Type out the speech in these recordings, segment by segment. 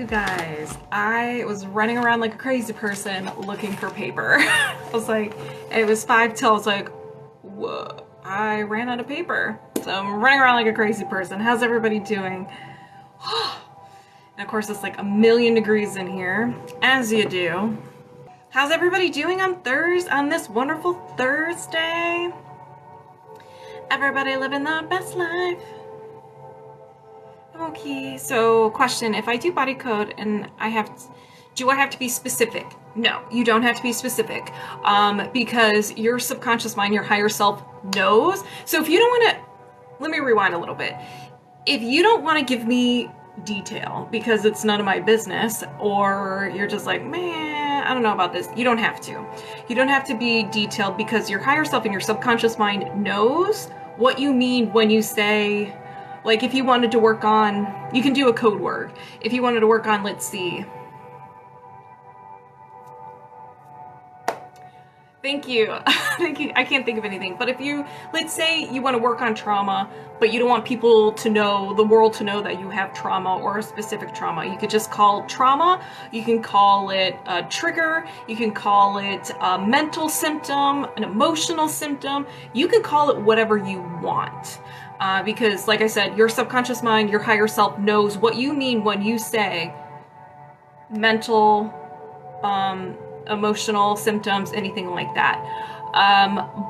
you guys. I was running around like a crazy person looking for paper. I was like, it was 5 till I was like, whoa, I ran out of paper. So I'm running around like a crazy person. How's everybody doing? And of course it's like 1,000,000 degrees in here, as you do. How's everybody doing on this wonderful Thursday? Everybody living the best life. Okay, so question, if I do body code and do I have to be specific? No, you don't have to be specific, because your subconscious mind, your higher self knows. So if you don't want to, let me rewind a little bit. If you don't want to give me detail because it's none of my business, or you're just like, man, I don't know about this, you don't have to. You don't have to be detailed because your higher self and your subconscious mind knows what you mean when you say, like if you wanted to work on, you can do a code word. If you wanted to work on, let's see. Thank you. Thank you. I can't think of anything. But if you, let's say you want to work on trauma, but you don't want people to know, the world to know that you have trauma or a specific trauma, you could just call trauma. You can call it a trigger. You can call it a mental symptom, an emotional symptom. You can call it whatever you want. Because like I said, your subconscious mind, your higher self knows what you mean when you say mental, emotional symptoms, anything like that.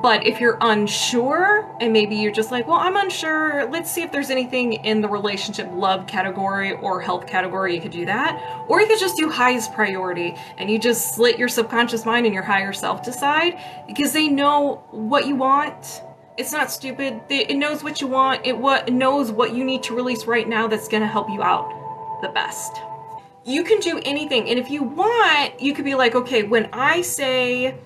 But if you're unsure, and maybe you're just like, well, I'm unsure, let's see if there's anything in the relationship love category or health category, you could do that. Or you could just do highest priority, and you just let your subconscious mind and your higher self decide, because they know what you want. It's not stupid. It knows what you want. It knows what you need to release right now that's going to help you out the best. You can do anything. And if you want, you could be like, okay, when I say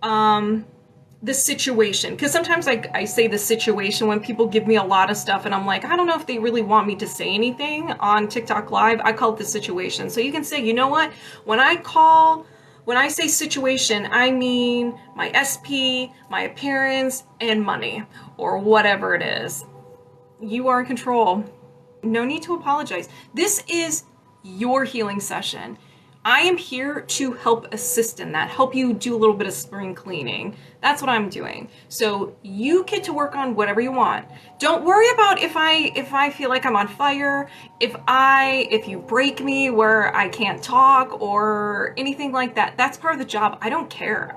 the situation, because sometimes I say the situation when people give me a lot of stuff and I'm like, I don't know if they really want me to say anything on TikTok Live. I call it the situation. So you can say, you know what? When I say situation, I mean my SP, my appearance, and money, or whatever it is. You are in control. No need to apologize. This is your healing session. I am here to help assist in that, help you do a little bit of spring cleaning. That's what I'm doing. So you get to work on whatever you want. Don't worry about if I feel like I'm on fire, if you break me where I can't talk or anything like that. That's part of the job. I don't care.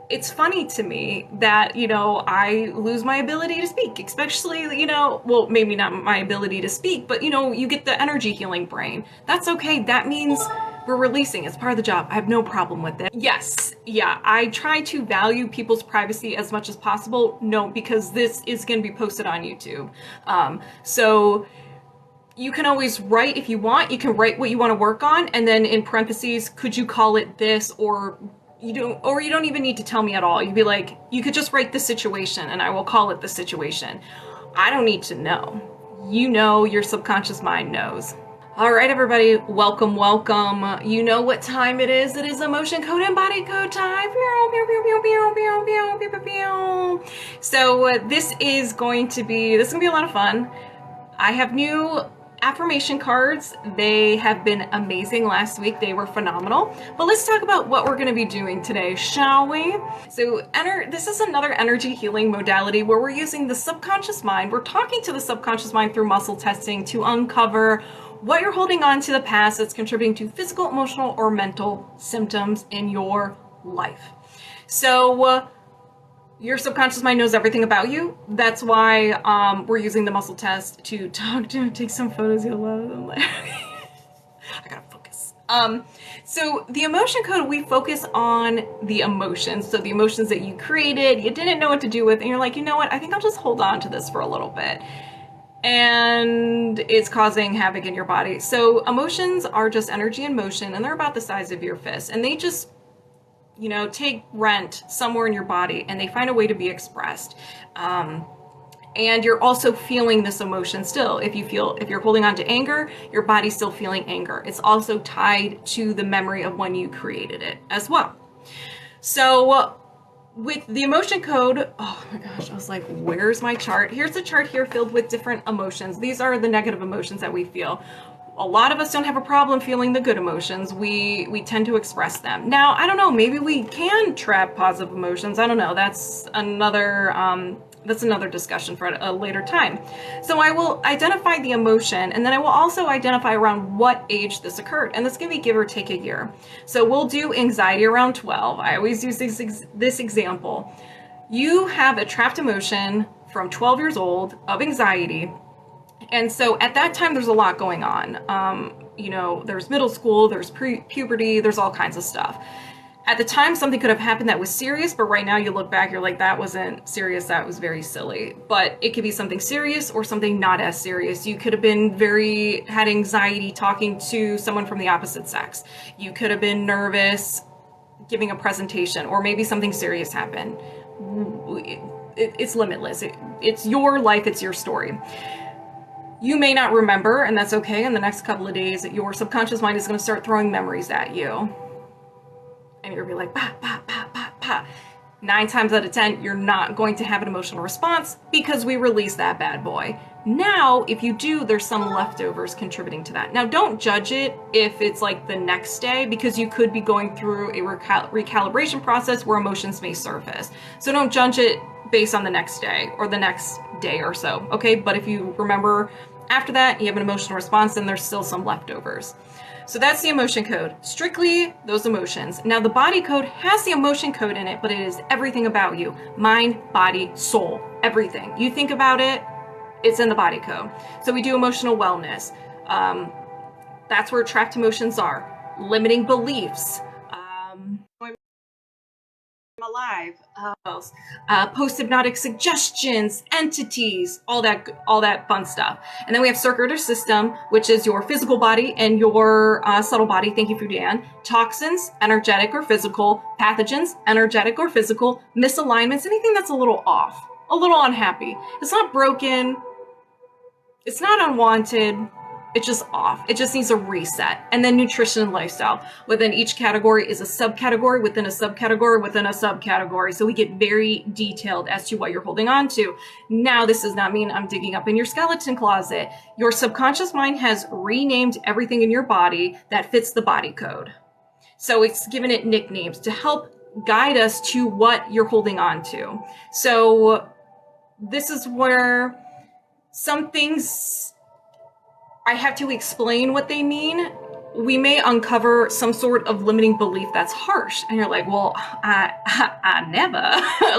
It's funny to me that, I lose my ability to speak, especially, well, maybe not my ability to speak, but, you get the energy healing brain. That's okay. That means we're releasing. It's part of the job. I have no problem with it. Yes. Yeah. I try to value people's privacy as much as possible. No, because this is going to be posted on YouTube. So you can always write if you want. You can write what you want to work on. And then in parentheses, could you call it this, or you don't even need to tell me at all. You'd be like, you could just write the situation and I will call it the situation. I don't need to know. Your subconscious mind knows. All right, everybody, welcome. You know what time it is. It is emotion code and body code time. So this is going to be a lot of fun. I have new affirmation cards. They have been amazing last week. They were phenomenal. But let's talk about what we're going to be doing today, shall we? So this is another energy healing modality where we're using the subconscious mind. We're talking to the subconscious mind through muscle testing to uncover what you're holding on to the past that's contributing to physical, emotional, or mental symptoms in your life. So your subconscious mind knows everything about you. That's why we're using the muscle test to take some photos. You'll love them. I gotta focus. So the emotion code, we focus on the emotions. So the emotions that you created, you didn't know what to do with, and you're like, you know what? I think I'll just hold on to this for a little bit. And it's causing havoc in your body. So emotions are just energy in motion, and they're about the size of your fist. And they just take rent somewhere in your body, and they find a way to be expressed. And you're also feeling this emotion still. If you're holding on to anger, your body's still feeling anger. It's also tied to the memory of when you created it as well. So with the emotion code, oh my gosh, I was like, where's my chart? Here's the chart here filled with different emotions. These are the negative emotions that we feel. A lot of us don't have a problem feeling the good emotions. We tend to express them. Now, I don't know, maybe we can trap positive emotions. I don't know. That's another discussion for a later time. So I will identify the emotion, and then I will also identify around what age this occurred. And this can be give or take a year. So we'll do anxiety around 12. I always use this example. You have a trapped emotion from 12 years old of anxiety. And so at that time, there's a lot going on. There's middle school, there's puberty, there's all kinds of stuff. At the time, something could have happened that was serious, but right now you look back, you're like, that wasn't serious, that was very silly. But it could be something serious or something not as serious. You could have had anxiety talking to someone from the opposite sex. You could have been nervous giving a presentation, or maybe something serious happened. It's limitless. It's your life, it's your story. You may not remember, and that's okay. In the next couple of days, your subconscious mind is going to start throwing memories at you. And you're going to be like, bah, bah, bah, bah, bah. 9 times out of 10, you're not going to have an emotional response because we release that bad boy. Now, if you do, there's some leftovers contributing to that. Now, don't judge it if it's like the next day, because you could be going through a recalibration process where emotions may surface. So don't judge it based on the next day or the next day or so, okay? But if you remember after that, you have an emotional response, then there's still some leftovers. So that's the emotion code, strictly those emotions. Now the body code has the emotion code in it, but it is everything about you. Mind, body, soul, everything. You think about it, it's in the body code. So we do emotional wellness. That's where trapped emotions are. Limiting beliefs. Alive, post-hypnotic suggestions, entities, all that fun stuff. And then we have circular system, which is your physical body and your subtle body. Thank you, Fudan. Toxins, energetic or physical. Pathogens, energetic or physical. Misalignments, anything that's a little off, a little unhappy. It's not broken. It's not unwanted. It's just off. It just needs a reset. And then nutrition and lifestyle. Within each category is a subcategory within a subcategory within a subcategory. So we get very detailed as to what you're holding on to. Now, this does not mean I'm digging up in your skeleton closet. Your subconscious mind has renamed everything in your body that fits the body code. So it's given it nicknames to help guide us to what you're holding on to. So this is where some things I have to explain what they mean. We may uncover some sort of limiting belief that's harsh. And you're like, well, I never,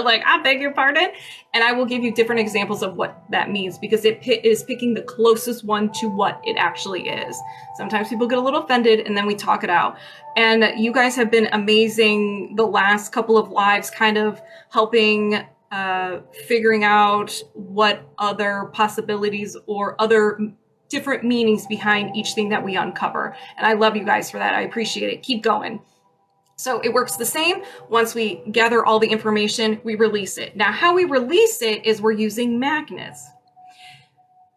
like, I beg your pardon. And I will give you different examples of what that means, because it is picking the closest one to what it actually is. Sometimes people get a little offended and then we talk it out. And you guys have been amazing the last couple of lives, kind of helping figuring out what other possibilities or other different meanings behind each thing that we uncover. And I love you guys for that. I appreciate it. Keep going. So it works the same. Once we gather all the information, we release it. Now, how we release it is we're using magnets.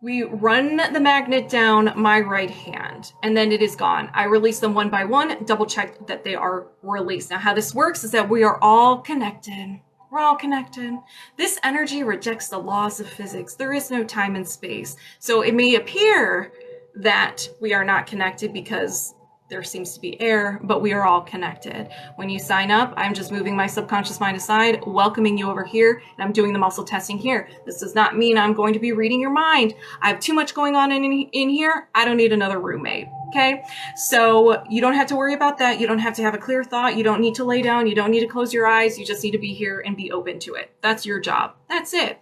We run the magnet down my right hand, and then it is gone. I release them one by one, double check that they are released. Now, how this works is that we are all connected. We're all connected. This energy rejects the laws of physics. There is no time and space. So it may appear that we are not connected because there seems to be air, but we are all connected. When you sign up, I'm just moving my subconscious mind aside, welcoming you over here, and I'm doing the muscle testing here. This does not mean I'm going to be reading your mind. I have too much going on in here. I don't need another roommate. Okay, so you don't have to worry about that. You don't have to have a clear thought. You don't need to lay down. You don't need to close your eyes. You just need to be here and be open to it. That's your job. That's it.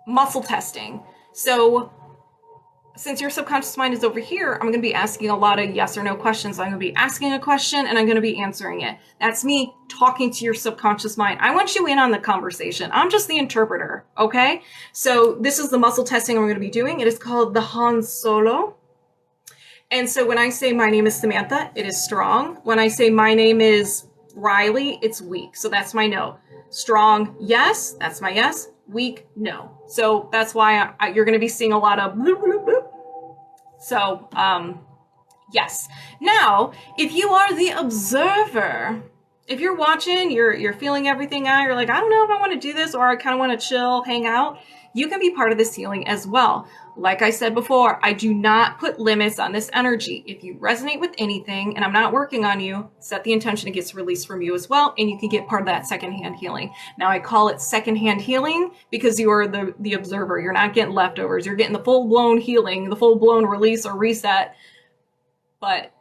Muscle testing. So since your subconscious mind is over here, I'm going to be asking a lot of yes or no questions. I'm going to be asking a question and I'm going to be answering it. That's me talking to your subconscious mind. I want you in on the conversation. I'm just the interpreter, okay? So this is the muscle testing we're going to be doing. It is called the Han Solo. And so when I say my name is Samantha, it is strong. When I say my name is Riley, it's weak. So that's my no. Strong, yes, that's my yes. Weak, no. So that's why you're going to be seeing a lot of bloop, bloop, bloop. So, yes. Now, if you are the observer, if you're watching, you're feeling everything out, you're like, I don't know if I want to do this, or I kind of want to chill, hang out. you can be part of this healing as well. Like I said before, I do not put limits on this energy. If you resonate with anything and I'm not working on you, set the intention it gets released from you as well, and you can get part of that secondhand healing. Now, I call it secondhand healing because you are the observer. You're not getting leftovers. You're getting the full-blown healing, the full-blown release or reset. But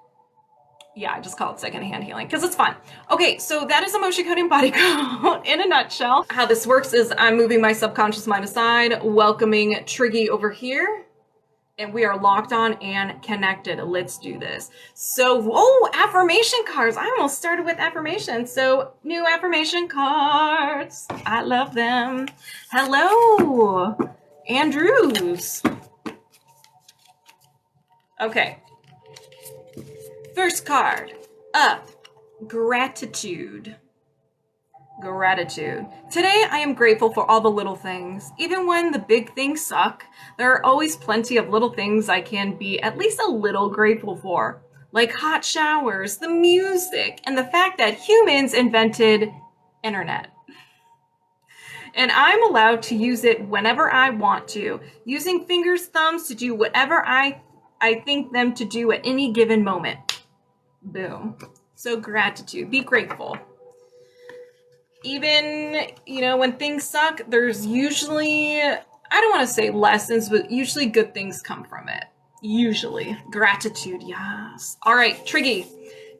yeah, I just call it secondhand healing because it's fun. Okay, so that is emotion coding body code in a nutshell. How this works is I'm moving my subconscious mind aside, welcoming Triggy over here, and we are locked on and connected. Let's do this. So, oh, affirmation cards. I almost started with affirmation. So, new affirmation cards. I love them. Hello, Andrews. Okay. First card up, gratitude. Gratitude. Today I am grateful for all the little things. Even when the big things suck, there are always plenty of little things I can be at least a little grateful for. Like hot showers, the music, and the fact that humans invented internet. And I'm allowed to use it whenever I want to, using fingers, thumbs to do whatever I think them to do at any given moment. Boom. So gratitude. Be grateful. Even, when things suck, there's usually, I don't want to say lessons, but usually good things come from it. Usually. Gratitude, yes. All right, Triggy.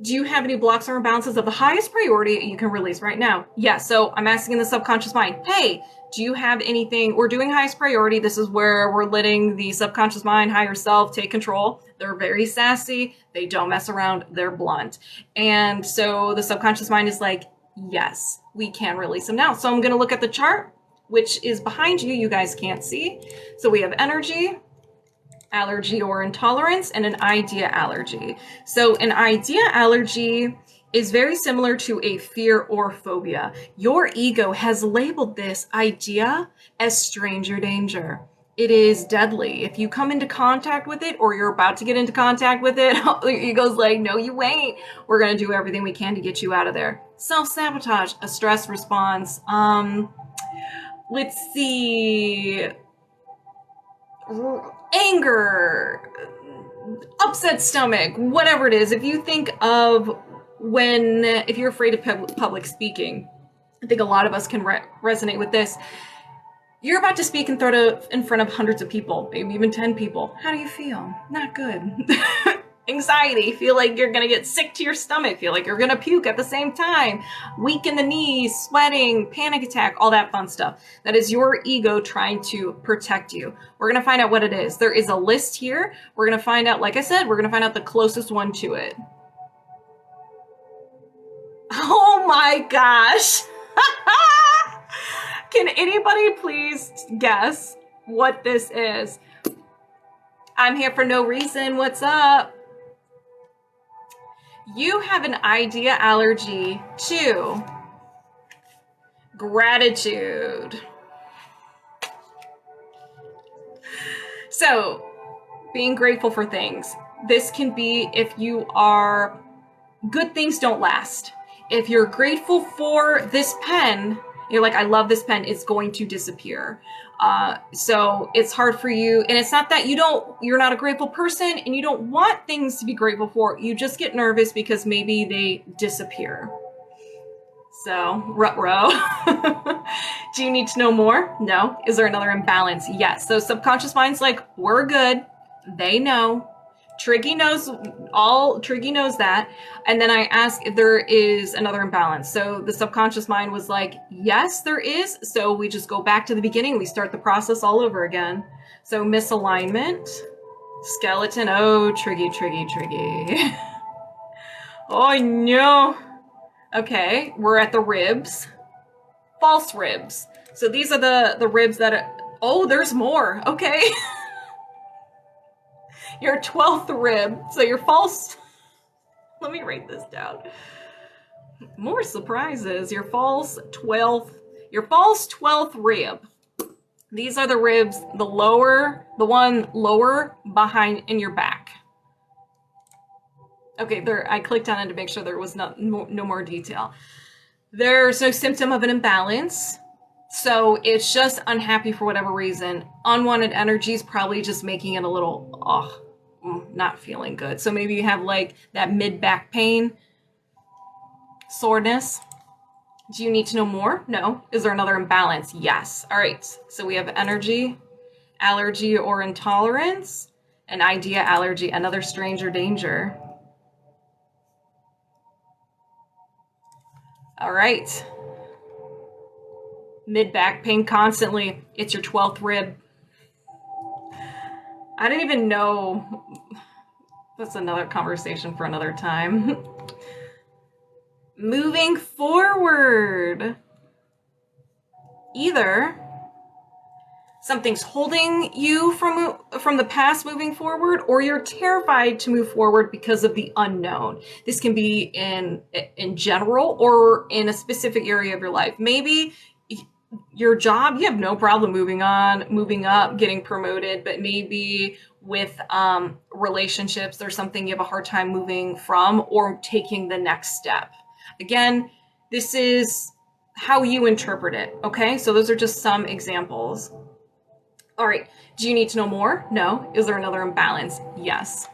Do you have any blocks or imbalances of the highest priority you can release right now? Yes, so I'm asking the subconscious mind, hey, do you have anything, we're doing highest priority. This is where we're letting the subconscious mind, higher self, take control. They're very sassy. They don't mess around. They're blunt. And so the subconscious mind is like, yes, we can release them now. So I'm going to look at the chart, which is behind you. You guys can't see. So we have energy, allergy or intolerance, and an idea allergy. So an idea allergy is very similar to a fear or phobia. Your ego has labeled this idea as stranger danger. It is deadly. If you come into contact with it or you're about to get into contact with it, your ego's like, no, you ain't. We're going to do everything we can to get you out of there. Self-sabotage, a stress response. Let's see. Anger, upset stomach, whatever it is. If you think of if you're afraid of public speaking, I think a lot of us can resonate with this. You're about to speak in front of hundreds of people, maybe even 10 people. How do you feel? Not good. Anxiety, feel like you're gonna get sick to your stomach, feel like you're gonna puke at the same time, weak in the knees, sweating, panic attack, all that fun stuff. That is your ego trying to protect you. We're gonna find out what it is. There is a list here. We're gonna find out, like I said, we're gonna find out the closest one to it. Oh my gosh. Can anybody please guess what this is? I'm here for no reason. What's up? You have an idea allergy to gratitude. So, being grateful for things. This can be if you are, good things don't last. If you're grateful for this pen, you're like, I love this pen, it's going to disappear. So it's hard for you. And it's not that you're not a grateful person and you don't want things to be grateful for. You just get nervous because maybe they disappear. So, ruh-roh. Do you need to know more? No. Is there another imbalance? Yes. So subconscious mind's like, we're good. They know. Triggy knows that. And then I ask if there is another imbalance. So the subconscious mind was like, yes, there is. So we just go back to the beginning. We start the process all over again. So misalignment, skeleton. Oh, Triggy. Oh, no. Okay, we're at the ribs. False ribs. So these are the ribs that oh, there's more. Okay. Your 12th rib. So your false, let me write this down. More surprises. Your false 12th rib. These are the ribs, the one lower behind in your back. Okay, I clicked on it to make sure there was no more detail. There's no symptom of an imbalance. So it's just unhappy for whatever reason. Unwanted energy is probably just making it a little, not feeling good. So maybe you have like that mid-back pain, soreness. Do you need to know more? No. Is there another imbalance? Yes. All right. So we have energy, allergy or intolerance, an idea, allergy, another stranger danger. All right. Mid-back pain constantly. It's your 12th rib. I didn't even know. That's another conversation for another time. Moving forward. Either something's holding you from the past moving forward, or you're terrified to move forward because of the unknown. This can be in general or in a specific area of your life. Maybe your job, you have no problem moving on, moving up, getting promoted, but maybe with relationships, there's something you have a hard time moving from or taking the next step. Again, this is how you interpret it, okay? So those are just some examples. All right, do you need to know more? No. Is there another imbalance? Yes.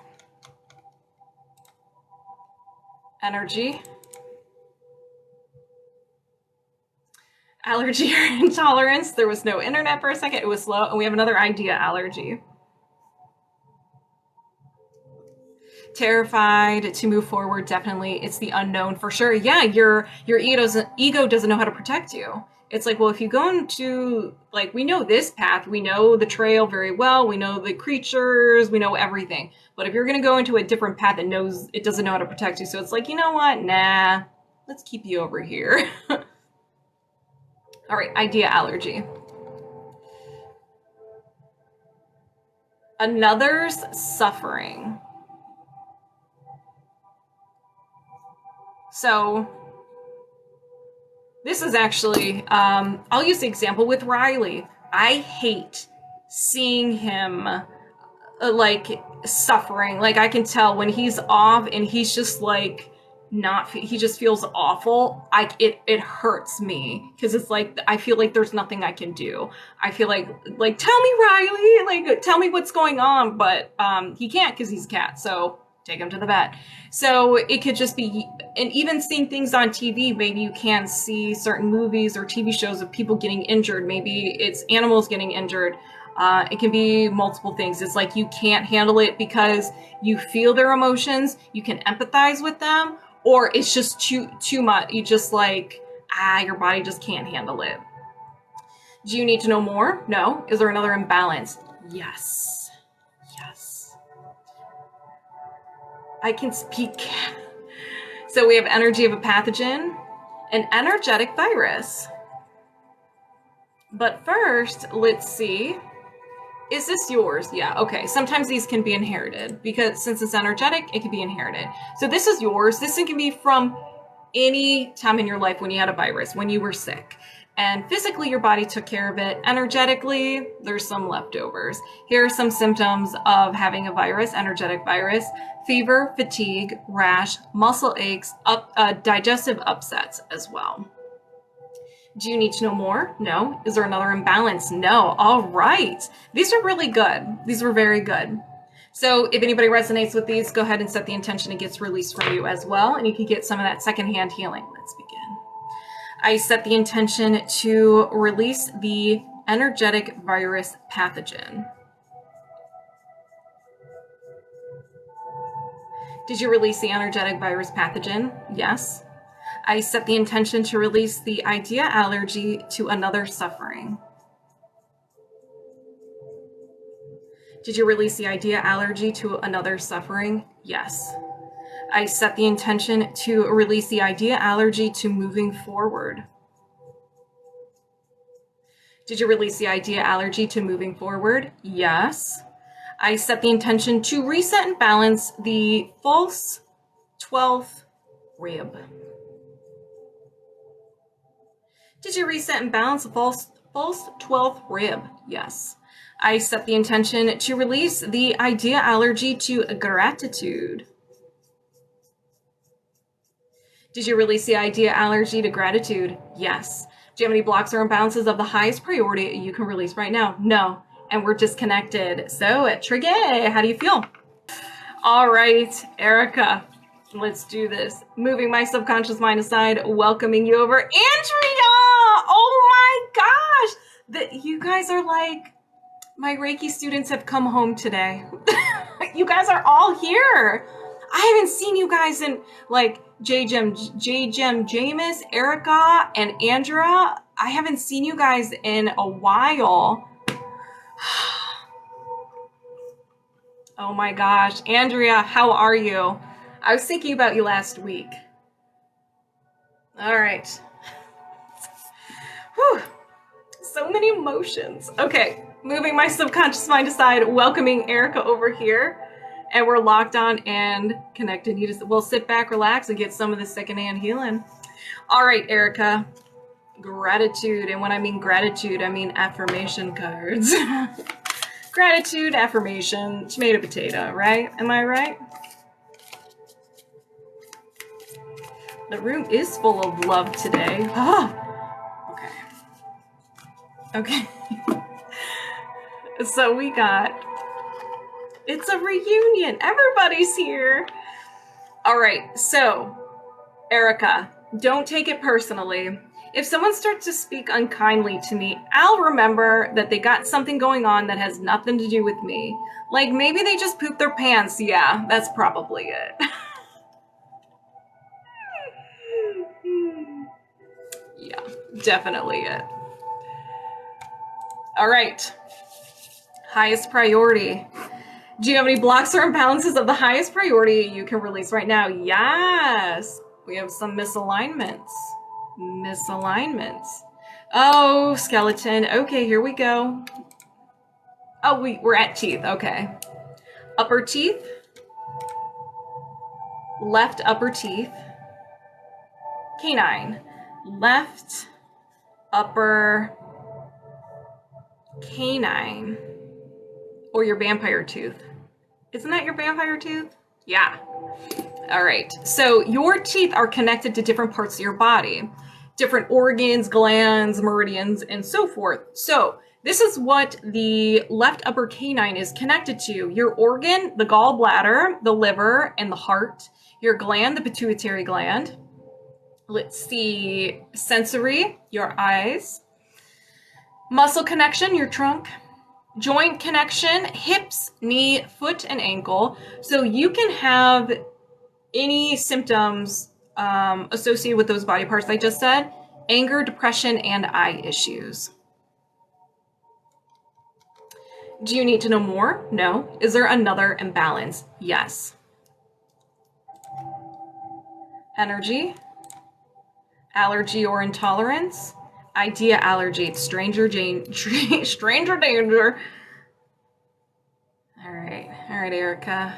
Energy. Allergy or intolerance. There was no internet for a second. It was slow. And we have another idea, allergy. Terrified to move forward. Definitely. It's the unknown for sure. Yeah, your ego doesn't know how to protect you. It's like, well, if you go into, like, we know this path, we know the trail very well, we know the creatures, we know everything. But if you're going to go into a different path, it doesn't know how to protect you. So it's like, you know what? Nah, let's keep you over here. All right, idea, allergy. Another's suffering. So this is actually, I'll use the example with Riley. I hate seeing him like suffering. Like I can tell when he's off and he's just like he just feels awful. It hurts me because it's like I feel like there's nothing I can do. I feel like tell me, Riley, like tell me what's going on, but he can't because he's a cat. So take him to the vet. So it could just be, and even seeing things on TV, maybe you can see certain movies or TV shows of people getting injured. Maybe it's animals getting injured. It can be multiple things. It's like you can't handle it because you feel their emotions, you can empathize with them, or it's just too much. You just like, your body just can't handle it. Do you need to know more? No. Is there another imbalance? Yes. I can speak. So we have energy of a pathogen, an energetic virus. But first, let's see. Is this yours? Yeah, okay. Sometimes these can be inherited because since it's energetic, it can be inherited. So this is yours. This can be from any time in your life when you had a virus, when you were sick. And physically, your body took care of it. Energetically, there's some leftovers. Here are some symptoms of having a virus, energetic virus: fever, fatigue, rash, muscle aches, digestive upsets as well. Do you need to know more? No. Is there another imbalance? No. All right. These are really good. These were very good. So if anybody resonates with these, go ahead and set the intention it gets released from you as well, and you can get some of that secondhand healing. Let's begin. I set the intention to release the energetic virus pathogen. Did you release the energetic virus pathogen? Yes. I set the intention to release the idea allergy to another suffering. Did you release the idea allergy to another suffering? Yes. I set the intention to release the idea allergy to moving forward. Did you release the idea allergy to moving forward? Yes. I set the intention to reset and balance the false 12th rib. Did you reset and balance the false 12th rib? Yes. I set the intention to release the idea allergy to gratitude. Did you release the idea allergy to gratitude? Yes. Do you have any blocks or imbalances of the highest priority you can release right now? No. And we're disconnected. So, Triggy, how do you feel? All right, Erica, let's do this. Moving my subconscious mind aside, welcoming you over. Andrea! Oh my gosh! You guys are like, my Reiki students have come home today. You guys are all here. I haven't seen you guys in like Jaymas, Erica, and Andrea. I haven't seen you guys in a while. Oh my gosh. Andrea, how are you? I was thinking about you last week. All right. Whew. So many emotions. Okay, moving my subconscious mind aside, welcoming Erica over here. And we're locked on and connected. We'll sit back, relax, and get some of the secondhand healing. All right, Erica. Gratitude. And when I mean gratitude, I mean affirmation cards. Gratitude, affirmation, tomato, potato, right? Am I right? The room is full of love today. Ah, okay. So we got, it's a reunion. Everybody's here. All right. So, Erica, don't take it personally. If someone starts to speak unkindly to me, I'll remember that they got something going on that has nothing to do with me. Like maybe they just pooped their pants. Yeah, that's probably it. Yeah, definitely it. All right. Highest priority. Do you have any blocks or imbalances of the highest priority you can release right now? Yes. We have some misalignments. Oh, skeleton. Okay, here we go. Oh, we're at teeth. Okay. Upper teeth. Left upper teeth. Canine. Left upper canine. Or your vampire tooth. Isn't that your vampire tooth? Yeah. All right. So your teeth are connected to different parts of your body. Different organs, glands, meridians, and so forth. So this is what the left upper canine is connected to. Your organ, the gallbladder, the liver, and the heart. Your gland, the pituitary gland. Let's see, sensory, your eyes. Muscle connection, your trunk. Joint connection, hips, knee, foot, and ankle. So you can have any symptoms associated with those body parts I just said. Anger, depression, and eye issues. Do you need to know more? No. Is there another imbalance? Yes. Energy, allergy or intolerance, idea allergy, stranger danger. All right, Erica.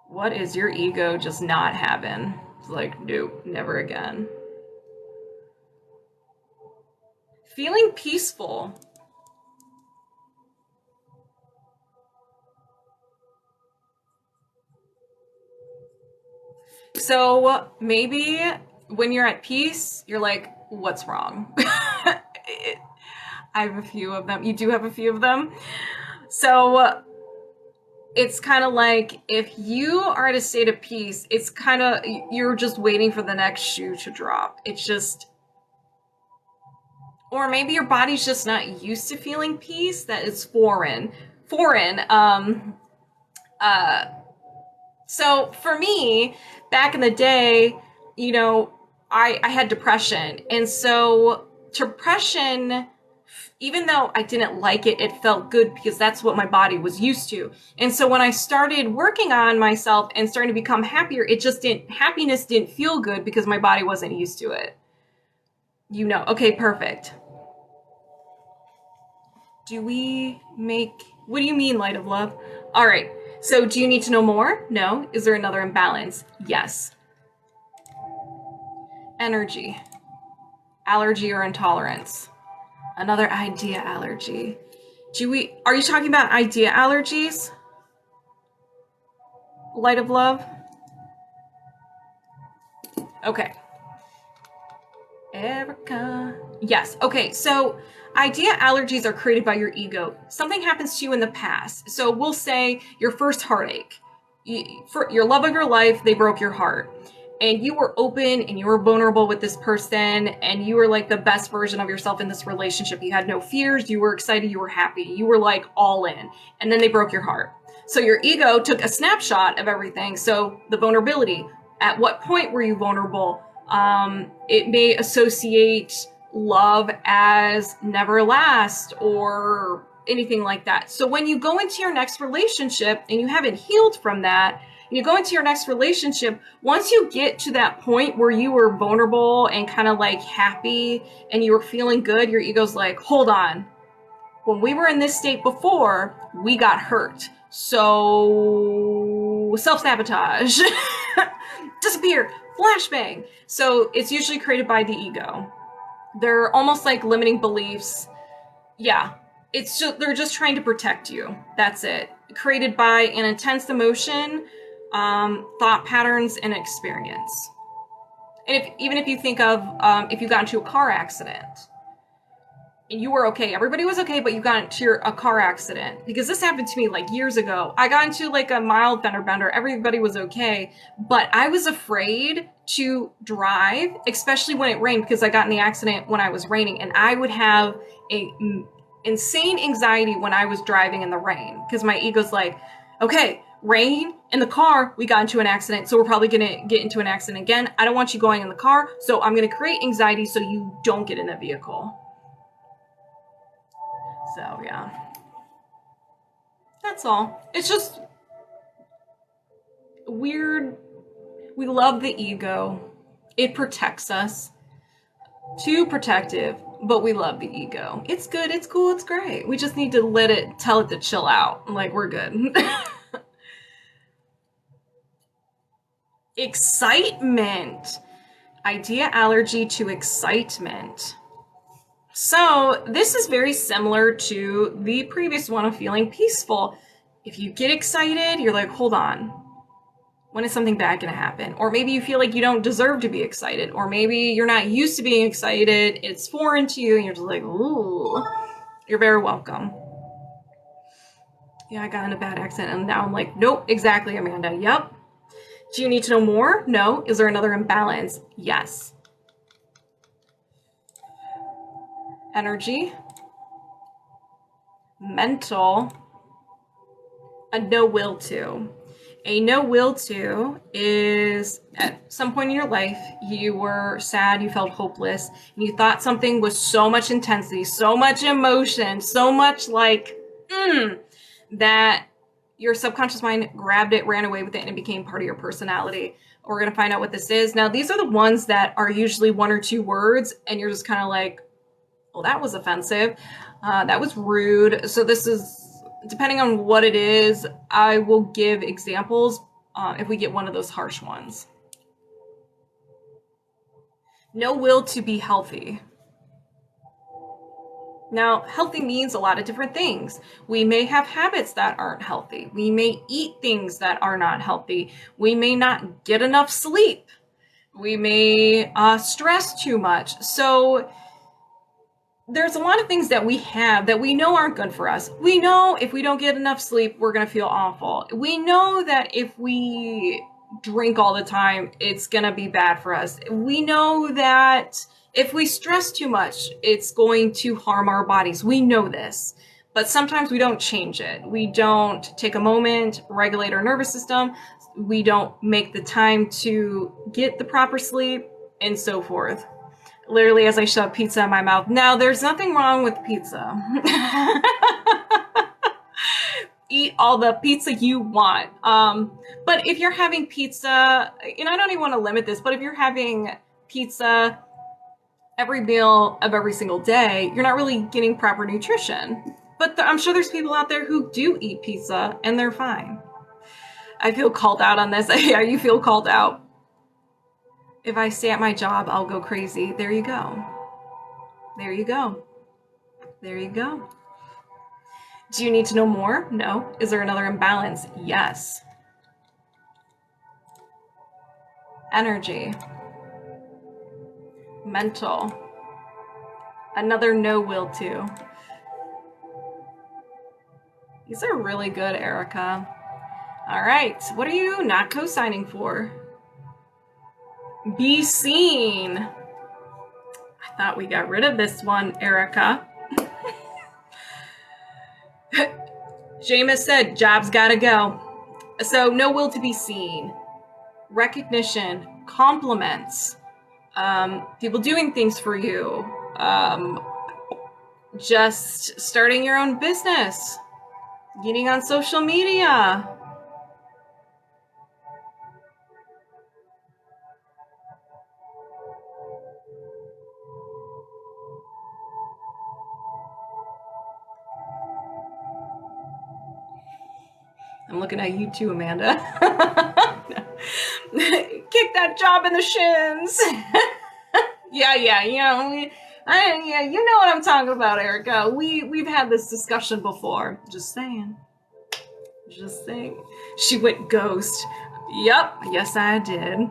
What is your ego just not having? It's like, nope, never again. Feeling peaceful. So maybe when you're at peace, you're like, what's wrong? I have a few of them. You do have a few of them. So it's kind of like if you are at a state of peace, it's kind of, you're just waiting for the next shoe to drop. It's just, or maybe your body's just not used to feeling peace, that it's foreign. So for me, back in the day, you know, I had depression. And so depression, even though I didn't like it, it felt good because that's what my body was used to. And so when I started working on myself and starting to become happier, happiness didn't feel good because my body wasn't used to it. You know, okay, perfect. What do you mean, light of love? All right. So do you need to know more? No. Is there another imbalance? Yes. Energy, allergy or intolerance, another idea allergy. Are you talking about idea allergies? Light of love? Okay. ever come. Yes. Okay. So idea allergies are created by your ego. Something happens to you in the past. So we'll say your first heartache. For your love of your life, they broke your heart. And you were open and you were vulnerable with this person, and you were like the best version of yourself in this relationship. You had no fears. You were excited. You were happy. You were like all in. And then they broke your heart. So your ego took a snapshot of everything. So the vulnerability. At what point were you vulnerable? It may associate love as never last or anything like that. So when you go into your next relationship and you haven't healed from that, you go into your next relationship, once you get to that point where you were vulnerable and kind of like happy and you were feeling good, your ego's like, hold on. When we were in this state before, we got hurt. So self-sabotage, disappear, flashbang. So it's usually created by the ego. They're almost like limiting beliefs. Yeah, they're just trying to protect you. That's it. Created by an intense emotion, thought patterns, and experience. And even if you think of if you got into a car accident and you were okay, everybody was okay, but you got into a car accident, because this happened to me like years ago. I got into like a mild fender bender, everybody was okay, but I was afraid to drive, especially when it rained, because I got in the accident when I was raining, and I would have a insane anxiety when I was driving in the rain, because my ego's like, okay, rain in the car, we got into an accident, so we're probably gonna get into an accident again. I don't want you going in the car, so I'm gonna create anxiety so you don't get in the vehicle. So yeah, that's all. It's just weird. We love the ego. It protects us. Too protective, but we love the ego. It's good, it's cool, it's great. We just need to tell it to chill out. Like, we're good. Excitement. Idea allergy to excitement. So this is very similar to the previous one of feeling peaceful. If you get excited, you're like, hold on. When is something bad going to happen? Or maybe you feel like you don't deserve to be excited. Or maybe you're not used to being excited. It's foreign to you and you're just like, ooh. You're very welcome. Yeah, I got in a bad accident and now I'm like, nope, exactly, Amanda. Yep. Do you need to know more? No. Is there another imbalance? Yes. Energy. Mental. A no will to. A no will to is at some point in your life, you were sad, you felt hopeless, and you thought something was so much intensity, so much emotion, so much like, that your subconscious mind grabbed it, ran away with it, and it became part of your personality. We're going to find out what this is. Now, these are the ones that are usually one or two words, and you're just kind of like, well, that was offensive. That was rude. So this is, depending on what it is, I will give examples if we get one of those harsh ones. No will to be healthy. Now, healthy means a lot of different things. We may have habits that aren't healthy. We may eat things that are not healthy. We may not get enough sleep. We may stress too much. So there's a lot of things that we have that we know aren't good for us. We know if we don't get enough sleep, we're going to feel awful. We know that if we drink all the time, it's going to be bad for us. We know that if we stress too much, it's going to harm our bodies. We know this, but sometimes we don't change it. We don't take a moment, regulate our nervous system. We don't make the time to get the proper sleep and so forth. Literally, as I shove pizza in my mouth. Now, there's nothing wrong with pizza. Eat all the pizza you want. But if you're having pizza, and I don't even want to limit this, but if you're having pizza every meal of every single day, you're not really getting proper nutrition. But I'm sure there's people out there who do eat pizza and they're fine. I feel called out on this. Yeah, you feel called out. If I stay at my job, I'll go crazy. There you go. There you go. There you go. Do you need to know more? No. Is there another imbalance? Yes. Energy. mental. Another no will to. These are really good, Erica. All right, what are you not co-signing for? Be seen. I thought we got rid of this one, Erica. Jaymas said, job's gotta go. So no will to be seen. Recognition, compliments, people doing things for you, just starting your own business, getting on social media. I'm looking at you too, Amanda. Kick that job in the shins. Yeah, you know, yeah, you know what I'm talking about, Erica. We've had this discussion before. Just saying. She went ghost. Yup, yes I did.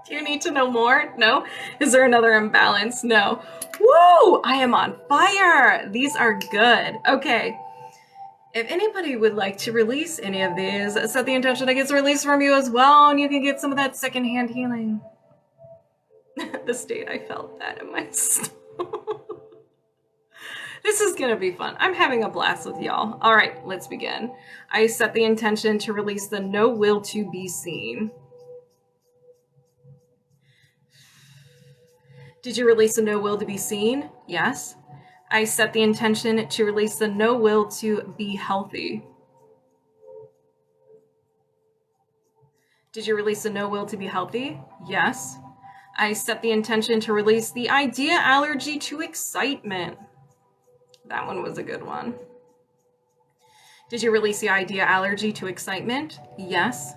Do you need to know more? No? Is there another imbalance? No. Woo! I am on fire! These are good. Okay. If anybody would like to release any of these, set the intention that gets released from you as well, and you can get some of that secondhand healing. The state I felt that in my stomach. This is gonna be fun. I'm having a blast with y'all. All right, let's begin. I set the intention to release the no will to be seen. Did you release the no will to be seen? Yes. I set the intention to release the no will to be healthy. Did you release the no will to be healthy? Yes. I set the intention to release the idea allergy to excitement. That one was a good one. Did you release the idea allergy to excitement? Yes.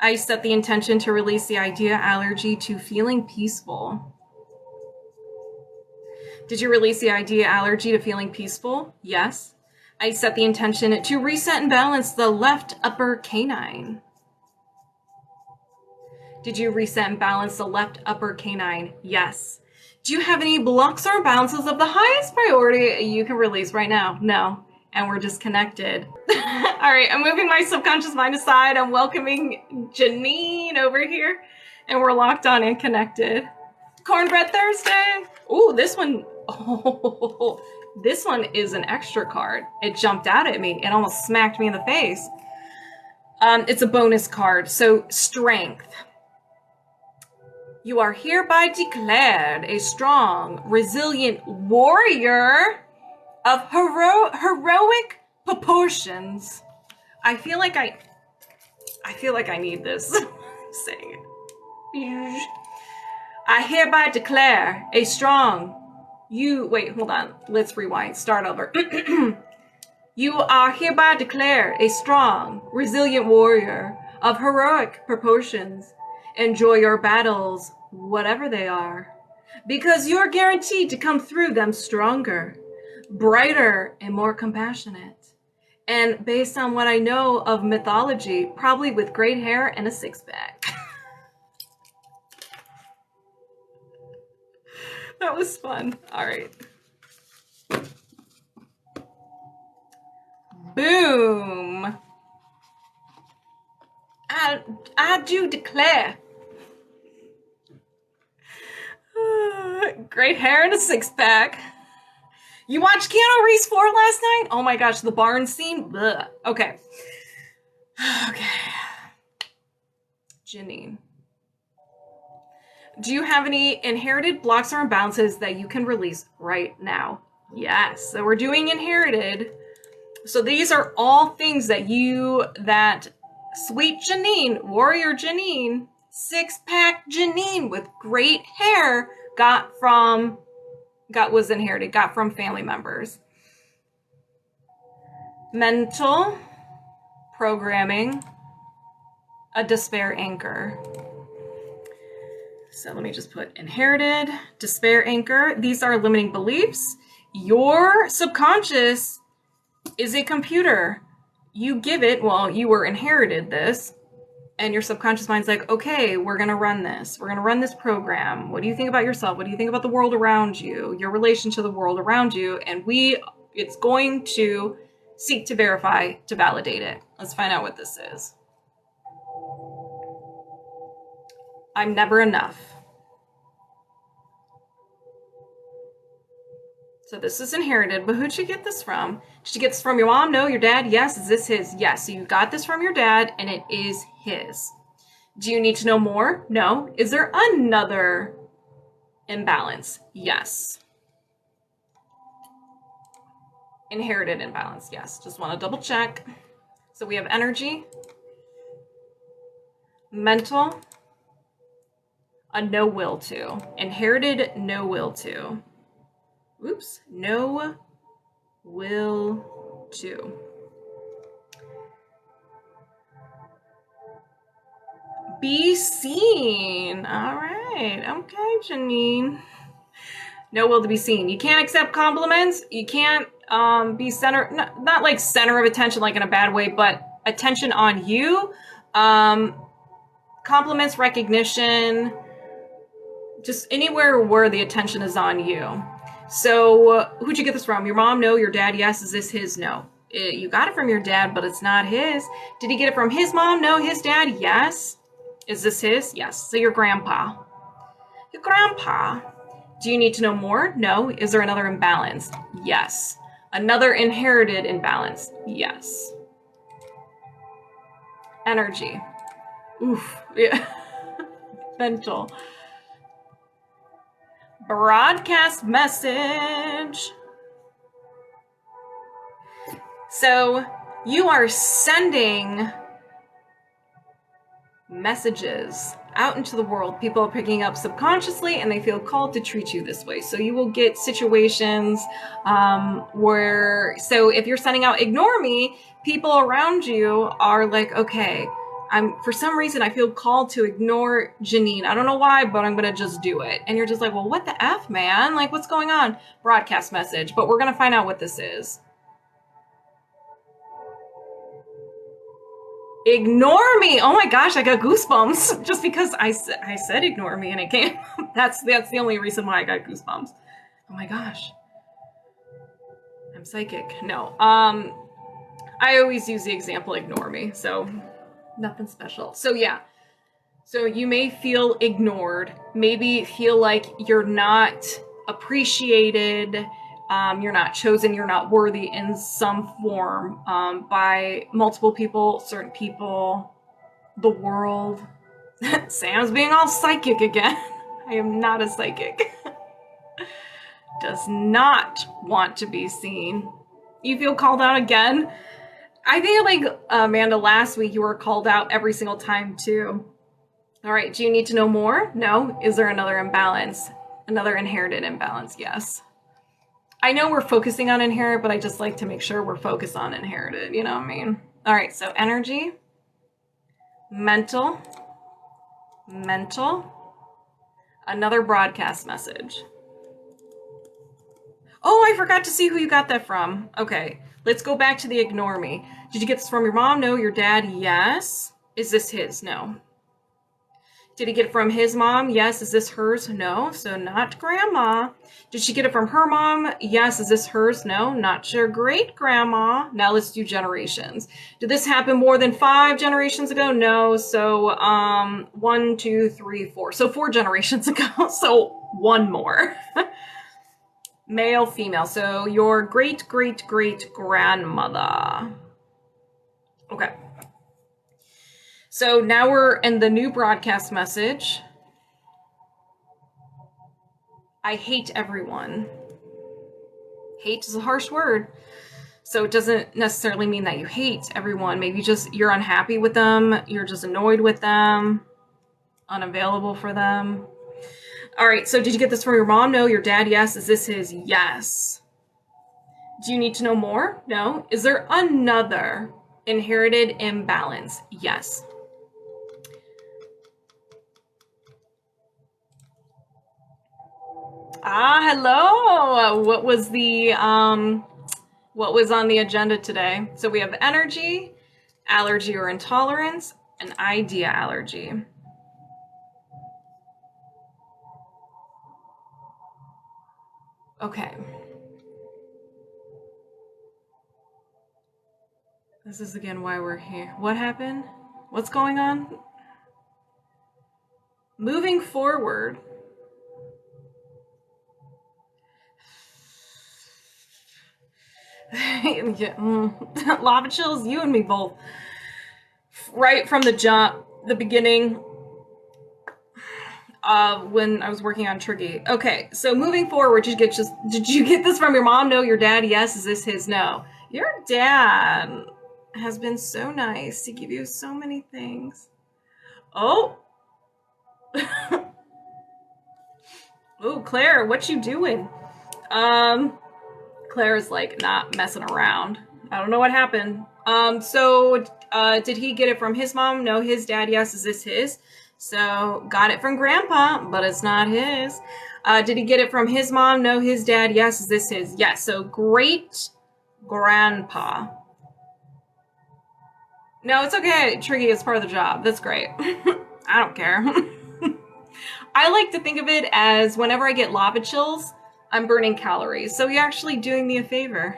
I set the intention to release the idea allergy to feeling peaceful. Did you release the idea allergy to feeling peaceful? Yes. I set the intention to reset and balance the left upper canine. Did you reset and balance the left upper canine? Yes. Do you have any blocks or imbalances of the highest priority you can release right now? No. And we're disconnected. All right, I'm moving my subconscious mind aside. I'm welcoming Janine over here. And we're locked on and connected. Cornbread Thursday. Ooh, this one. Oh, this one is an extra card. It jumped out at me. It almost smacked me in the face. It's a bonus card. So, strength. You are hereby declared a strong, resilient warrior of heroic proportions. I feel like I need this. Saying it. I hereby declare a strong. Wait, hold on. Let's rewind. Start over. You are hereby declared a strong, resilient warrior of heroic proportions. Enjoy your battles, whatever they are, because you're guaranteed to come through them stronger, brighter, and more compassionate. And based on what I know of mythology, probably with great hair and a six-pack. That was fun. All right. Boom. I do declare. Great hair and a six-pack. You watched Keanu Reeves 4 last night? Oh my gosh, the barn scene? Blech. Okay. Janine. Do you have any inherited blocks or imbalances that you can release right now? Yes. So we're doing inherited. So these are all things that sweet Janine, warrior Janine, six-pack Janine with great hair got from family members. Mental programming, a despair anchor. So let me just put inherited, despair anchor. These are limiting beliefs. Your subconscious is a computer. You give it, you were inherited this, And your subconscious mind's like, okay, we're going to run this. We're going to run this program. What do you think about yourself? What do you think about the world around you? Your relation to the world around you? And it's going to seek to verify, to validate it. Let's find out what this is. I'm never enough. So this is inherited, but who'd you get this from? Did you get this from your mom? No. Your dad? Yes. Is this his? Yes. So you got this from your dad, and it is his. Do you need to know more? No. Is there another imbalance? Yes. Inherited imbalance? Yes. Just want to double check. So we have energy, mental, a no will to. Inherited, no will to. Oops, no will to. Be seen. All right. Okay, Janine. No will to be seen. You can't accept compliments. You can't be center, not like center of attention, like in a bad way, but attention on you. Compliments, recognition, just anywhere where the attention is on you. So who'd you get this from? Your mom? No. Your dad? Yes. Is this his? No. You got it from your dad, but it's not his. Did he get it from his mom? No. His dad? Yes. Is this his? Yes. So your grandpa. Your grandpa. Do you need to know more? No. Is there another imbalance? Yes. Another inherited imbalance? Yes. Energy. Oof. Yeah. Mental. Broadcast message. So you are sending messages out into the world. People are picking up subconsciously and they feel called to treat you this way. So you will get situations where, so if you're sending out ignore me, people around you are like, okay, for some reason, I feel called to ignore Janine. I don't know why, but I'm going to just do it. And you're just like, well, what the F, man? Like, what's going on? Broadcast message. But we're going to find out what this is. Ignore me. Oh my gosh, I got goosebumps just because I said ignore me and it came. That's the only reason why I got goosebumps. Oh my gosh. I'm psychic. No. I always use the example ignore me. So nothing special. So yeah. So you may feel ignored, maybe feel like you're not appreciated, you're not chosen, you're not worthy in some form by multiple people, certain people, the world. Sam's being all psychic again. I am not a psychic. Does not want to be seen. You feel called out again? I think like Amanda, last week you were called out every single time too. All right, do you need to know more? No. Is there another imbalance? Another inherited imbalance? Yes. I know we're focusing on inherited, but I just like to make sure we're focused on inherited, you know what I mean? All right, so energy, mental, another broadcast message. Oh, I forgot to see who you got that from. Okay, let's go back to the ignore me. Did you get this from your mom? No. Your dad? Yes. Is this his? No. Did he get it from his mom? Yes. Is this hers? No. So not grandma. Did she get it from her mom? Yes. Is this hers? No. Not your great grandma. Now let's do generations. Did this happen more than 5 generations ago? No. So 1, 2, 3, 4. So 4 generations ago. So 1 more. Male, female. So your great grandmother. Okay. So now we're in the new broadcast message. I hate everyone. Hate is a harsh word. So it doesn't necessarily mean that you hate everyone. Maybe just you're unhappy with them. You're just annoyed with them. Unavailable for them. All right. So did you get this from your mom? No. Your dad? Yes. Is this his? Yes. Do you need to know more? No. Is there another inherited imbalance? Yes. Hello. What was on the agenda today? So we have energy, allergy or intolerance, An idea allergy. Okay. This is again why we're here. What happened? What's going on? Moving forward. Yeah, lava chills, you and me both. Right from the jump, the beginning of when I was working on Triggy. Okay, so moving forward, did you get this from your mom? No. Your dad? Yes. Is this his? No. Your dad has been so nice to give you so many things. Oh. Oh, Claire, what you doing? Claire's like not messing around. I don't know what happened. Did he get it from his mom? No. His dad? Yes. Is this his? So, got it from Grandpa, but it's not his. Did he get it from his mom? No. His dad? Yes. Is this his? Yes. So, great Grandpa. No, it's okay. Triggy is part of the job. That's great. I don't care. I like to think of it as whenever I get lava chills, I'm burning calories. So you're actually doing me a favor.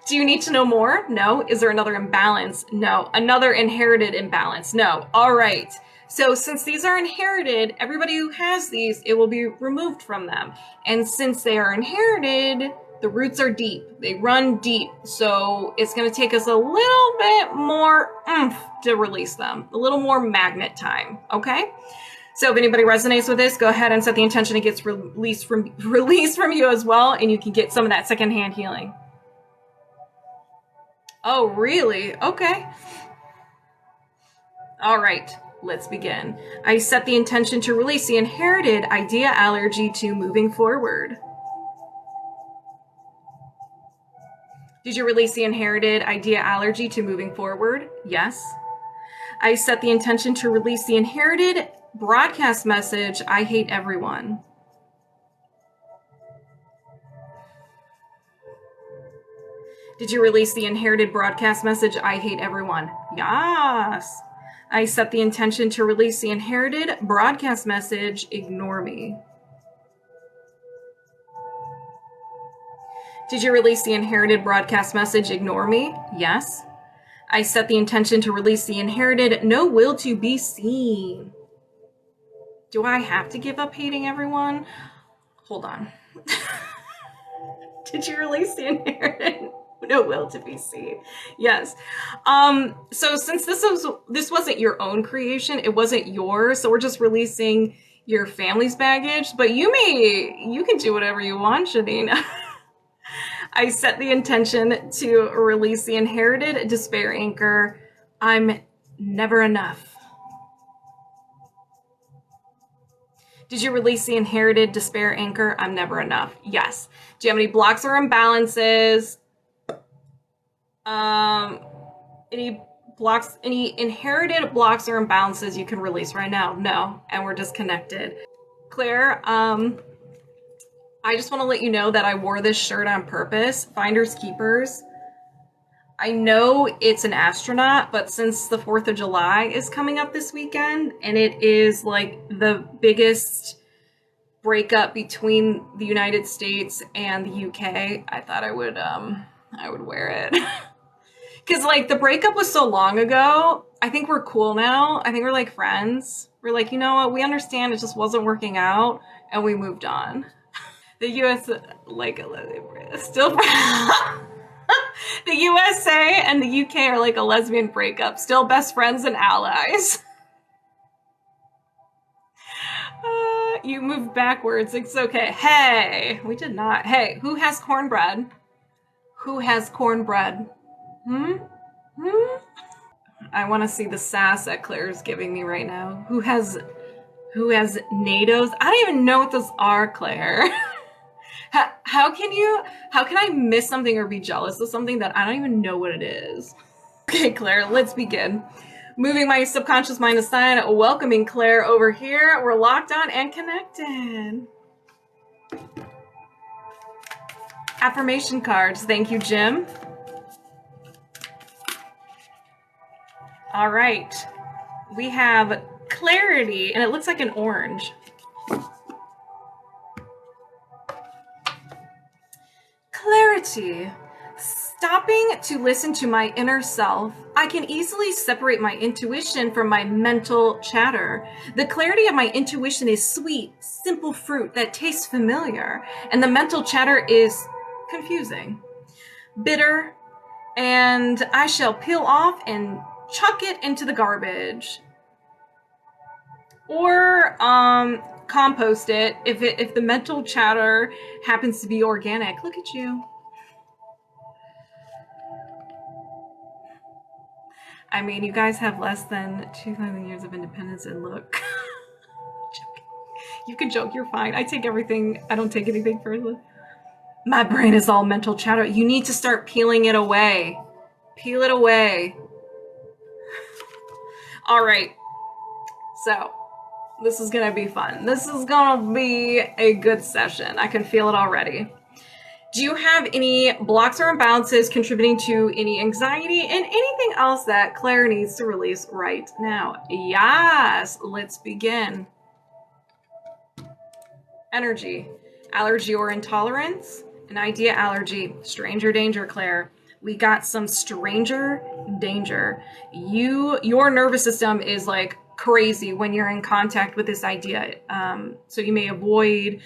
Do you need to know more? No. Is there another imbalance? No. Another inherited imbalance? No. All right. So since these are inherited, everybody who has these, it will be removed from them. And since they are inherited, the roots are deep. They run deep. So it's going to take us a little bit more oomph to release them. A little more magnet time. Okay? So if anybody resonates with this, go ahead and set the intention it gets released from you as well, and you can get some of that secondhand healing. Oh, really? Okay. All right, let's begin. I set the intention to release the inherited idea allergy to moving forward. Did you release the inherited idea allergy to moving forward? Yes. I set the intention to release the inherited broadcast message, I hate everyone. Did you release the inherited broadcast message, I hate everyone? Yes. I set the intention to release the inherited broadcast message, ignore me. Did you release the inherited broadcast message, ignore me? Yes. I set the intention to release the inherited no will to be seen. Do I have to give up hating everyone? Hold on. Did you release the inherited no will to be seen? Yes. So since this wasn't your own creation, it wasn't yours, so we're just releasing your family's baggage, but you can do whatever you want, Janine. I set the intention to release the inherited despair anchor, I'm never enough. Did you release the inherited despair anchor, I'm never enough? Yes. Do you have any blocks or imbalances? Any inherited blocks or imbalances you can release right now? No. And we're disconnected. Claire, I just want to let you know that I wore this shirt on purpose. Finders Keepers. I know it's an astronaut, but since the 4th of July is coming up this weekend, and it is like the biggest breakup between the United States and the UK, I thought I would wear it. Because like the breakup was so long ago, I think we're cool now. I think we're like friends. We're like, you know what, we understand it just wasn't working out, and we moved on. The US, like, still the USA and the UK are like a lesbian breakup, still best friends and allies. You moved backwards, it's okay. Hey, we did not. Hey, who has cornbread? Who has cornbread? I want to see the sass that Claire's giving me right now. Who has NATOs? I don't even know what those are, Claire. How can I miss something or be jealous of something that I don't even know what it is? Okay, Claire, let's begin. Moving my subconscious mind aside, welcoming Claire over here. We're locked on and connected. Affirmation cards. Thank you, Jim. All right. We have clarity, and it looks like an orange. Clarity. Stopping to listen to my inner self, I can easily separate my intuition from my mental chatter. The clarity of my intuition is sweet, simple fruit that tastes familiar, and the mental chatter is confusing, bitter, and I shall peel off and chuck it into the garbage. Or compost it if the mental chatter happens to be organic. Look at you. I mean, you guys have less than 2,000 years of independence, and look. You can joke, you're fine. I take everything, I don't take anything further. My brain is all mental chatter. You need to start peeling it away. Peel it away. All right. So, this is gonna be fun. This is gonna be a good session. I can feel it already. Do you have any blocks or imbalances contributing to any anxiety and anything else that Claire needs to release right now? Yes, let's begin. Energy, allergy or intolerance, an idea allergy, stranger danger, Claire. We got some stranger danger. Your nervous system is like crazy when you're in contact with this idea. So you may avoid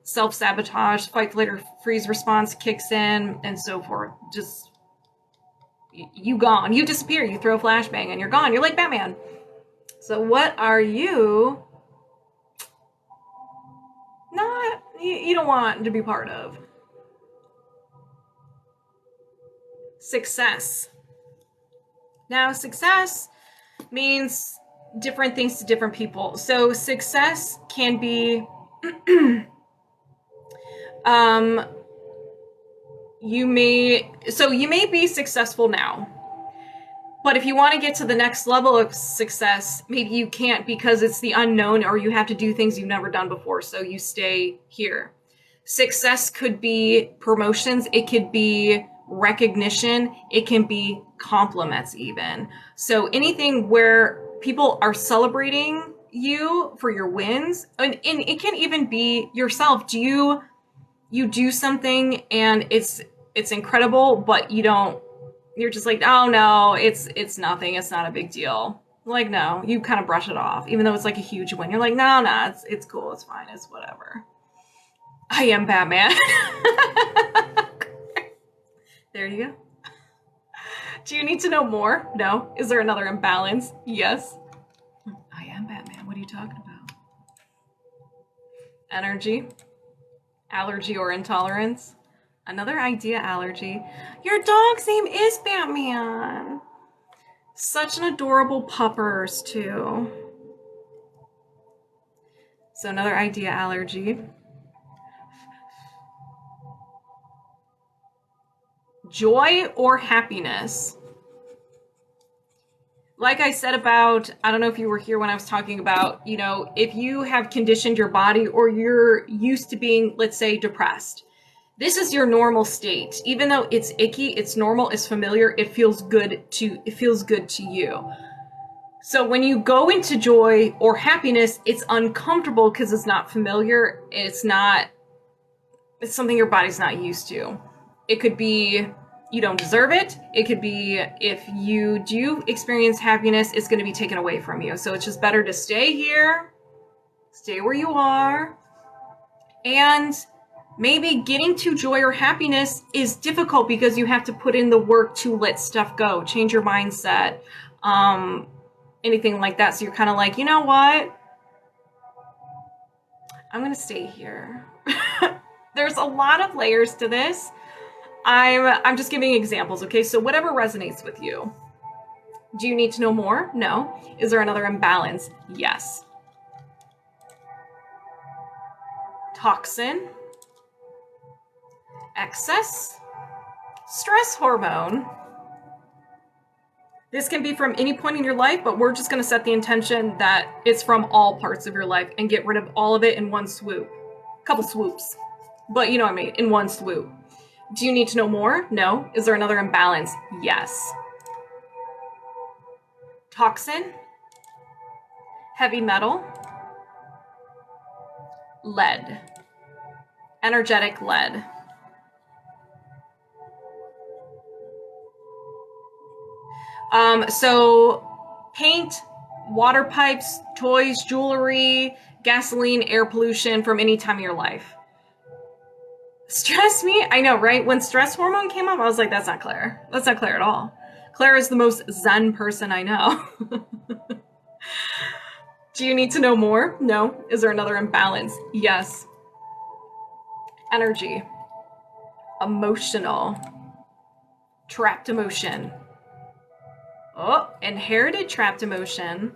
self-sabotage, fight, flight, or freeze response kicks in, and so forth. Just, you gone. You disappear. You throw a flashbang and you're gone. You're like Batman. So what are you not, you don't want to be part of? Success. Now, success means different things to different people. So success can be you may be successful now, but if you want to get to the next level of success, maybe you can't because it's the unknown, or you have to do things you've never done before, so you stay here. Success could be promotions, it could be recognition, it can be compliments even. So anything where people are celebrating you for your wins, and it can even be yourself. Do you do something and it's incredible, but you're just like, oh no, it's nothing, it's not a big deal. Like, no, you kind of brush it off, even though it's like a huge win. You're like, no, it's cool, it's fine, it's whatever. I am Batman. There you go. Do you need to know more? No. Is there another imbalance? Yes. I am Batman. What are you talking about? Energy, allergy or intolerance, another idea allergy. Your dog's name is Batman. Such an adorable puppers too. So another idea allergy. Joy or happiness. Like I said about, I don't know if you were here when I was talking about, if you have conditioned your body or you're used to being, let's say, depressed. This is your normal state. Even though it's icky, it's normal, it's familiar, it feels good to you. So when you go into joy or happiness, it's uncomfortable because it's not familiar. It's something your body's not used to. It could be you don't deserve it. It could be if you do experience happiness, it's going to be taken away from you. So it's just better to stay here, stay where you are. And maybe getting to joy or happiness is difficult because you have to put in the work to let stuff go, change your mindset, anything like that. So you're kind of like, you know what? I'm going to stay here. There's a lot of layers to this. I'm just giving examples, okay? So whatever resonates with you. Do you need to know more? No. Is there another imbalance? Yes. Toxin, excess, stress hormone. This can be from any point in your life, but we're just going to set the intention that it's from all parts of your life and get rid of all of it in one swoop. Couple swoops. But you know what I mean, in one swoop. Do you need to know more? No. Is there another imbalance? Yes. toxin, heavy metal, lead, energetic lead. So paint, water pipes, toys, jewelry, gasoline, air pollution from any time of your life. Stress me? I know, right? When stress hormone came up, I was like, that's not Claire. That's not Claire at all. Claire is the most zen person I know. Do you need to know more? No. Is there another imbalance? Yes. Energy. Emotional. Trapped emotion. Oh, inherited trapped emotion.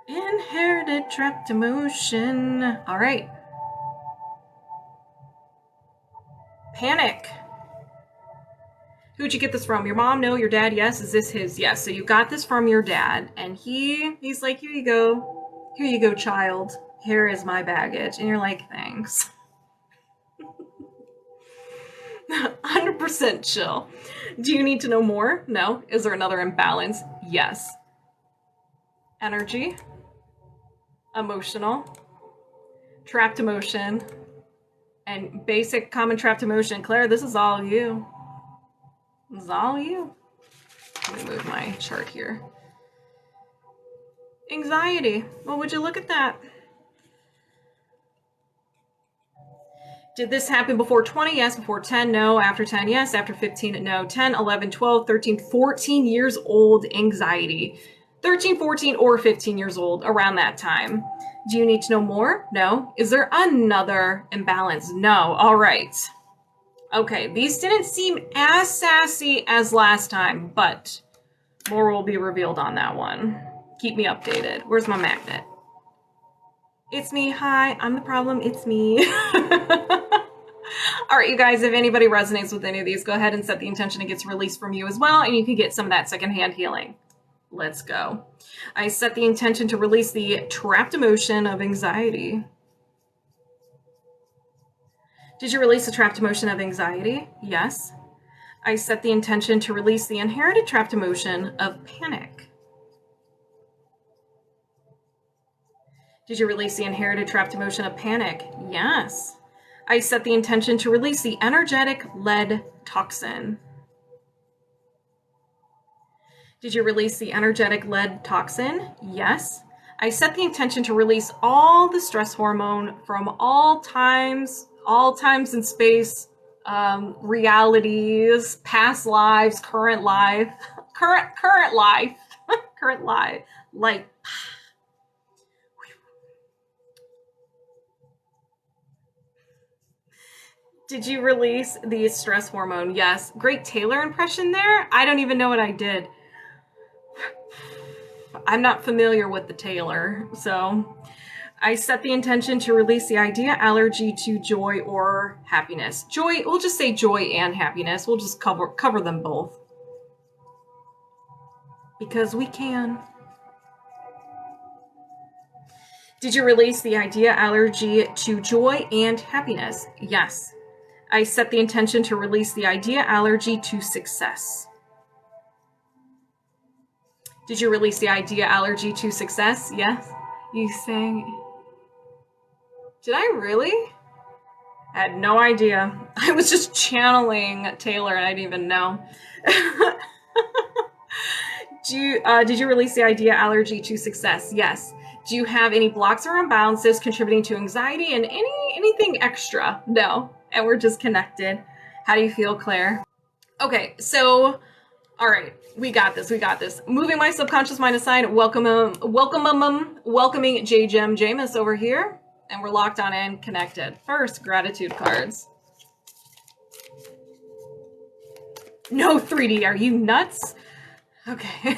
Inherited trapped emotion. All right. Panic. Who'd you get this from? Your mom? No. Your dad? Yes. Is this his? Yes. So you got this from your dad, and he's like, here you go. Here you go, child. Here is my baggage. And you're like, thanks. 100% chill. Do you need to know more? No. Is there another imbalance? Yes. Energy. Emotional. Trapped emotion. And basic common trapped emotion. Claire, this is all you. This is all you. Let me move my chart here. Anxiety. Well, would you look at that? Did this happen before 20? Yes. Before 10? No. After 10? Yes. After 15? No. 10, 11, 12, 13, 14 years old anxiety. 13, 14, or 15 years old around that time. Do you need to know more? No. Is there another imbalance? No. All right. Okay, these didn't seem as sassy as last time, but more will be revealed on that one. Keep me updated. Where's my magnet? It's me. Hi, I'm the problem. It's me. All right, you guys, if anybody resonates with any of these, go ahead and set the intention it gets released from you as well, and you can get some of that secondhand healing. Let's go. I set the intention to release the trapped emotion of anxiety. Did you release the trapped emotion of anxiety? Yes. I set the intention to release the inherited trapped emotion of panic. Did you release the inherited trapped emotion of panic? Yes. I set the intention to release the energetic lead toxin. Did you release the energetic lead toxin? Yes. I set the intention to release all the stress hormone from all times and space, realities, past lives, current life, current life, like. Did you release the stress hormone? Yes. Great Taylor impression there. I don't even know what I did. I'm not familiar with the Taylor, so I set the intention to release the idea allergy to joy or happiness. Joy, we'll just say joy and happiness. We'll just cover them both. Because we can. Did you release the idea allergy to joy and happiness? Yes. I set the intention to release the idea allergy to success. Did you release the idea allergy to success? Yes. You sang. Did I really? I had no idea. I was just channeling Taylor and I didn't even know. Did you release the idea allergy to success? Yes. Do you have any blocks or imbalances contributing to anxiety and anything extra? No. And we're just connected. How do you feel, Claire? Okay, so, all right, we got this. Moving my subconscious mind aside, welcoming Jaymas over here, and we're locked on and connected. First, gratitude cards. No 3D, are you nuts? Okay.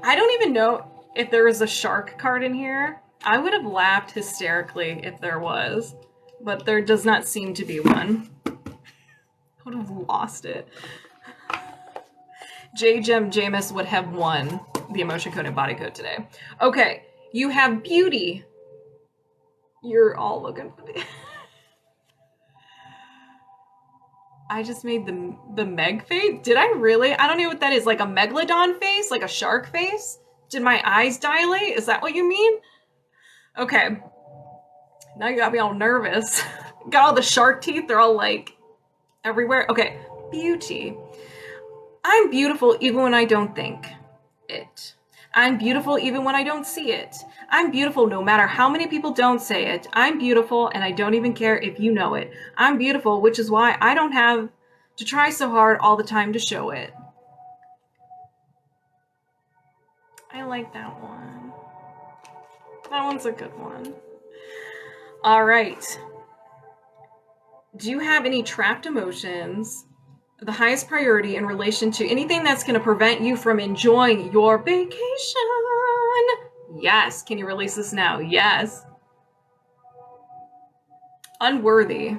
I don't even know if there was a shark card in here. I would have laughed hysterically if there was, but there does not seem to be one. I would have lost it. Jaymas would have won the emotion code and body code today. Okay, you have beauty. You're all looking for the... I just made the Meg face? Did I really? I don't know what that is. Like a megalodon face? Like a shark face? Did my eyes dilate? Is that what you mean? Okay. Now you got me all nervous. Got all the shark teeth. They're all like everywhere. Okay. Beauty. I'm beautiful even when I don't think it. I'm beautiful even when I don't see it. I'm beautiful no matter how many people don't say it. I'm beautiful and I don't even care if you know it. I'm beautiful, which is why I don't have to try so hard all the time to show it. I like that one. That one's a good one. All right. Do you have any trapped emotions? The highest priority in relation to anything that's going to prevent you from enjoying your vacation? Yes. Can you release this now? Yes. Unworthy.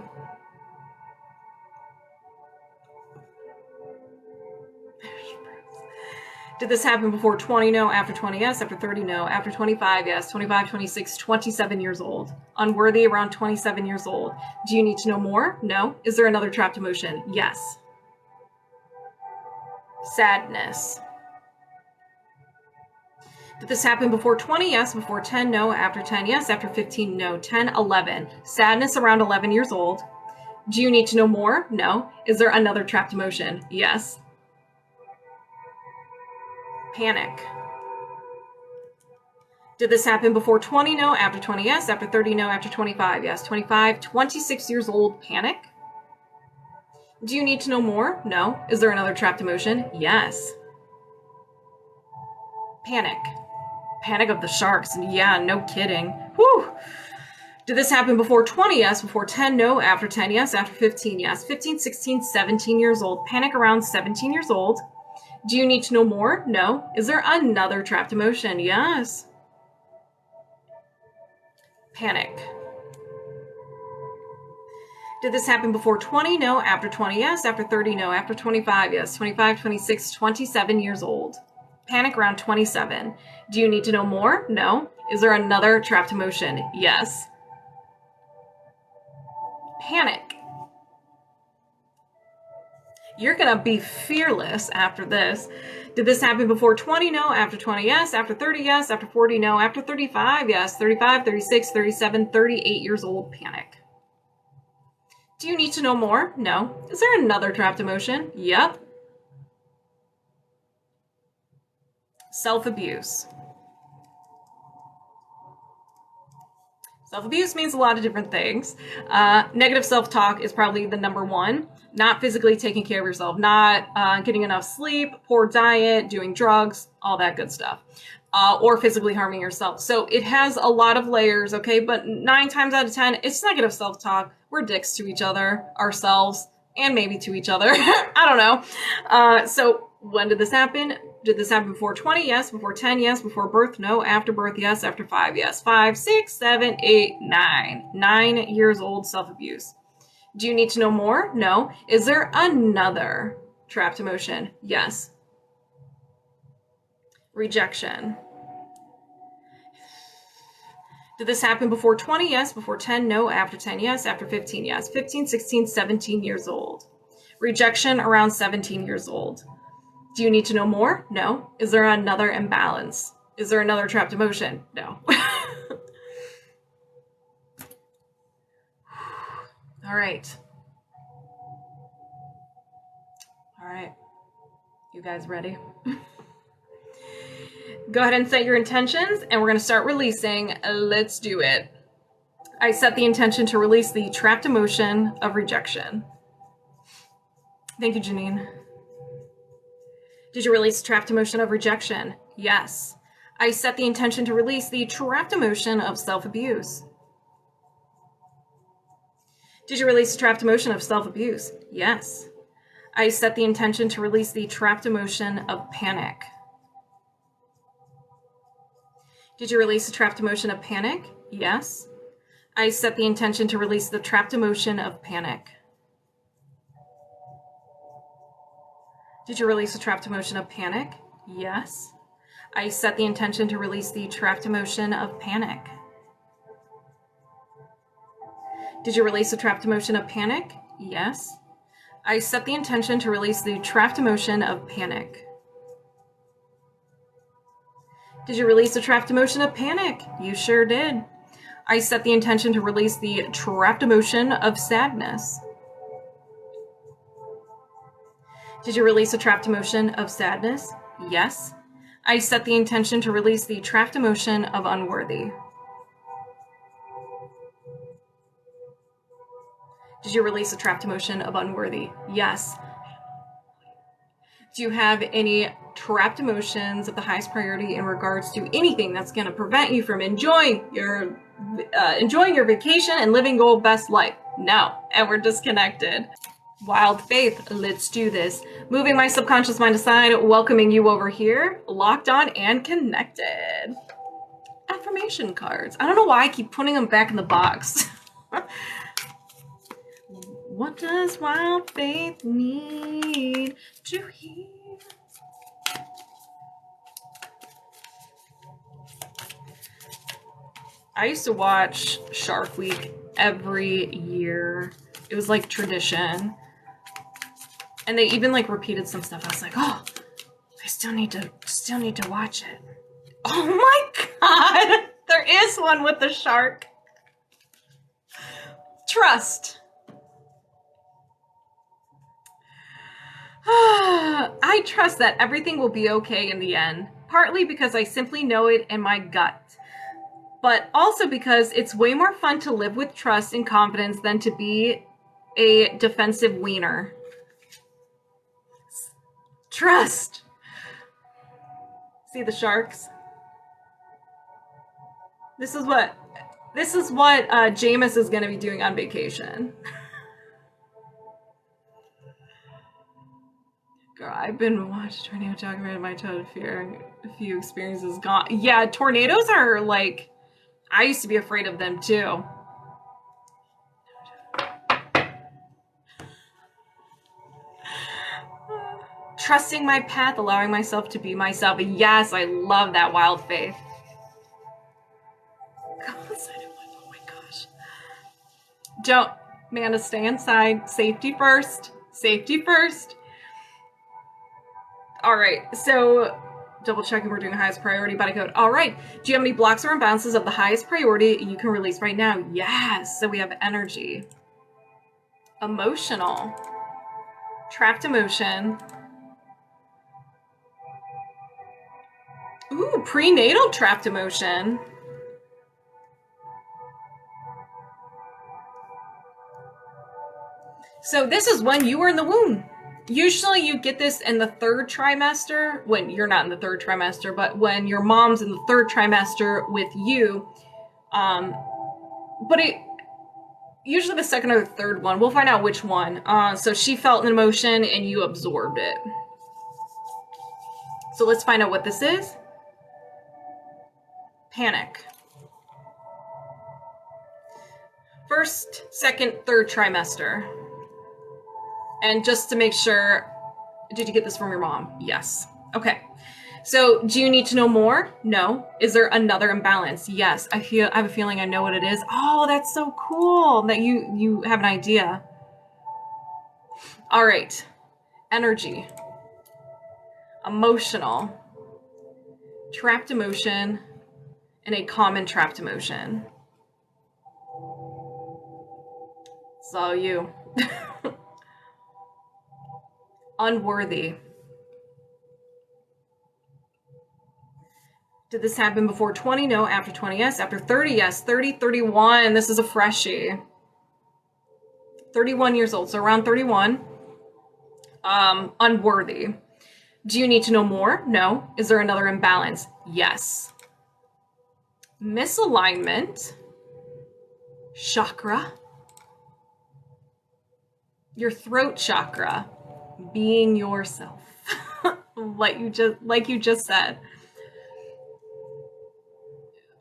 Did this happen before 20? No. After 20? Yes. After 30? No. After 25? Yes. 25, 26, 27 years old. Unworthy around 27 years old. Do you need to know more? No. Is there another trapped emotion? Yes. Sadness. Did this happen before 20? Yes. Before 10? No. After 10? Yes. After 15? No. 10, 11. Sadness around 11 years old. Do you need to know more? No. Is there another trapped emotion? Yes. Panic. Did this happen before 20? No. After 20? Yes. After 30? No. After 25? Yes. 25, 26 years old. Panic. Do you need to know more? No. Is there another trapped emotion? Yes. Panic. Panic of the sharks. Yeah, no kidding. Whew. Did this happen before 20? Yes. Before 10? No. After 10? Yes. After 15? Yes. 15, 16, 17 years old. Panic around 17 years old. Do you need to know more? No. Is there another trapped emotion? Yes. Panic. Did this happen before 20? No. After 20? Yes. After 30? No. After 25? Yes. 25, 26, 27 years old. Panic around 27. Do you need to know more? No. Is there another trapped emotion? Yes. Panic. You're going to be fearless after this. Did this happen before 20? No. After 20? Yes. After 30? Yes. After 40? No. After 35? Yes. 35, 36, 37, 38 years old. Panic. Do you need to know more? No. Is there another trapped emotion? Yep. Self-abuse. Self-abuse means a lot of different things. Negative self-talk is probably the number one. Not physically taking care of yourself, not getting enough sleep, poor diet, doing drugs, all that good stuff. Or physically harming yourself. So it has a lot of layers, okay? But 9 times out of 10, it's negative self-talk. We're dicks to each other, ourselves, and maybe to each other. I don't know. So when did this happen? Did this happen before 20? Yes. Before 10? Yes. Before birth? No. After birth? Yes. After 5? Yes. 5, 6, 7, 8, 9. 9 years old self-abuse. Do you need to know more? No. Is there another trapped emotion? Yes. Rejection. Did this happen before 20? Yes. Before 10? No. After 10? Yes. After 15? Yes. 15, 16, 17 years old. Rejection around 17 years old. Do you need to know more? No. Is there another imbalance? Is there another trapped emotion? No. All right. All right. You guys ready? Go ahead and set your intentions, and we're going to start releasing. Let's do it. I set the intention to release the trapped emotion of rejection. Thank you, Janine. Did you release the trapped emotion of rejection? Yes. I set the intention to release the trapped emotion of self-abuse. Did you release the trapped emotion of self-abuse? Yes. I set the intention to release the trapped emotion of panic. Did you release the trapped emotion of panic? Yes. I set the intention to release the trapped emotion of panic. Did you release the trapped emotion of panic? Yes. I set the intention to release the trapped emotion of panic. Did you release the trapped emotion of panic? Yes. I set the intention to release the trapped emotion of panic. Did you release the trapped emotion of panic? You sure did. I set the intention to release the trapped emotion of sadness. Did you release the trapped emotion of sadness? Yes. I set the intention to release the trapped emotion of unworthy. Did you release the trapped emotion of unworthy? Yes. Do you have any trapped emotions of the highest priority in regards to anything that's going to prevent you from enjoying your vacation and living your best life? No. And we're disconnected. Wyldfaeth, let's do this. Moving my subconscious mind aside, welcoming you over here, locked on and connected. Affirmation cards. I don't know why I keep putting them back in the box. What does Wyldfaeth need to hear? I used to watch Shark Week every year. It was like tradition. And they even like repeated some stuff. I was like, oh, I still need to watch it. Oh my God. There is one with the shark. Trust. I trust that everything will be okay in the end, partly because I simply know it in my gut, but also because it's way more fun to live with trust and confidence than to be a defensive wiener. Trust. See the sharks? This is what Jaymas is going to be doing on vacation. Girl, I've been watching tornado talking about my childhood fear. A few experiences gone. Yeah, tornadoes are like, I used to be afraid of them too. Trusting my path, allowing myself to be myself. Yes, I love that, Wyldfaeth. Oh my gosh. Don't, Amanda, stay inside. Safety first. Safety first. All right, so double checking we're doing highest priority body code. All right, do you have any blocks or imbalances of the highest priority you can release right now? Yes, so we have energy, emotional, trapped emotion. Ooh, prenatal trapped emotion. So this is when you were in the womb. Usually you get this in the third trimester, when you're not in the third trimester, but when your mom's in the third trimester with you. But it usually the second or the third one. We'll find out which one. So she felt an emotion and you absorbed it. So let's find out what this is. Panic. First, second, third trimester. And just to make sure, did you get this from your mom? Yes. Okay. So do you need to know more? No. Is there another imbalance? Yes. I have a feeling I know what it is. Oh, that's so cool that you have an idea. All right. Energy. Emotional. Trapped emotion. And a common trapped emotion. It's all you. Unworthy. Did this happen before 20? No. After 20? Yes. After 30? Yes. 30, 31. This is a freshie. 31 years old. So around 31. Unworthy. Do you need to know more? No. Is there another imbalance? Yes. Misalignment. Chakra. Your throat chakra. Being yourself. like you just said.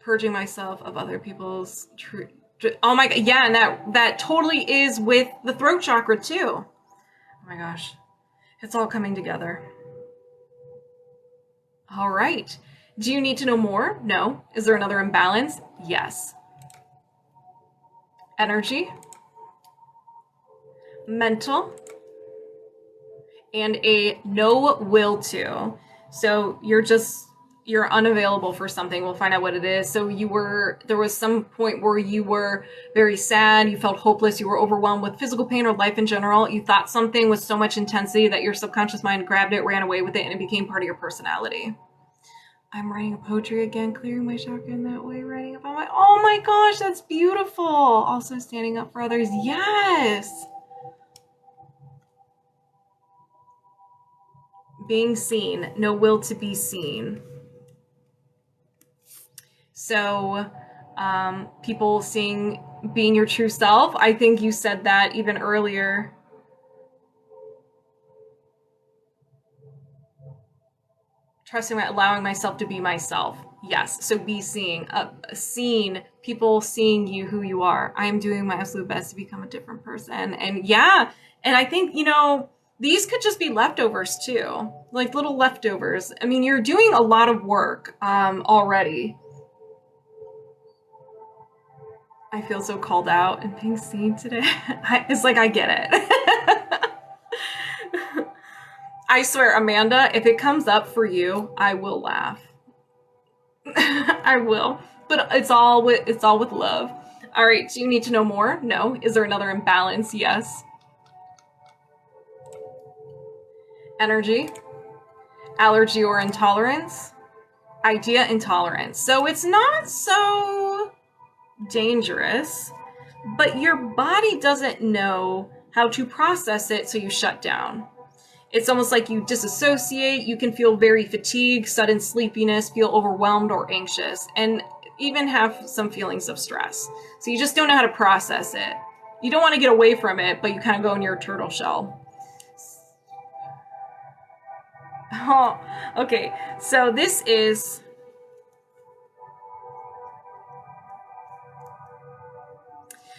Purging myself of other people's truth. Oh my god, yeah, and that totally is with the throat chakra too. Oh my gosh. It's all coming together. All right. Do you need to know more? No. Is there another imbalance? Yes. Energy. Mental. And a no will to. So you're just you're unavailable for something. We'll find out what it is. So there was some point where you were very sad, you felt hopeless, you were overwhelmed with physical pain or life in general. You thought something with so much intensity that your subconscious mind grabbed it, ran away with it, and it became part of your personality. I'm writing poetry again, clearing my chakra in that way, writing about my, oh my gosh, that's beautiful. Also standing up for others. Yes. Being seen, no will to be seen. So people seeing, being your true self. I think you said that even earlier. Trusting, allowing myself to be myself. Yes. So be seeing, seen, people seeing you, who you are. I am doing my absolute best to become a different person. And yeah. And I think, you know, these could just be leftovers too. Like little leftovers. I mean, you're doing a lot of work already. I feel so called out and being seen today. It's like, I get it. I swear, Amanda, if it comes up for you, I will laugh. I will. But it's all with love. All right, do you need to know more? No. Is there another imbalance? Yes. Energy, allergy or intolerance, idea intolerance. So it's not so dangerous, but your body doesn't know how to process it, so you shut down. It's almost like you disassociate. You can feel very fatigued, sudden sleepiness, feel overwhelmed or anxious, and even have some feelings of stress. So you just don't know how to process it. You don't want to get away from it, but you kind of go in your turtle shell. Oh, okay. So this is...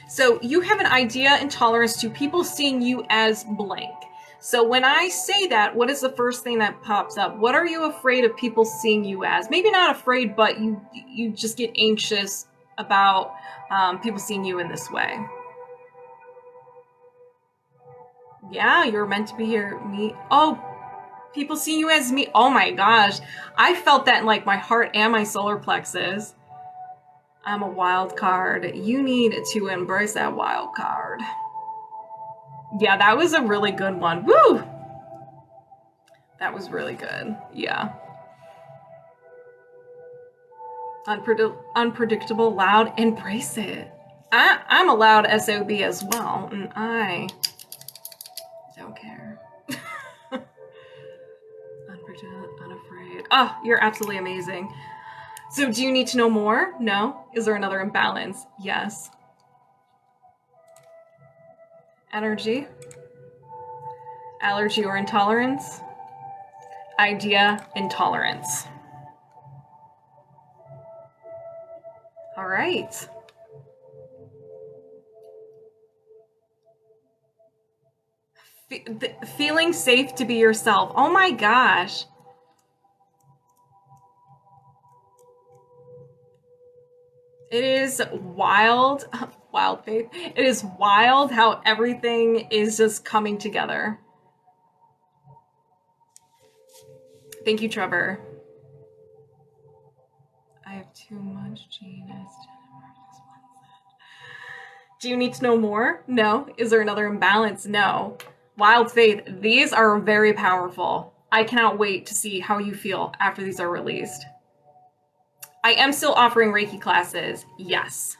So you have an idea intolerance to people seeing you as blank. So when I say that, what is the first thing that pops up? What are you afraid of people seeing you as? Maybe not afraid, but you just get anxious about people seeing you in this way. Yeah, you're meant to be here. Me. Oh, people seeing you as me. Oh my gosh. I felt that in like my heart and my solar plexus. I'm a wild card. You need to embrace that wild card. Yeah, that was a really good one. Woo! That was really good. Yeah. Unpredictable, loud, embrace it. I'm a loud SOB as well, and I don't care. Unafraid. Oh, you're absolutely amazing. So do you need to know more? No. Is there another imbalance? Yes. Energy, allergy or intolerance, idea intolerance. All right. Feeling safe to be yourself. Oh my gosh. It is wild, Wyldfaeth. It is wild how everything is just coming together. Thank you, Trevor. I have too much Janine. Do you need to know more? No. Is there another imbalance? No. Wyldfaeth, these are very powerful. I cannot wait to see how you feel after these are released. I am still offering Reiki classes. Yes.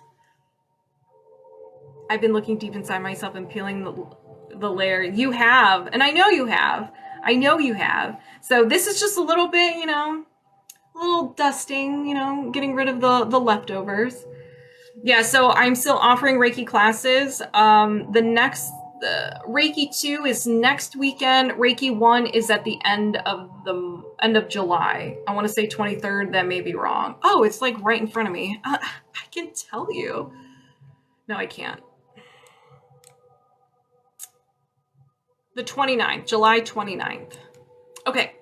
I've been looking deep inside myself and peeling the layer. You have, and I know you have. I know you have. So this is just a little bit, you know, a little dusting, you know, getting rid of the leftovers. Yeah, so I'm still offering Reiki classes. The next Reiki 2 is next weekend. Reiki 1 is at the end of July. I want to say 23rd, that may be wrong. Oh, it's like right in front of me. I can tell you. No, I can't. The 29th, July 29th. Okay,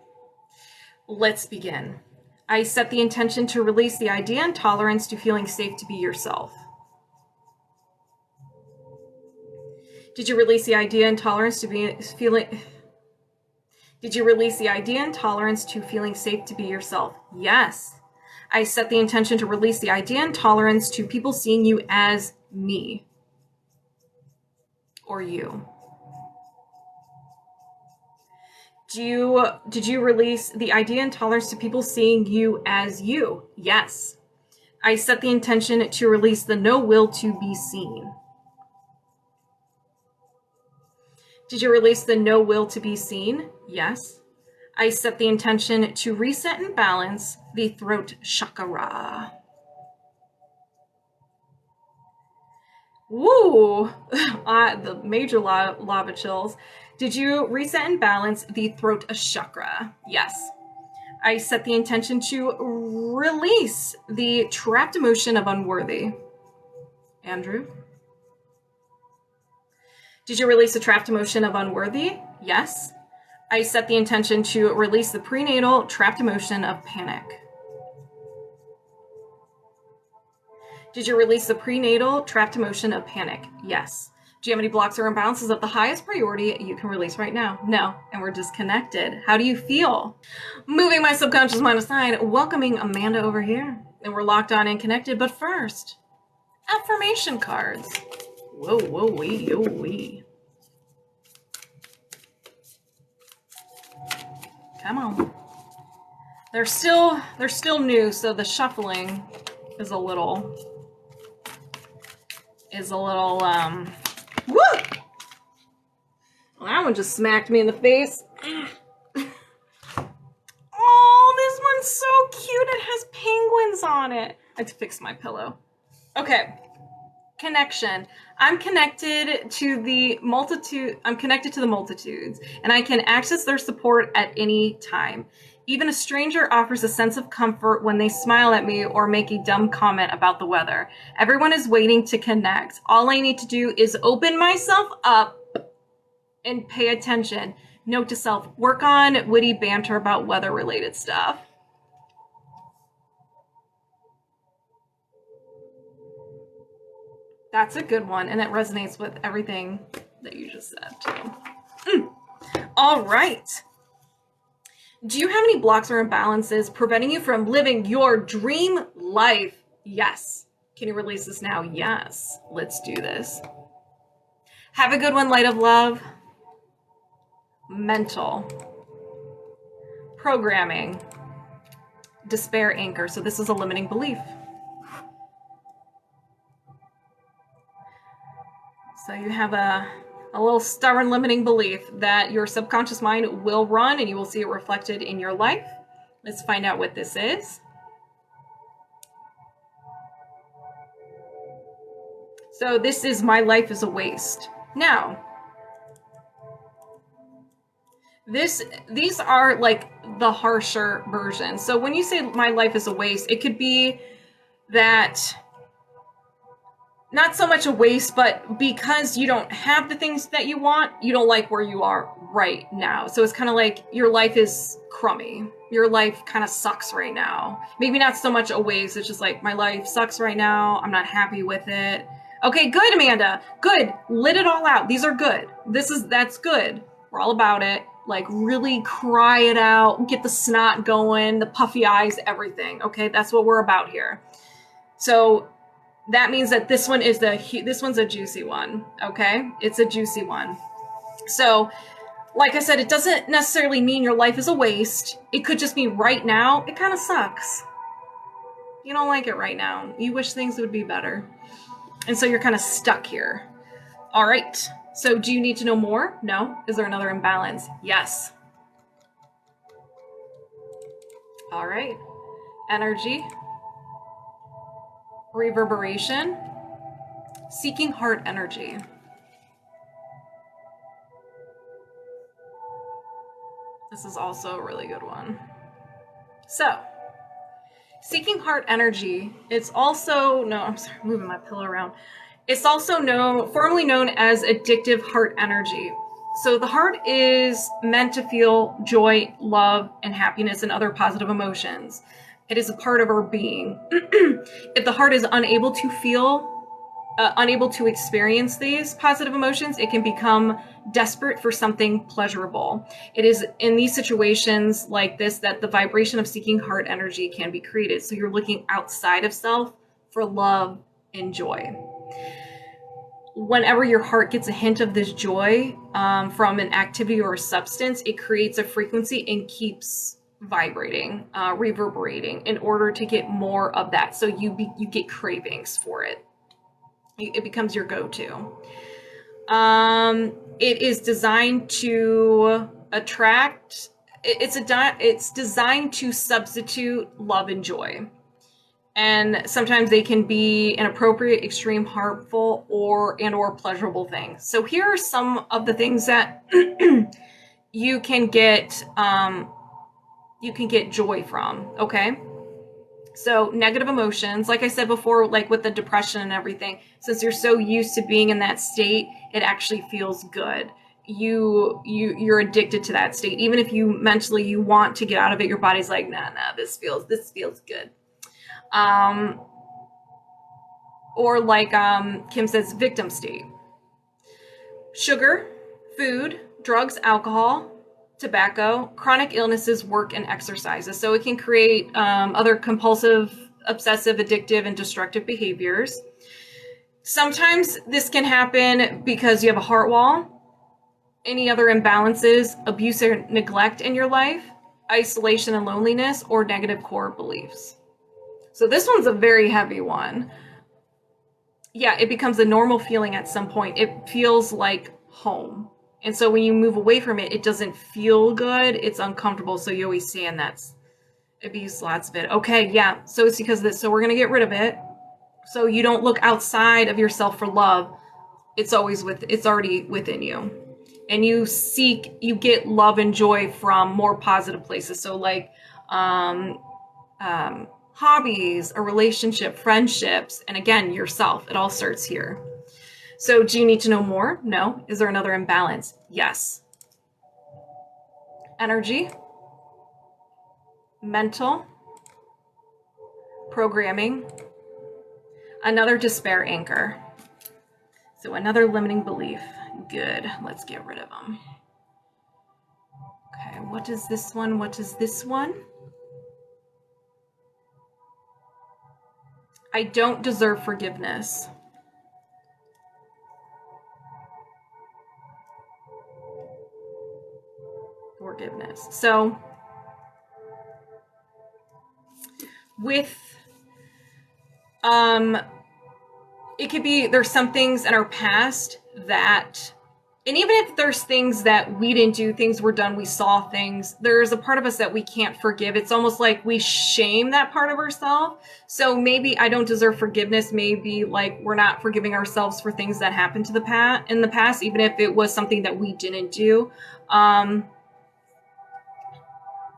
let's begin. I set the intention to release the idea and tolerance to feeling safe to be yourself. Did you release the idea and tolerance to be feeling... Did you release the idea and tolerance to feeling safe to be yourself? Yes. I set the intention to release the idea and tolerance to people seeing you as me or you. Did you release the idea and tolerance to people seeing you as you? Yes. I set the intention to release the no will to be seen. Did you release the no will to be seen? Yes. I set the intention to reset and balance the throat chakra. Woo! The major lava chills. Did you reset and balance the throat chakra? Yes. I set the intention to release the trapped emotion of unworthy. Andrew? Did you release the trapped emotion of unworthy? Yes. I set the intention to release the prenatal trapped emotion of panic. Did you release the prenatal trapped emotion of panic? Yes. Do you have any blocks or imbalances of the highest priority you can release right now? No. And we're disconnected. How do you feel? Moving my subconscious mind aside, welcoming Amanda over here. And we're locked on and connected. But first, affirmation cards. Whoa, whoa, wee, oh, wee. Come on. They're still new, so the shuffling is a little woo! Well, that one just smacked me in the face. Oh, this one's so cute. It has penguins on it. I had to fix my pillow. Okay. Connection. I'm connected to the multitudes, and I can access their support at any time. Even a stranger offers a sense of comfort when they smile at me or make a dumb comment about the weather. Everyone is waiting to connect. All I need to do is open myself up and pay attention. Note to self, work on witty banter about weather-related stuff. That's a good one, and it resonates with everything that you just said, too. All right. Do you have any blocks or imbalances preventing you from living your dream life? Yes. Can you release this now? Yes. Let's do this. Have a good one, light of love. Mental. Programming. Despair anchor. So this is a limiting belief. So you have a little stubborn limiting belief that your subconscious mind will run and you will see it reflected in your life. Let's find out what this is. So this is my life is a waste. Now, these are like the harsher version. So when you say my life is a waste, it could be that not so much a waste, but because you don't have the things that you want, you don't like where you are right now. So it's kind of like your life is crummy. Your life kind of sucks right now. Maybe not so much a waste. It's just like, my life sucks right now. I'm not happy with it. Okay, good, Amanda. Good. Lit it all out. These are good. That's good. We're all about it. Like, really cry it out. Get the snot going, the puffy eyes, everything. Okay, that's what we're about here. So that means that this one's a juicy one, okay? It's a juicy one. So, like I said, it doesn't necessarily mean your life is a waste. It could just mean right now, it kind of sucks. You don't like it right now. You wish things would be better. And so you're kind of stuck here. All right. So do you need to know more? No. Is there another imbalance? Yes. All right. Energy. Reverberation. Seeking heart energy. This is also a really good one. So, seeking heart energy, it's also, moving my pillow around. It's also formerly known as addictive heart energy. So the heart is meant to feel joy, love, and happiness and other positive emotions. It is a part of our being. If the heart is unable to experience these positive emotions, it can become desperate for something pleasurable. It is in these situations like this that the vibration of seeking heart energy can be created. So you're looking outside of self for love and joy. Whenever your heart gets a hint of this joy from an activity or a substance, it creates a frequency and keeps vibrating, reverberating in order to get more of that. So you get cravings for it. It becomes your go-to. It is designed to attract. It's designed to substitute love and joy. And sometimes they can be inappropriate, extreme, harmful, or pleasurable things. So here are some of the things that you can get joy from. Okay. So negative emotions, like I said before, like with the depression and everything, since you're so used to being in that state, it actually feels good. You're addicted to that state. Even if you mentally, you want to get out of it, your body's like, nah, this feels good. Or like Kim says, victim state. Sugar, food, drugs, alcohol, tobacco, chronic illnesses, work, and exercises. So it can create other compulsive, obsessive, addictive, and destructive behaviors. Sometimes this can happen because you have a heart wall, any other imbalances, abuse or neglect in your life, isolation and loneliness, or negative core beliefs. So this one's a very heavy one. Yeah, it becomes a normal feeling at some point. It feels like home. And so when you move away from it, it doesn't feel good. It's uncomfortable. So you always say, and that's abuse lots of it. Okay, yeah. So it's because of this. So we're going to get rid of it. So you don't look outside of yourself for love. It's already within you. And you get love and joy from more positive places. So like, hobbies, a relationship, friendships, and again, yourself. It all starts here. So do you need to know more? No. Is there another imbalance? Yes. Energy, mental, programming, another despair anchor. So another limiting belief. Good. Let's get rid of them. Okay, what is this one? What is this one? I don't deserve forgiveness. Forgiveness. So with it could be there's some things in our past that, and even if there's things that we didn't do, things were done, we saw things, there's a part of us that we can't forgive. It's almost like we shame that part of ourselves. So maybe I don't deserve forgiveness. Maybe like we're not forgiving ourselves for things that happened in the past, even if it was something that we didn't do.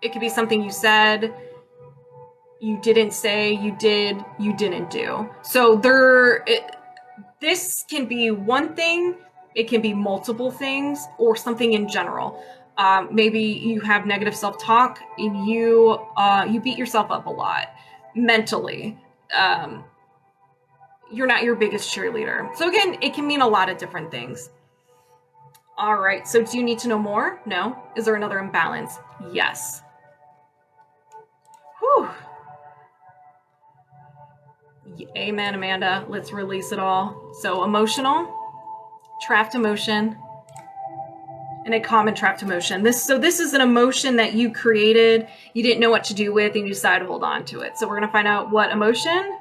It could be something you said, you didn't say, you did, you didn't do. So this can be one thing, it can be multiple things, or something in general. Maybe you have negative self-talk and you beat yourself up a lot mentally. You're not your biggest cheerleader. So again, it can mean a lot of different things. All right, so do you need to know more? No. Is there another imbalance? Yes. Whew. Amen, Amanda. Let's release it all. So emotional, trapped emotion, and a common trapped emotion. This is an emotion that you created, you didn't know what to do with, and you decided to hold on to it. So we're going to find out what emotion.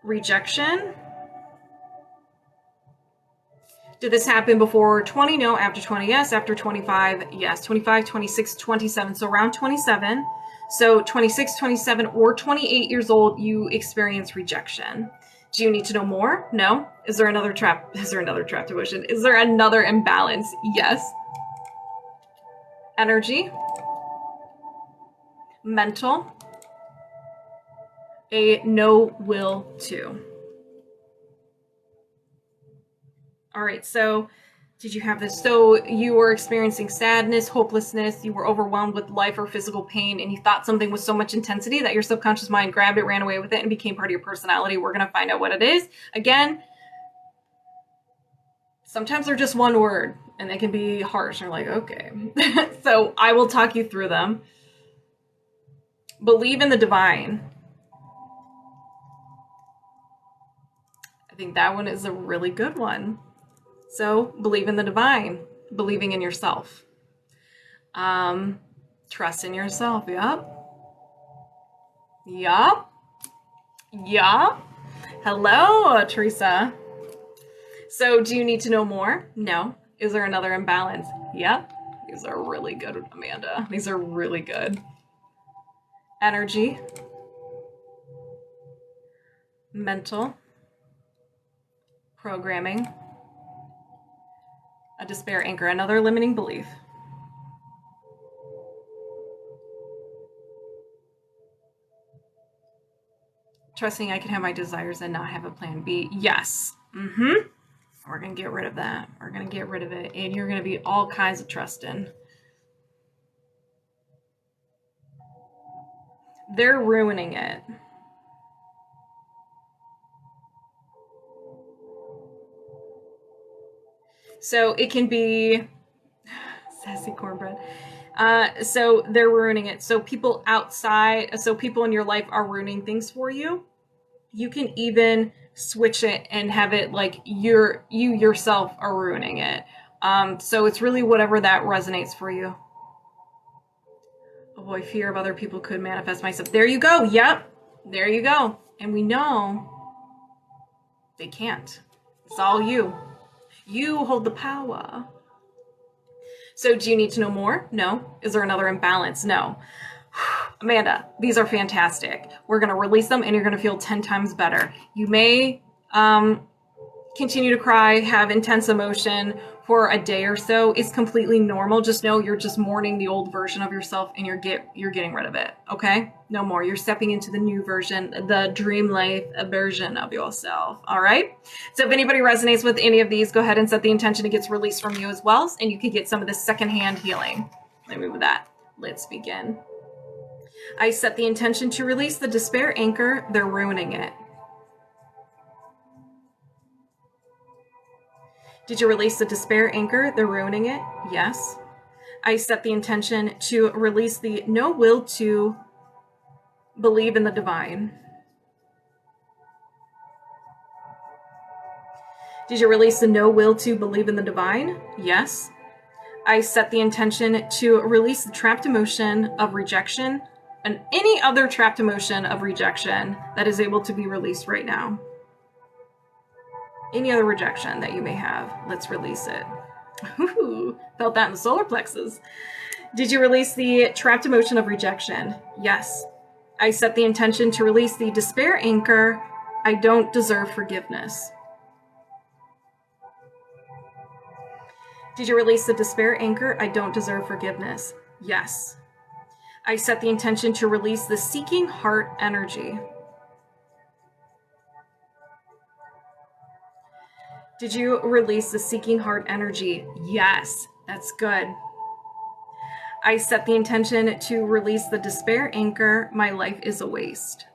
Rejection. Did this happen before 20? No. After 20? Yes. After 25? Yes. 25, 26, 27. So around 27. So 26, 27, or 28 years old, you experience rejection. Do you need to know more? No. Is there another trapped emotion? Is there another imbalance? Yes. Energy. Mental. A no will to. All right, so did you have this? So you were experiencing sadness, hopelessness, you were overwhelmed with life or physical pain, and you thought something with so much intensity that your subconscious mind grabbed it, ran away with it, and became part of your personality. We're going to find out what it is. Again, Sometimes they're just one word and they can be harsh. And you're like, okay. So I will talk you through them. Believe in the divine. I think that one is a really good one. So believe in the divine. Believing in yourself. Trust in yourself. Yup. Yup. Yup. Hello, Teresa. So do you need to know more? No. Is there another imbalance? Yep. These are really good, Amanda. These are really good. Energy. Mental. Programming. A despair anchor. Another limiting belief. Trusting I can have my desires and not have a plan B. Yes. Mm-hmm. We're going to get rid of that. We're going to get rid of it. And you're going to be all kinds of trusting. They're ruining it. So it can be sassy cornbread. So they're ruining it. So people outside, so people in your life are ruining things for you. You can even switch it and have it like you yourself are ruining it. So it's really whatever that resonates for you. Avoid fear of other people could manifest myself. There you go. Yep. There you go. And we know they can't. It's all you. You hold the power. So do you need to know more? No. Is there another imbalance? No. Amanda, these are fantastic. We're going to release them and you're going to feel 10 times better. You may continue to cry, have intense emotion for a day or so. It's completely normal. Just know you're just mourning the old version of yourself and you're getting rid of it. Okay? No more. You're stepping into the new version, the dream life version of yourself. All right? So if anybody resonates with any of these, go ahead and set the intention it gets released from you as well. And you can get some of this secondhand healing. Let me move that. Let's begin. I set the intention to release the despair anchor. They're ruining it. Did you release the despair anchor? They're ruining it. Yes. I set the intention to release the no will to believe in the divine. Did you release the no will to believe in the divine? Yes. I set the intention to release the trapped emotion of rejection and any other trapped emotion of rejection that is able to be released right now. Any other rejection that you may have, let's release it. Ooh, felt that in the solar plexus. Did you release the trapped emotion of rejection? Yes. I set the intention to release the despair anchor. I don't deserve forgiveness. Did you release the despair anchor? I don't deserve forgiveness. Yes. I set the intention to release the seeking heart energy. Did you release the seeking heart energy? Yes, that's good. I set the intention to release the despair anchor. My life is a waste.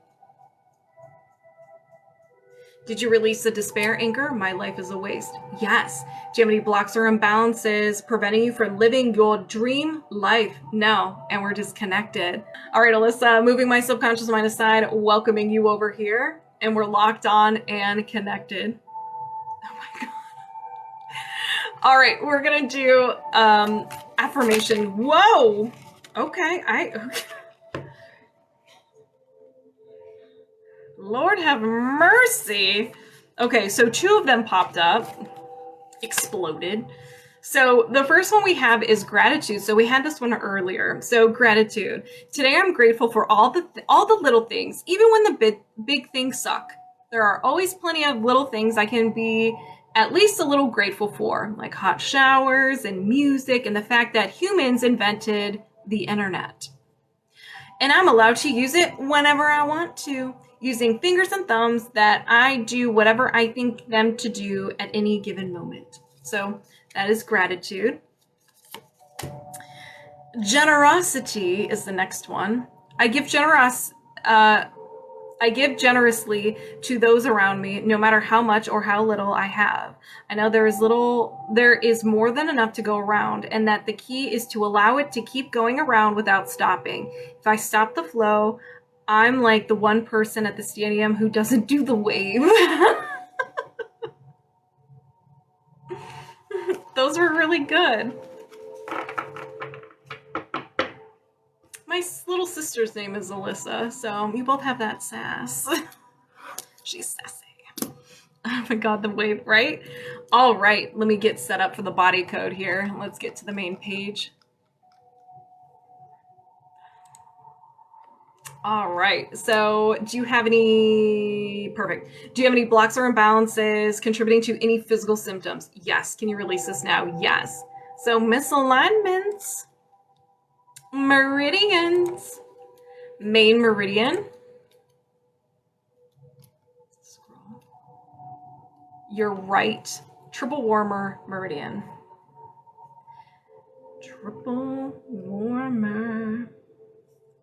Did you release the despair anchor? My life is a waste. Yes. Do you have any blocks or imbalances preventing you from living your dream life? No. And we're disconnected. All right, Alyssa, moving my subconscious mind aside, welcoming you over here. And we're locked on and connected. Oh my God. All right, we're going to do affirmation. Whoa. Okay. Okay. Lord have mercy. Okay, so 2 of them popped up, exploded. So the first one we have is gratitude. So we had this one earlier. So gratitude. Today I'm grateful for all the little things, even when the big things suck. There are always plenty of little things I can be at least a little grateful for, like hot showers and music and the fact that humans invented the internet. And I'm allowed to use it whenever I want to, using fingers and thumbs that I do whatever I think them to do at any given moment. So that is gratitude. Generosity is the next one. I give I give generously to those around me, no matter how much or how little I have. I know there is more than enough to go around, and that the key is to allow it to keep going around without stopping. If I stop the flow, I'm like the one person at the stadium who doesn't do the wave. Those are really good. My little sister's name is Alyssa, so you both have that sass. She's sassy. Oh my god, the wave, right? All right, let me get set up for the body code here. Let's get to the main page. All right, so do you have any, perfect. Do you have any blocks or imbalances contributing to any physical symptoms? Yes. Can you release this now? Yes. So misalignments, meridians, main meridian, scroll, your right triple warmer meridian. Triple warmer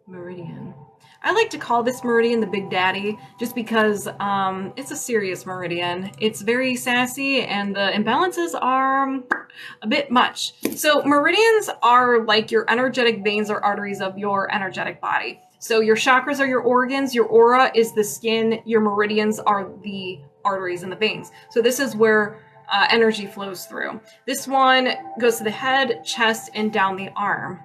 meridian. I like to call this meridian the Big Daddy just because it's a serious meridian. It's very sassy and the imbalances are a bit much. So meridians are like your energetic veins or arteries of your energetic body. So your chakras are your organs, your aura is the skin, your meridians are the arteries and the veins. So this is where energy flows through. This one goes to the head, chest, and down the arm.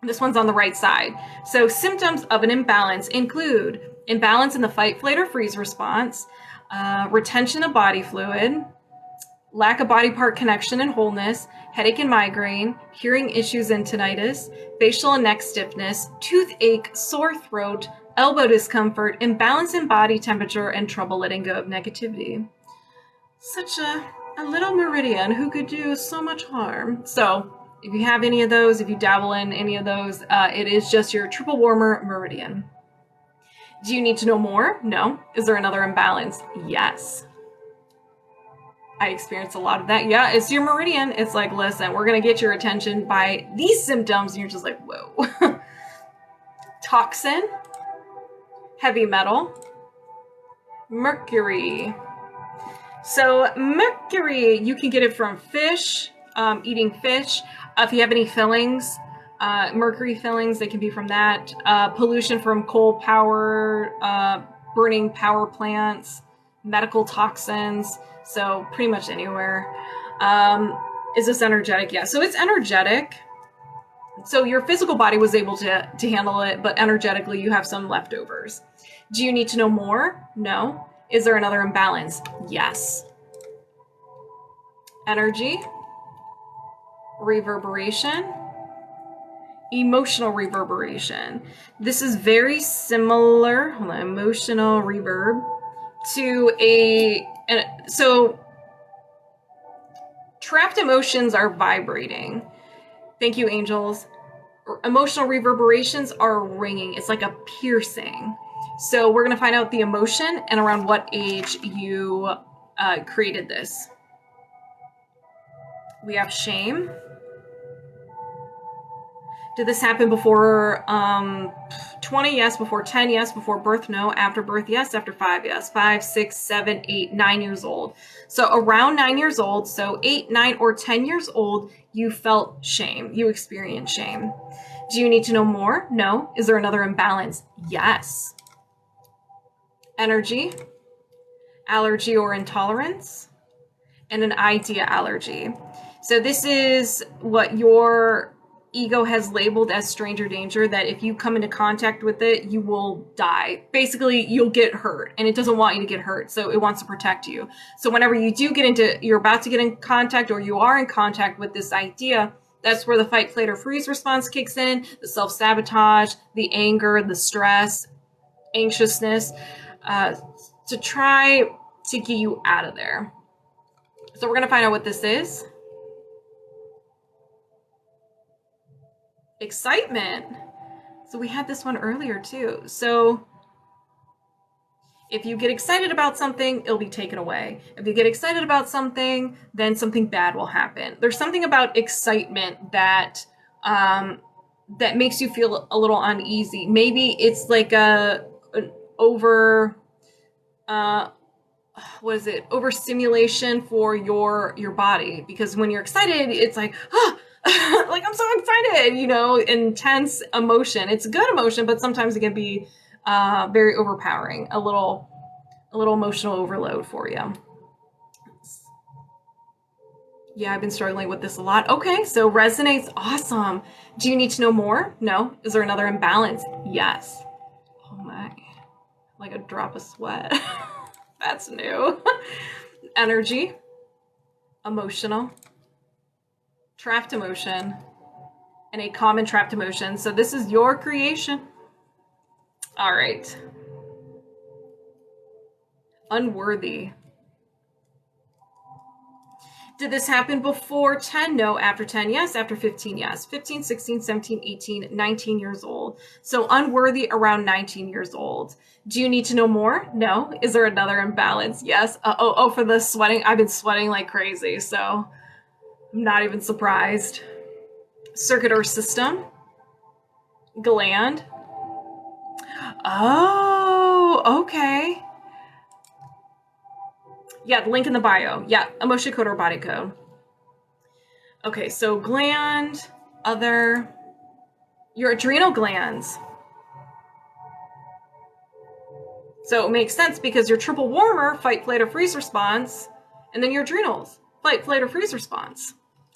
This one's on the right side. So symptoms of an imbalance include imbalance in the fight, flight, or freeze response, retention of body fluid, lack of body part connection and wholeness, headache and migraine, hearing issues and tinnitus, facial and neck stiffness, toothache, sore throat, elbow discomfort, imbalance in body temperature, and trouble letting go of negativity. Such a little meridian who could do so much harm. So if you have any of those, if you dabble in any of those, it is just your triple warmer meridian. Do you need to know more? No. Is there another imbalance? Yes. I experienced a lot of that. Yeah, it's your meridian. It's like, listen, we're going to get your attention by these symptoms. And you're just like, whoa. Toxin, heavy metal, mercury. So mercury, you can get it from fish, eating fish. If you have any fillings, mercury fillings, they can be from that. Pollution from coal power, burning power plants, medical toxins. So pretty much anywhere. Is this energetic? Yeah, so it's energetic. So your physical body was able to handle it, but energetically you have some leftovers. Do you need to know more? No. Is there another imbalance? Yes. Energy, reverberation, emotional reverberation. This is very similar, emotional reverb, to so trapped emotions are vibrating. Thank you, angels. Emotional reverberations are ringing. It's like a piercing. So we're going to find out the emotion and around what age you created this. We have shame. Did this happen before 20? Yes. Before 10? Yes. Before birth? No. After birth? Yes. After 5? Yes. 5, 6, 7, 8, 9 years old. So around 9 years old, so 8, 9, or 10 years old, you felt shame. You experienced shame. Do you need to know more? No. Is there another imbalance? Yes. Energy, allergy or intolerance, and an idea allergy. So this is what your ego has labeled as stranger danger, that if you come into contact with it, you will die. Basically, you'll get hurt, and it doesn't want you to get hurt, so it wants to protect you. So whenever you do you're about to get in contact, or you are in contact with this idea, that's where the fight, flight, or freeze response kicks in, the self-sabotage, the anger, the stress, anxiousness, to try to get you out of there. So we're going to find out what this is. Excitement. So we had this one earlier too. So if you get excited about something, it'll be taken away. If you get excited about something, then something bad will happen. There's something about excitement that that makes you feel a little uneasy. Maybe it's like a over, what is it? Overstimulation for your body. Because when you're excited, it's like, ah, like I'm so excited, you know, intense emotion. It's good emotion, but sometimes it can be very overpowering, a little emotional overload for you. Yeah, I've been struggling with this a lot. Okay, so resonates. Awesome. Do you need to know more? No. Is there another imbalance? Yes. Oh my. Like a drop of sweat. That's new. Energy. Emotional. Trapped emotion. And a common trapped emotion. So this is your creation. All right. Unworthy. Did this happen before 10? No. After 10? Yes. After 15? Yes. 15, 16, 17, 18, 19 years old. So unworthy around 19 years old. Do you need to know more? No. Is there another imbalance? Yes. Oh, for the sweating. I've been sweating like crazy, so I'm not even surprised. Circuit or system. Gland. Oh, okay. Yeah, the link in the bio. Yeah, emotion code or body code. Okay, so gland, other, your adrenal glands. So it makes sense because your triple warmer, fight, flight, or freeze response, and then your adrenals, fight, flight, or freeze response.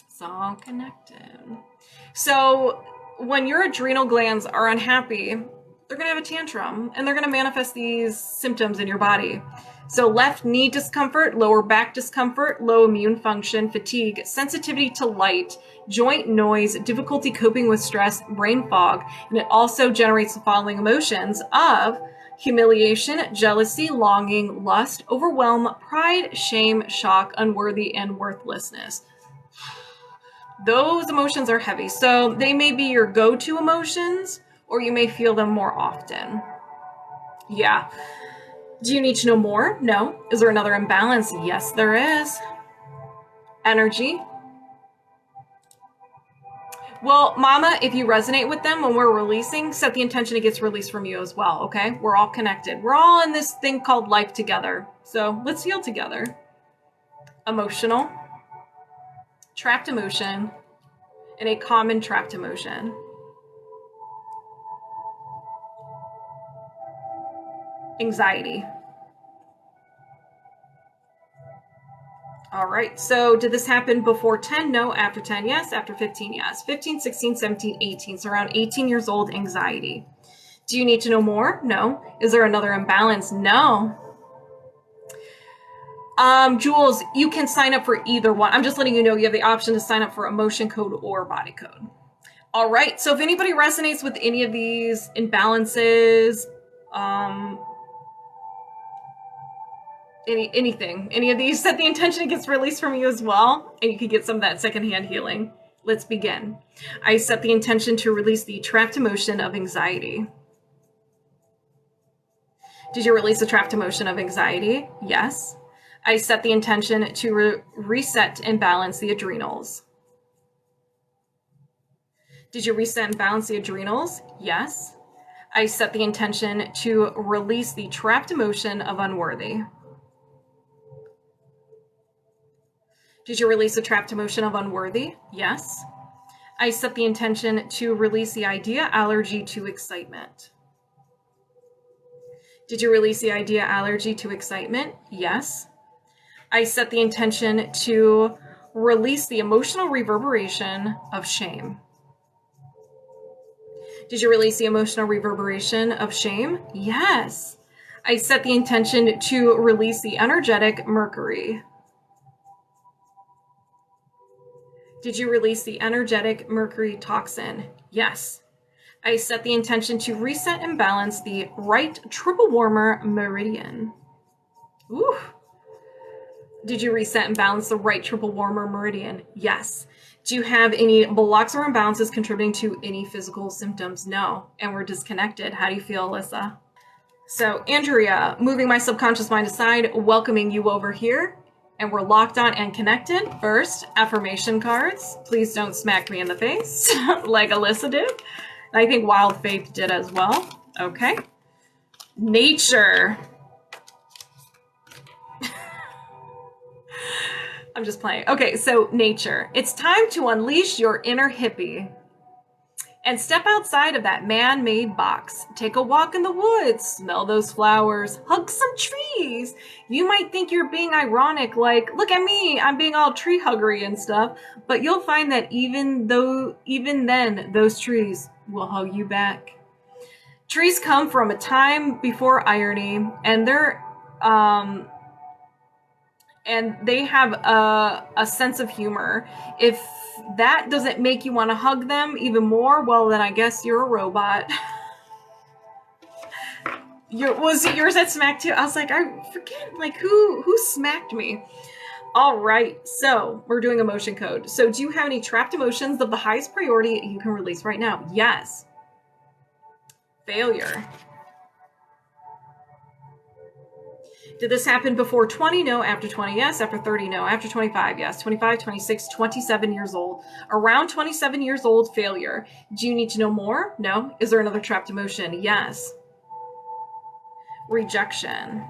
It's all connected. So when your adrenal glands are unhappy, they're going to have a tantrum and they're going to manifest these symptoms in your body. So left knee discomfort, lower back discomfort, low immune function, fatigue, sensitivity to light, joint noise, difficulty coping with stress, brain fog, and it also generates the following emotions of humiliation, jealousy, longing, lust, overwhelm, pride, shame, shock, unworthy, and worthlessness. Those emotions are heavy. So they may be your go-to emotions, or you may feel them more often. Yeah. Do you need to know more? No. Is there another imbalance? Yes, there is. Energy. Well, Mama, if you resonate with them when we're releasing, set the intention it gets released from you as well, okay? We're all connected. We're all in this thing called life together. So let's heal together. Emotional. Trapped emotion. And a common trapped emotion. Anxiety. All right, so did this happen before 10? No. After 10? Yes. After 15? Yes. 15, 16, 17, 18. So around 18 years old, anxiety. Do you need to know more? No. Is there another imbalance? No. Jules, you can sign up for either one. I'm just letting you know you have the option to sign up for emotion code or body code. All right, so if anybody resonates with any of these imbalances, anything, any of these, set the intention it gets released from you as well, and you can get some of that secondhand healing. Let's begin. I set the intention to release the trapped emotion of anxiety. Did you release the trapped emotion of anxiety? Yes. I set the intention to reset and balance the adrenals. Did you reset and balance the adrenals? Yes. I set the intention to release the trapped emotion of unworthy. Did you release the trapped emotion of unworthy? Yes. I set the intention to release the idea allergy to excitement. Did you release the idea allergy to excitement? Yes. I set the intention to release the emotional reverberation of shame. Did you release the emotional reverberation of shame? Yes. I set the intention to release the energetic mercury. Did you release the energetic mercury toxin? Yes. I set the intention to reset and balance the right triple warmer meridian. Ooh. Did you reset and balance the right triple warmer meridian? Yes. Do you have any blocks or imbalances contributing to any physical symptoms? No. And we're disconnected. How do you feel, Alyssa? So, Andrea, moving my subconscious mind aside, welcoming you over here. And we're locked on and connected. First, affirmation cards. Please don't smack me in the face like Alyssa did. And I think Wyldfaeth did as well. Okay. Nature. I'm just playing. Okay, so nature. It's time to unleash your inner hippie and step outside of that man-made box. Take a walk in the woods, smell those flowers, hug some trees. You might think you're being ironic, like, look at me, I'm being all tree huggery and stuff, but you'll find that even then, those trees will hug you back. Trees come from a time before irony, and they have a sense of humor. If that doesn't make you want to hug them even more, well, then I guess you're a robot. Was it yours that smacked you? I was like, I forget, like, who smacked me? All right, so we're doing emotion code. So do you have any trapped emotions of the highest priority you can release right now? Yes. Failure. Did this happen before 20? No. After 20? Yes. After 30? No. After 25? Yes. 25, 26, 27 years old. Around 27 years old, failure. Do you need to know more? No. Is there another trapped emotion? Yes. Rejection.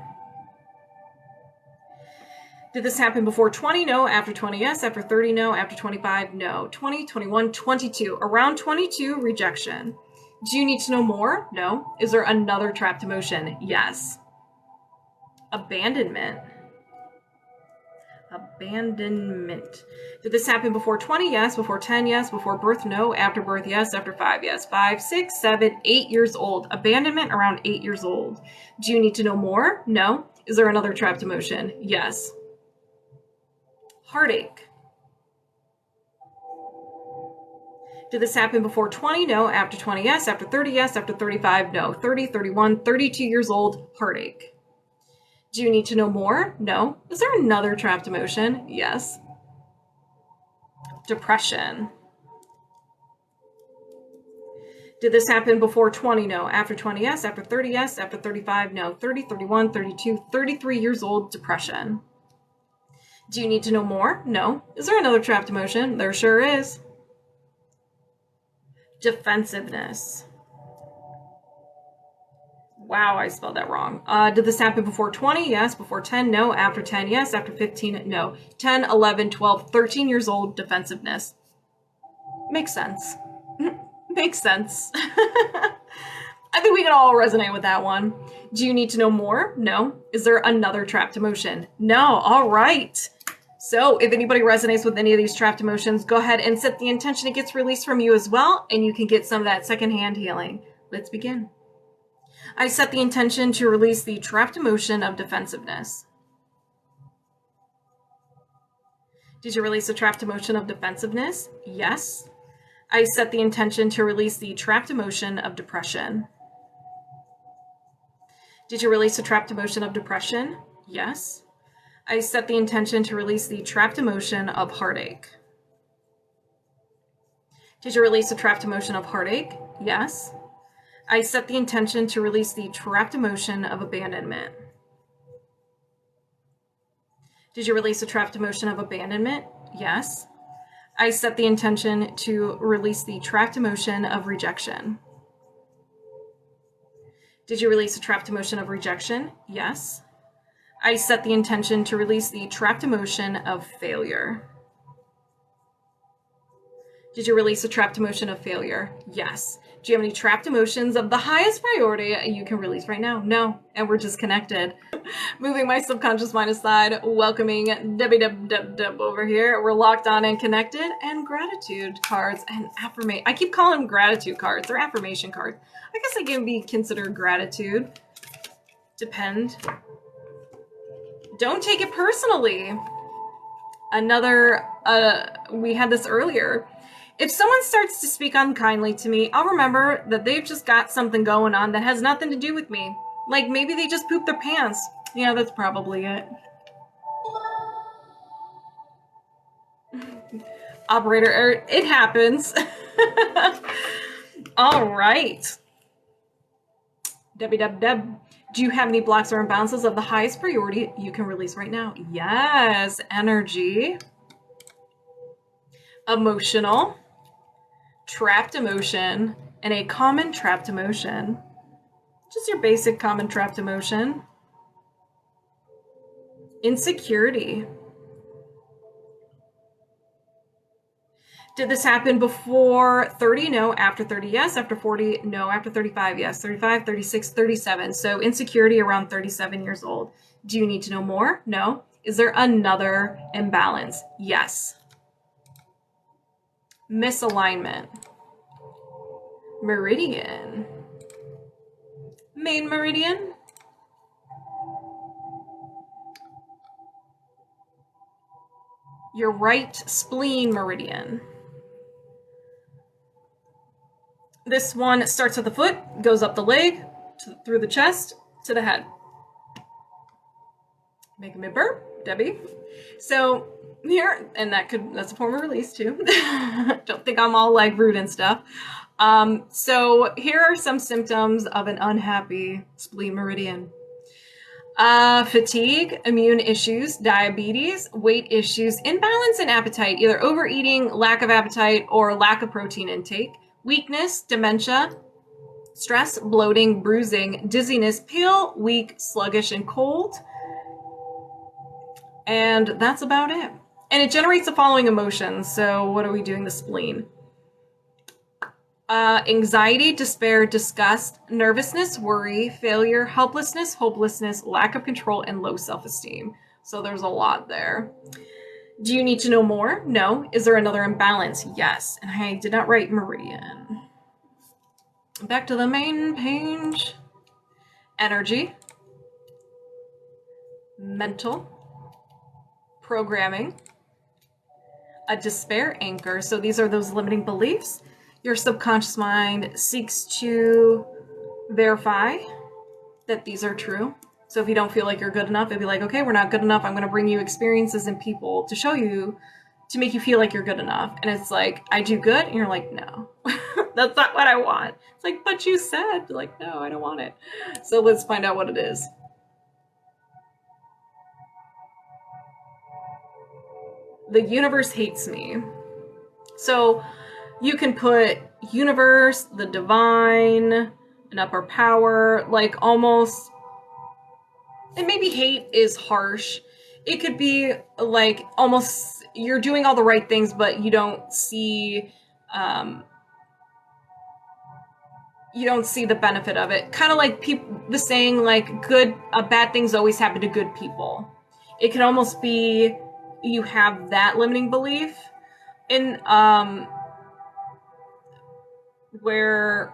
Did this happen before 20? No. After 20? Yes. After 30? No. After 25? No. 20, 21, 22. Around 22, rejection. Do you need to know more? No. Is there another trapped emotion? Yes. Abandonment. Abandonment. Did this happen before 20? Yes. Before 10? Yes. Before birth? No. After birth? Yes. After 5? Yes. 5, 6, 7, 8 years old. Abandonment around 8 years old. Do you need to know more? No. Is there another trapped emotion? Yes. Heartache. Did this happen before 20? No. After 20? Yes. After 30? Yes. After 35? No. 30, 31, 32 years old. Heartache. Do you need to know more? No. Is there another trapped emotion? Yes. Depression. Did this happen before 20? No. After 20? Yes. After 30? Yes. After 35? No. 30, 31, 32, 33 years old. Depression. Do you need to know more? No. Is there another trapped emotion? There sure is. Defensiveness. Wow, I spelled that wrong. Did this happen before 20? Yes. Before 10? No. After 10? Yes. After 15? No. 10, 11, 12, 13 years old. Defensiveness. Makes sense. Makes sense. I think we can all resonate with that one. Do you need to know more? No. Is there another trapped emotion? No. All right. So if anybody resonates with any of these trapped emotions, go ahead and set the intention it gets released from you as well, and you can get some of that secondhand healing. Let's begin. I set the intention to release the trapped emotion of defensiveness. Did you release the trapped emotion of defensiveness? Yes. I set the intention to release the trapped emotion of depression. Did you release the trapped emotion of depression? Yes. I set the intention to release the trapped emotion of heartache. Did you release the trapped emotion of heartache? Yes. I set the intention to release the trapped emotion of abandonment. Did you release the trapped emotion of abandonment? Yes. I set the intention to release the trapped emotion of rejection. Did you release the trapped emotion of rejection? Yes. I set the intention to release the trapped emotion of failure. Did you release the trapped emotion of failure? Yes. Do you have any trapped emotions of the highest priority you can release right now? No. And we're disconnected. Moving my subconscious mind aside, welcoming Deb over here. We're locked on and connected. And gratitude cards and affirmation. I keep calling them gratitude cards. They're affirmation cards. I guess they can be considered gratitude. Depend. Don't take it personally. We had this earlier. If someone starts to speak unkindly to me, I'll remember that they've just got something going on that has nothing to do with me. Like maybe they just pooped their pants. Yeah, that's probably it. Operator error. It happens. All right. Deb. Do you have any blocks or imbalances of the highest priority you can release right now? Yes. Energy. Emotional. Trapped emotion. And a common trapped emotion. Just your basic common trapped emotion. Insecurity. Did this happen before 30? No. After 30? Yes. After 40? No. After 35? Yes. 35, 36, 37. So insecurity around 37 years old. Do you need to know more? No. Is there another imbalance? Yes. Misalignment. Meridian. Main meridian. Your right spleen meridian. This one starts at the foot, goes up the leg, through the chest, to the head. Make me burp, Debbie. So here, and that's a form of release too. Don't think I'm all like rude and stuff. So here are some symptoms of an unhappy spleen meridian. Fatigue, immune issues, diabetes, weight issues, imbalance in appetite, either overeating, lack of appetite, or lack of protein intake, weakness, dementia, stress, bloating, bruising, dizziness, pale, weak, sluggish, and cold. And that's about it. And it generates the following emotions. So what are we doing? The spleen. Anxiety, despair, disgust, nervousness, worry, failure, helplessness, hopelessness, lack of control, and low self-esteem. So there's a lot there. Do you need to know more? No. Is there another imbalance? Yes. And I did not write meridian. Back to the main page. Energy. Mental. Programming. A despair anchor. So these are those limiting beliefs. Your subconscious mind seeks to verify that these are true. So if you don't feel like you're good enough, it'd be like, okay, we're not good enough. I'm going to bring you experiences and people to show you, to make you feel like you're good enough. And it's like, I do good. And you're like, no, that's not what I want. It's like, but you said, like, no, I don't want it. So let's find out what it is. The universe hates me. So you can put universe, the divine, an upper power, like almost, and maybe hate is harsh. It could be like almost you're doing all the right things, but you don't see the benefit of it. Kind of like the saying, like bad things always happen to good people. It can almost be you have that limiting belief in where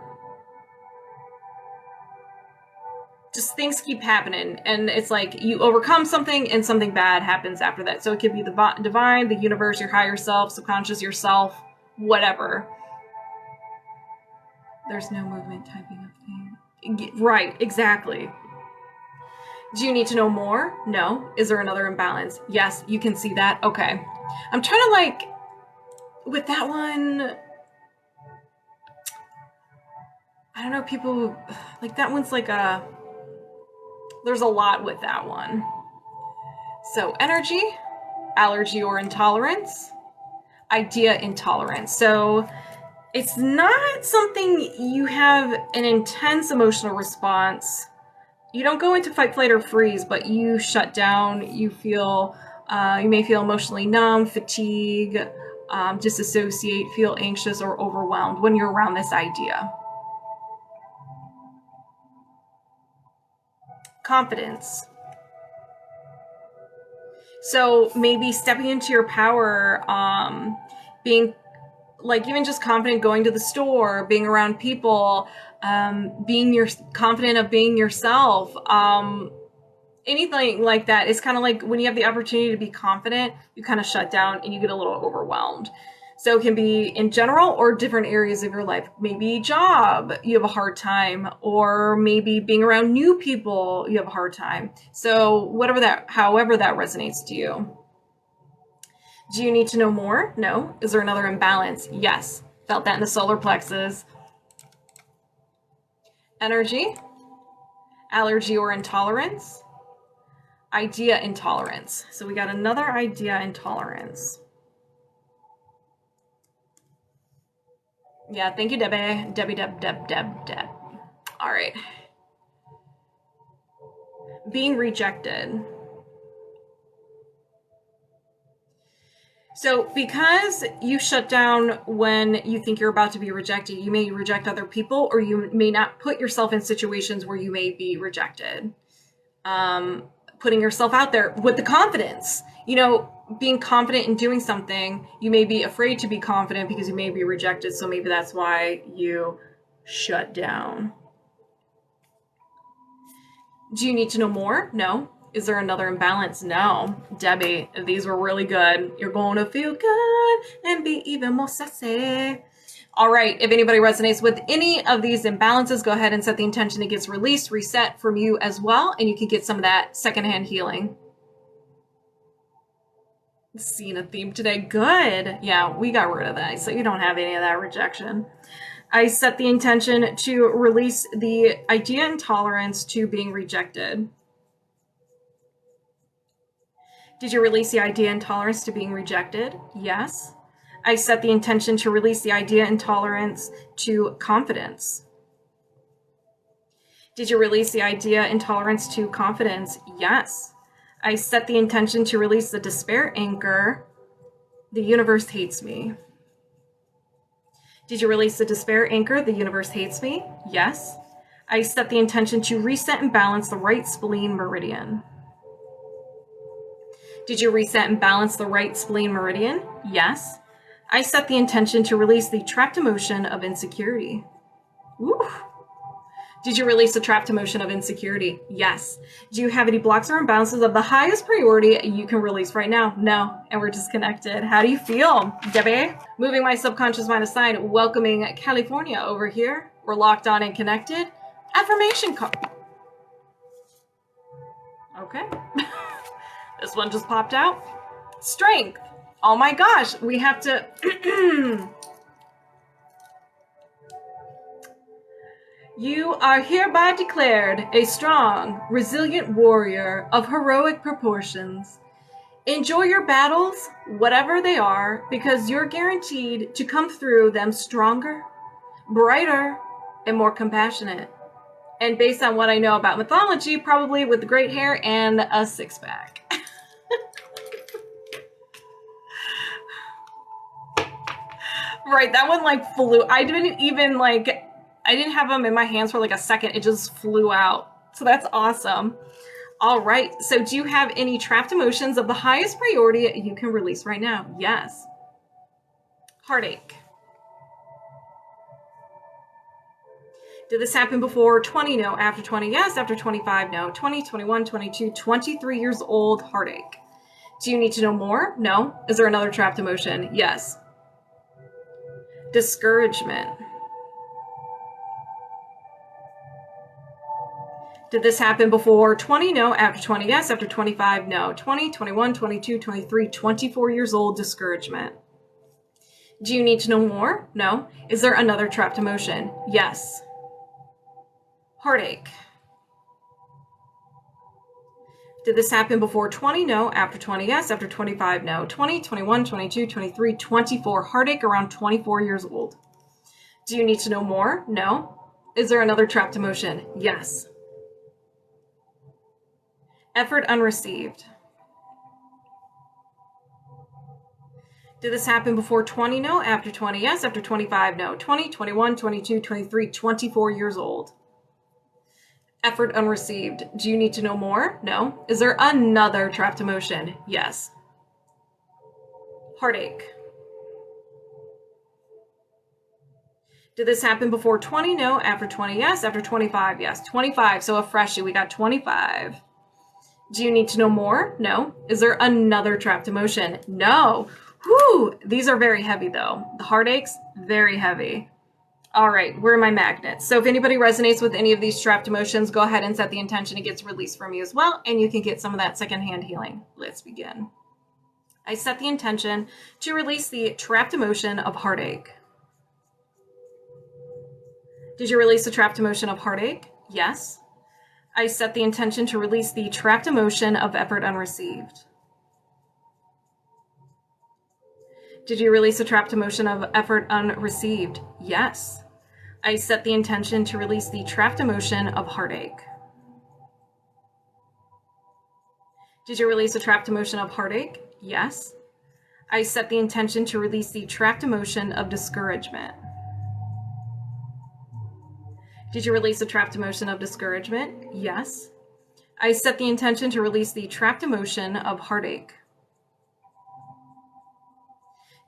just things keep happening, and it's like you overcome something and something bad happens after that. So it could be the divine, the universe, your higher self, subconscious, yourself, whatever. There's no movement typing of thing. Right, exactly. Do you need to know more? No. Is there another imbalance? Yes, you can see that. Okay. I'm trying to like, with that one, I don't know, people, like that one's like there's a lot with that one. So energy, allergy or intolerance, idea intolerance. So it's not something you have an intense emotional response. You don't go into fight, flight, or freeze, but you shut down. You feel, you may feel emotionally numb, fatigue, disassociate, feel anxious or overwhelmed when you're around this idea. Confidence. So maybe stepping into your power, being like even just confident going to the store, being around people, being confident of being yourself, anything like that. It's kind of like when you have the opportunity to be confident, you kind of shut down and you get a little overwhelmed. So it can be in general or different areas of your life. Maybe job, you have a hard time, or maybe being around new people, you have a hard time. So however that resonates to you. Do you need to know more? No. Is there another imbalance? Yes. Felt that in the solar plexus. Energy, allergy or intolerance, idea intolerance. So we got another idea intolerance. Yeah, thank you, Debbie. Deb. All right. being rejected. So because you shut down when you think you're about to be rejected, you may reject other people, or you may not put yourself in situations where you may be rejected. Putting yourself out there with the confidence, you know, being confident in doing something. You may be afraid to be confident because you may be rejected. So maybe that's why you shut down. Do you need to know more? No. Is there another imbalance? No. Debbie, these were really good. You're going to feel good and be even more sassy. All right, if anybody resonates with any of these imbalances, go ahead and set the intention it gets released, reset from you as well, and you can get some of that secondhand healing. Seeing a theme today. Good. Yeah, we got rid of that, so you don't have any of that rejection. I set the intention to release the idea and tolerance to being rejected. Did you release the idea and tolerance to being rejected? Yes. I set the intention to release the idea and tolerance to confidence. Did you release the idea and tolerance to confidence? Yes. I set the intention to release the despair anchor. The universe hates me. Did you release the despair anchor? The universe hates me? Yes. I set the intention to reset and balance the right spleen meridian. Did you reset and balance the right spleen meridian? Yes. I set the intention to release the trapped emotion of insecurity. Woo. Did you release the trapped emotion of insecurity? Yes. Do you have any blocks or imbalances of the highest priority you can release right now? No. And we're disconnected. How do you feel, Debbie? Moving my subconscious mind aside, welcoming California over here. We're locked on and connected. Affirmation card. Okay. This one just popped out. Strength. Oh my gosh, we have to... You are hereby declared a strong, resilient warrior of heroic proportions. Enjoy your battles, whatever they are, because you're guaranteed to come through them stronger, brighter, and more compassionate. And based on what I know about mythology, probably with great hair and a six-pack. Right, that one like flew. I didn't have them in my hands for like a second. It just flew out. So that's awesome. All right. So do you have any trapped emotions of the highest priority you can release right now? Yes. Heartache. Did this happen before 20? No. After 20? Yes. After 25? No. 20, 21, 22, 23 years old. Heartache. Do you need to know more? No. Is there another trapped emotion? Yes. Discouragement. Did this happen before 20? No. After 20? Yes. After 25? No. 20, 21, 22, 23, 24 years old. Discouragement. Do you need to know more? No. Is there another trapped emotion? Yes. Heartache. Did this happen before 20? No. After 20? Yes. After 25? No. 20, 21, 22, 23, 24. Heartache around 24 years old. Do you need to know more? No. Is there another trapped emotion? Yes. Effort unreceived. Did this happen before 20? No. After 20? Yes. After 25? No. 20, 21, 22, 23, 24 years old. Effort unreceived. Do you need to know more? No. Is there another trapped emotion? Yes. Heartache. Did this happen before 20? No. After 20? Yes. After 25? Yes. 25. So a freshie. We got 25. Do you need to know more? No. Is there another trapped emotion? No. Whew. These are very heavy though. The heartaches, very heavy. All right, where are my magnets? So if anybody resonates with any of these trapped emotions, go ahead and set the intention it gets released from you as well, and you can get some of that secondhand healing. Let's begin. I set the intention to release the trapped emotion of heartache. Did you release the trapped emotion of heartache? Yes. I set the intention to release the trapped emotion of effort unreceived. Did you release the trapped emotion of effort unreceived? Yes. I set the intention to release the trapped emotion of heartache. Did you release a trapped emotion of heartache? Yes. I set the intention to release the trapped emotion of discouragement. Did you release a trapped emotion of discouragement? Yes. I set the intention to release the trapped emotion of heartache.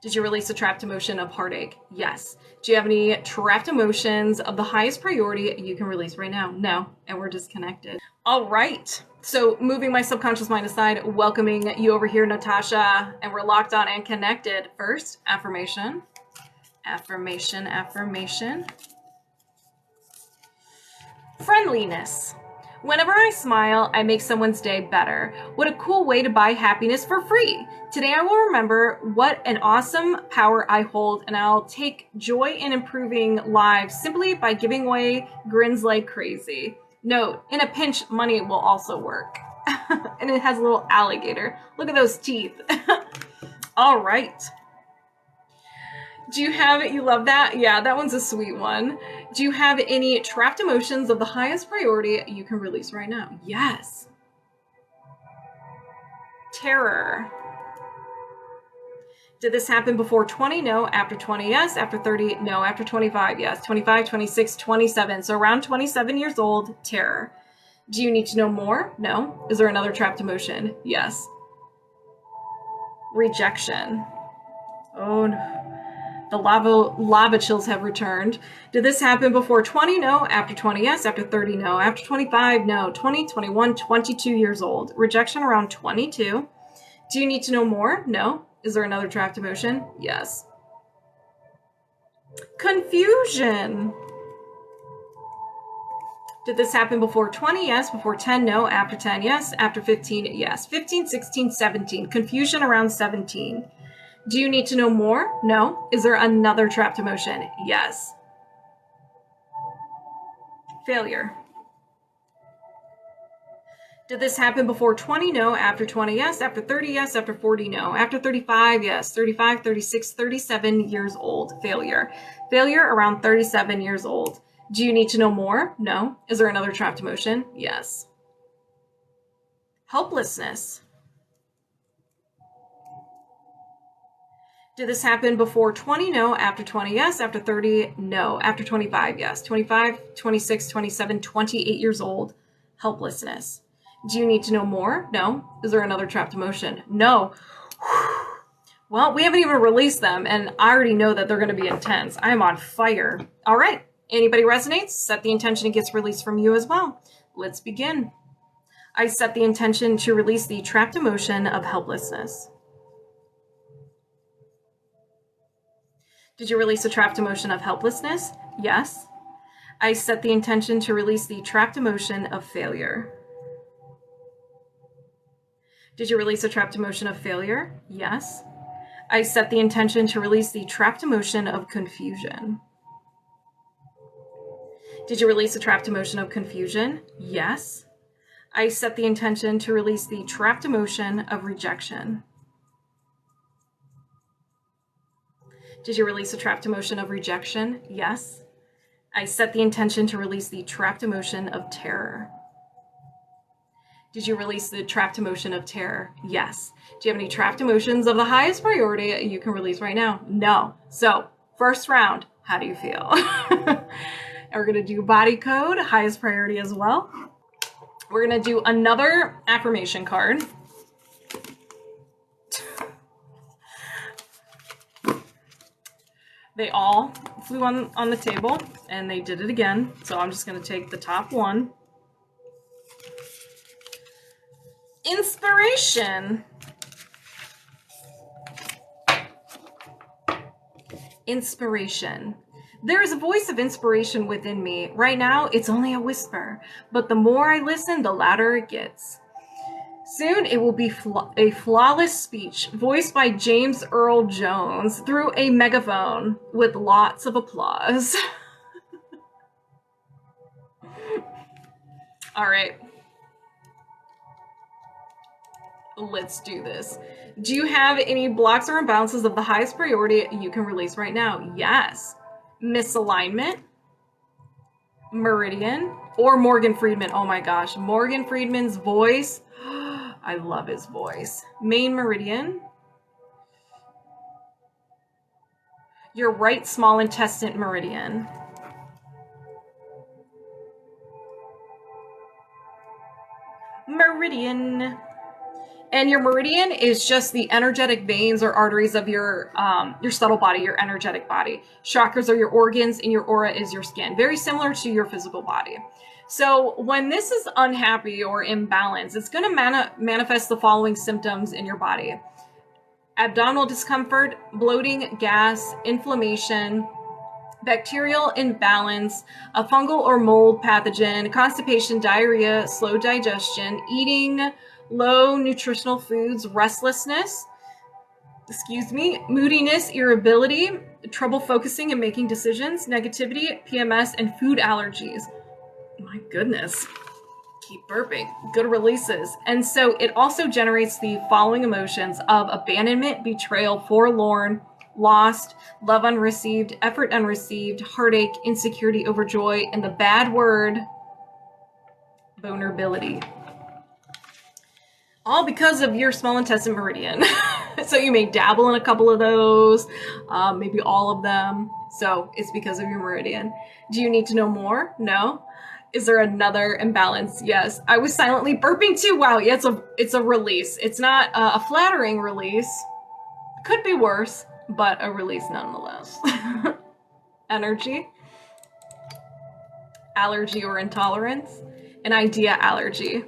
Did you release a trapped emotion of heartache? Yes. Do you have any trapped emotions of the highest priority you can release right now? No. And we're disconnected. All right. So moving my subconscious mind aside, welcoming you over here, Natasha, and we're locked on and connected. First, affirmation. Affirmation, affirmation. Friendliness. Whenever I smile, I make someone's day better. What a cool way to buy happiness for free. Today I will remember what an awesome power I hold, and I'll take joy in improving lives simply by giving away grins like crazy. Note, in a pinch, money will also work. And it has a little alligator. Look at those teeth. All right. Do you have it? You love that? Yeah, that one's a sweet one. Do you have any trapped emotions of the highest priority you can release right now? Yes. Terror. Did this happen before 20? No. After 20? Yes. After 30? No. After 25? Yes. 25, 26, 27. So around 27 years old, terror. Do you need to know more? No. Is there another trapped emotion? Yes. Rejection. Oh no. The lava chills have returned. Did this happen before 20? No. After 20? Yes. After 30? No. After 25? No. 20, 21, 22 years old. Rejection around 22. Do you need to know more? No. Is there another trapped emotion? Yes. Confusion. Did this happen before 20? Yes. Before 10? No. After 10? Yes. After 15? Yes. 15, 16, 17. Confusion around 17. Do you need to know more? No. Is there another trapped emotion? Yes. Failure. Did this happen before 20? No. After 20? Yes. After 30? Yes. After 40? No. After 35? Yes. 35, 36, 37 years old. Failure. Failure around 37 years old. Do you need to know more? No. Is there another trapped emotion? Yes. Helplessness. Did this happen before 20? No. After 20? Yes. After 30? No. After 25? Yes. 25, 26, 27, 28 years old. Helplessness. Do you need to know more? No. Is there another trapped emotion? No. Well, we haven't even released them, and I already know that they're going to be intense. I'm on fire. All right. Anybody resonates? Set the intention it gets released from you as well. Let's begin. I set the intention to release the trapped emotion of helplessness. Did you release a trapped emotion of helplessness? Yes. I set the intention to release the trapped emotion of failure. Did you release a trapped emotion of failure? Yes. I set the intention to release the trapped emotion of confusion. Did you release a trapped emotion of confusion? Yes. I set the intention to release the trapped emotion of rejection. Did you release a trapped emotion of rejection? Yes. I set the intention to release the trapped emotion of terror. Did you release the trapped emotion of terror? Yes. Do you have any trapped emotions of the highest priority you can release right now? No. So, first round, how do you feel? And we're going to do body code, highest priority as well. We're going to do another affirmation card. They all flew on the table, and they did it again. So I'm just going to take the top one. Inspiration. Inspiration. There is a voice of inspiration within me. Right now, it's only a whisper, but the more I listen, the louder it gets. Soon it will be a flawless speech voiced by James Earl Jones through a megaphone with lots of applause. All right. Let's do this. Do you have any blocks or imbalances of the highest priority you can release right now? Yes. Misalignment, Meridian, or Morgan Freeman. Oh my gosh, Morgan Freeman's voice. I love his voice. Main meridian. Your right small intestine meridian. Meridian. And your meridian is just the energetic veins or arteries of your subtle body, your energetic body. Chakras are your organs and your aura is your skin. Very similar to your physical body. So when this is unhappy or imbalanced, it's going to manifest the following symptoms in your body. Abdominal discomfort, bloating, gas, inflammation, bacterial imbalance, a fungal or mold pathogen, constipation, diarrhea, slow digestion, eating low nutritional foods, restlessness, moodiness, irritability, trouble focusing and making decisions, negativity, PMS, and food allergies. My goodness. Keep burping. Good releases. And so it also generates the following emotions of abandonment, betrayal, forlorn, lost, love unreceived, effort unreceived, heartache, insecurity, overjoy, and the bad word, vulnerability. All because of your small intestine meridian. So you may dabble in a couple of those, maybe all of them. So it's because of your meridian. Do you need to know more? No. Is there another imbalance? Yes. I was silently burping too. Wow. Yeah, it's a release. It's not a flattering release. Could be worse, but a release nonetheless. Energy. Allergy or intolerance. An idea allergy.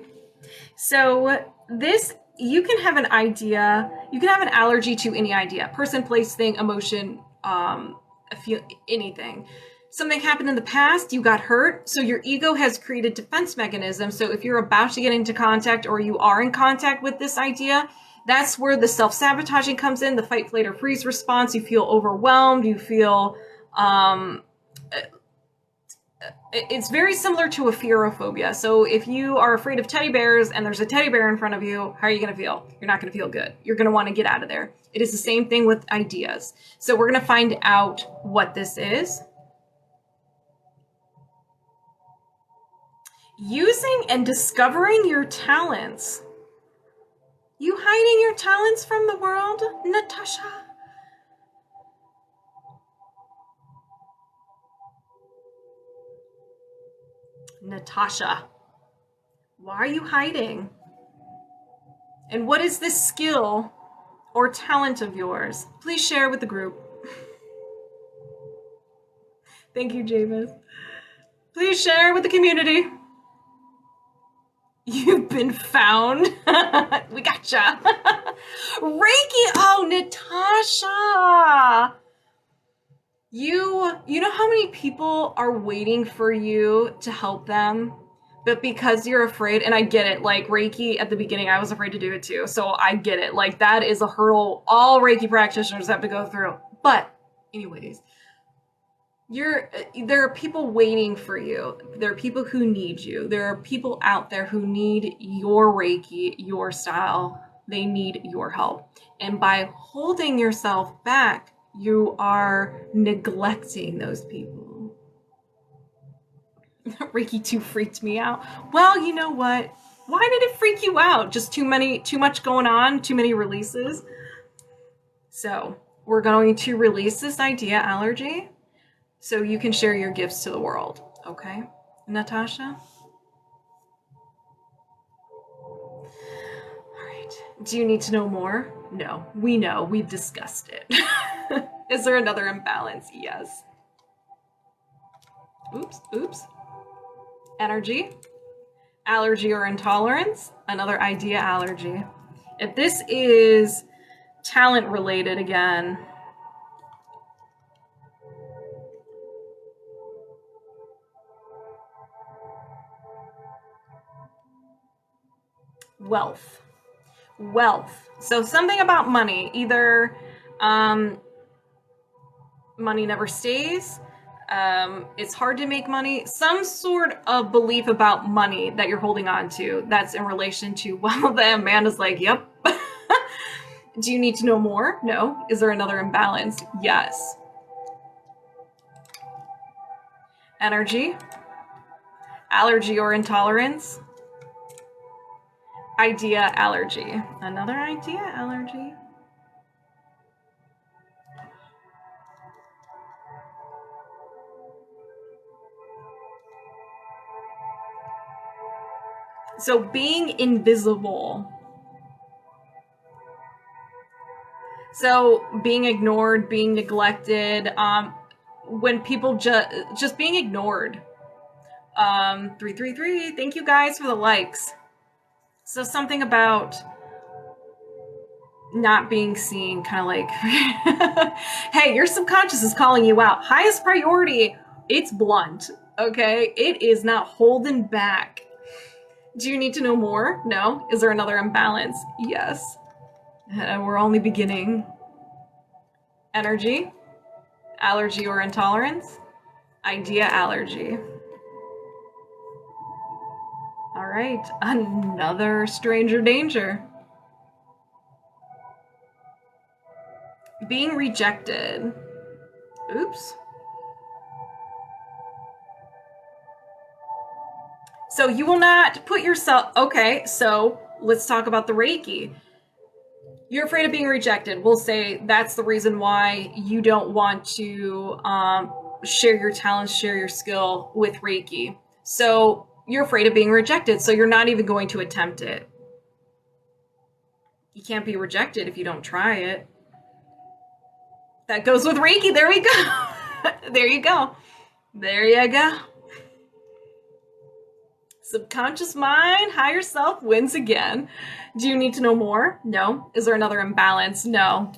So this, you can have an idea, you can have an allergy to any idea, person, place, thing, emotion, anything. Something happened in the past, you got hurt, so your ego has created defense mechanisms. So if you're about to get into contact or you are in contact with this idea, that's where the self-sabotaging comes in, the fight, flight, or freeze response. You feel overwhelmed, you feel, it's very similar to a fear or phobia. So if you are afraid of teddy bears and there's a teddy bear in front of you, how are you going to feel? You're not going to feel good. You're going to want to get out of there. It is the same thing with ideas. So we're going to find out what this is. Using and discovering your talents. You hiding your talents from the world, Natasha? Natasha, why are you hiding? And what is this skill or talent of yours? Please share with the group. Thank you, Jaymas. Please share with the community. You've been found. We gotcha. Reiki. Oh, Natasha. You know how many people are waiting for you to help them? But because you're afraid, and I get it, like Reiki at the beginning, I was afraid to do it too. So I get it. Like that is a hurdle all Reiki practitioners have to go through. But anyways, there are people waiting for you. There are people who need you. There are people out there who need your Reiki, your style. They need your help. And by holding yourself back, you are neglecting those people. Reiki 2 freaked me out. Well, you know what? Why did it freak you out? Just too much going on, too many releases. So we're going to release this idea allergy so you can share your gifts to the world. Okay, Natasha? All right. Do you need to know more? No, we know. We've discussed it. Is there another imbalance? Yes. Oops. Energy, allergy or intolerance, another idea allergy. If this is talent related again, wealth. So something about money, either money never stays, it's hard to make money, some sort of belief about money that you're holding on to that's in relation to, well, the Amanda's like, yep. Do you need to know more? No. Is there another imbalance? Yes. Energy, allergy or intolerance, idea allergy. Another idea allergy. So being invisible. So being ignored, being neglected, when people just being ignored. 333, thank you guys for the likes. So something about not being seen, kind of like, hey, your subconscious is calling you out. Highest priority, it's blunt, okay? It is not holding back. Do you need to know more? No. Is there another imbalance? Yes. We're only beginning. Energy, allergy or intolerance, idea allergy. All right, another stranger danger. Being rejected. Oops. So you will not put yourself, okay, so let's talk about the Reiki. You're afraid of being rejected. We'll say that's the reason why you don't want to share your talents, share your skill with Reiki. So you're afraid of being rejected, so you're not even going to attempt it. You can't be rejected if you don't try it. That goes with Reiki. There we go. There you go. There you go. Subconscious mind, higher self wins again. Do you need to know more? No. Is there another imbalance? No.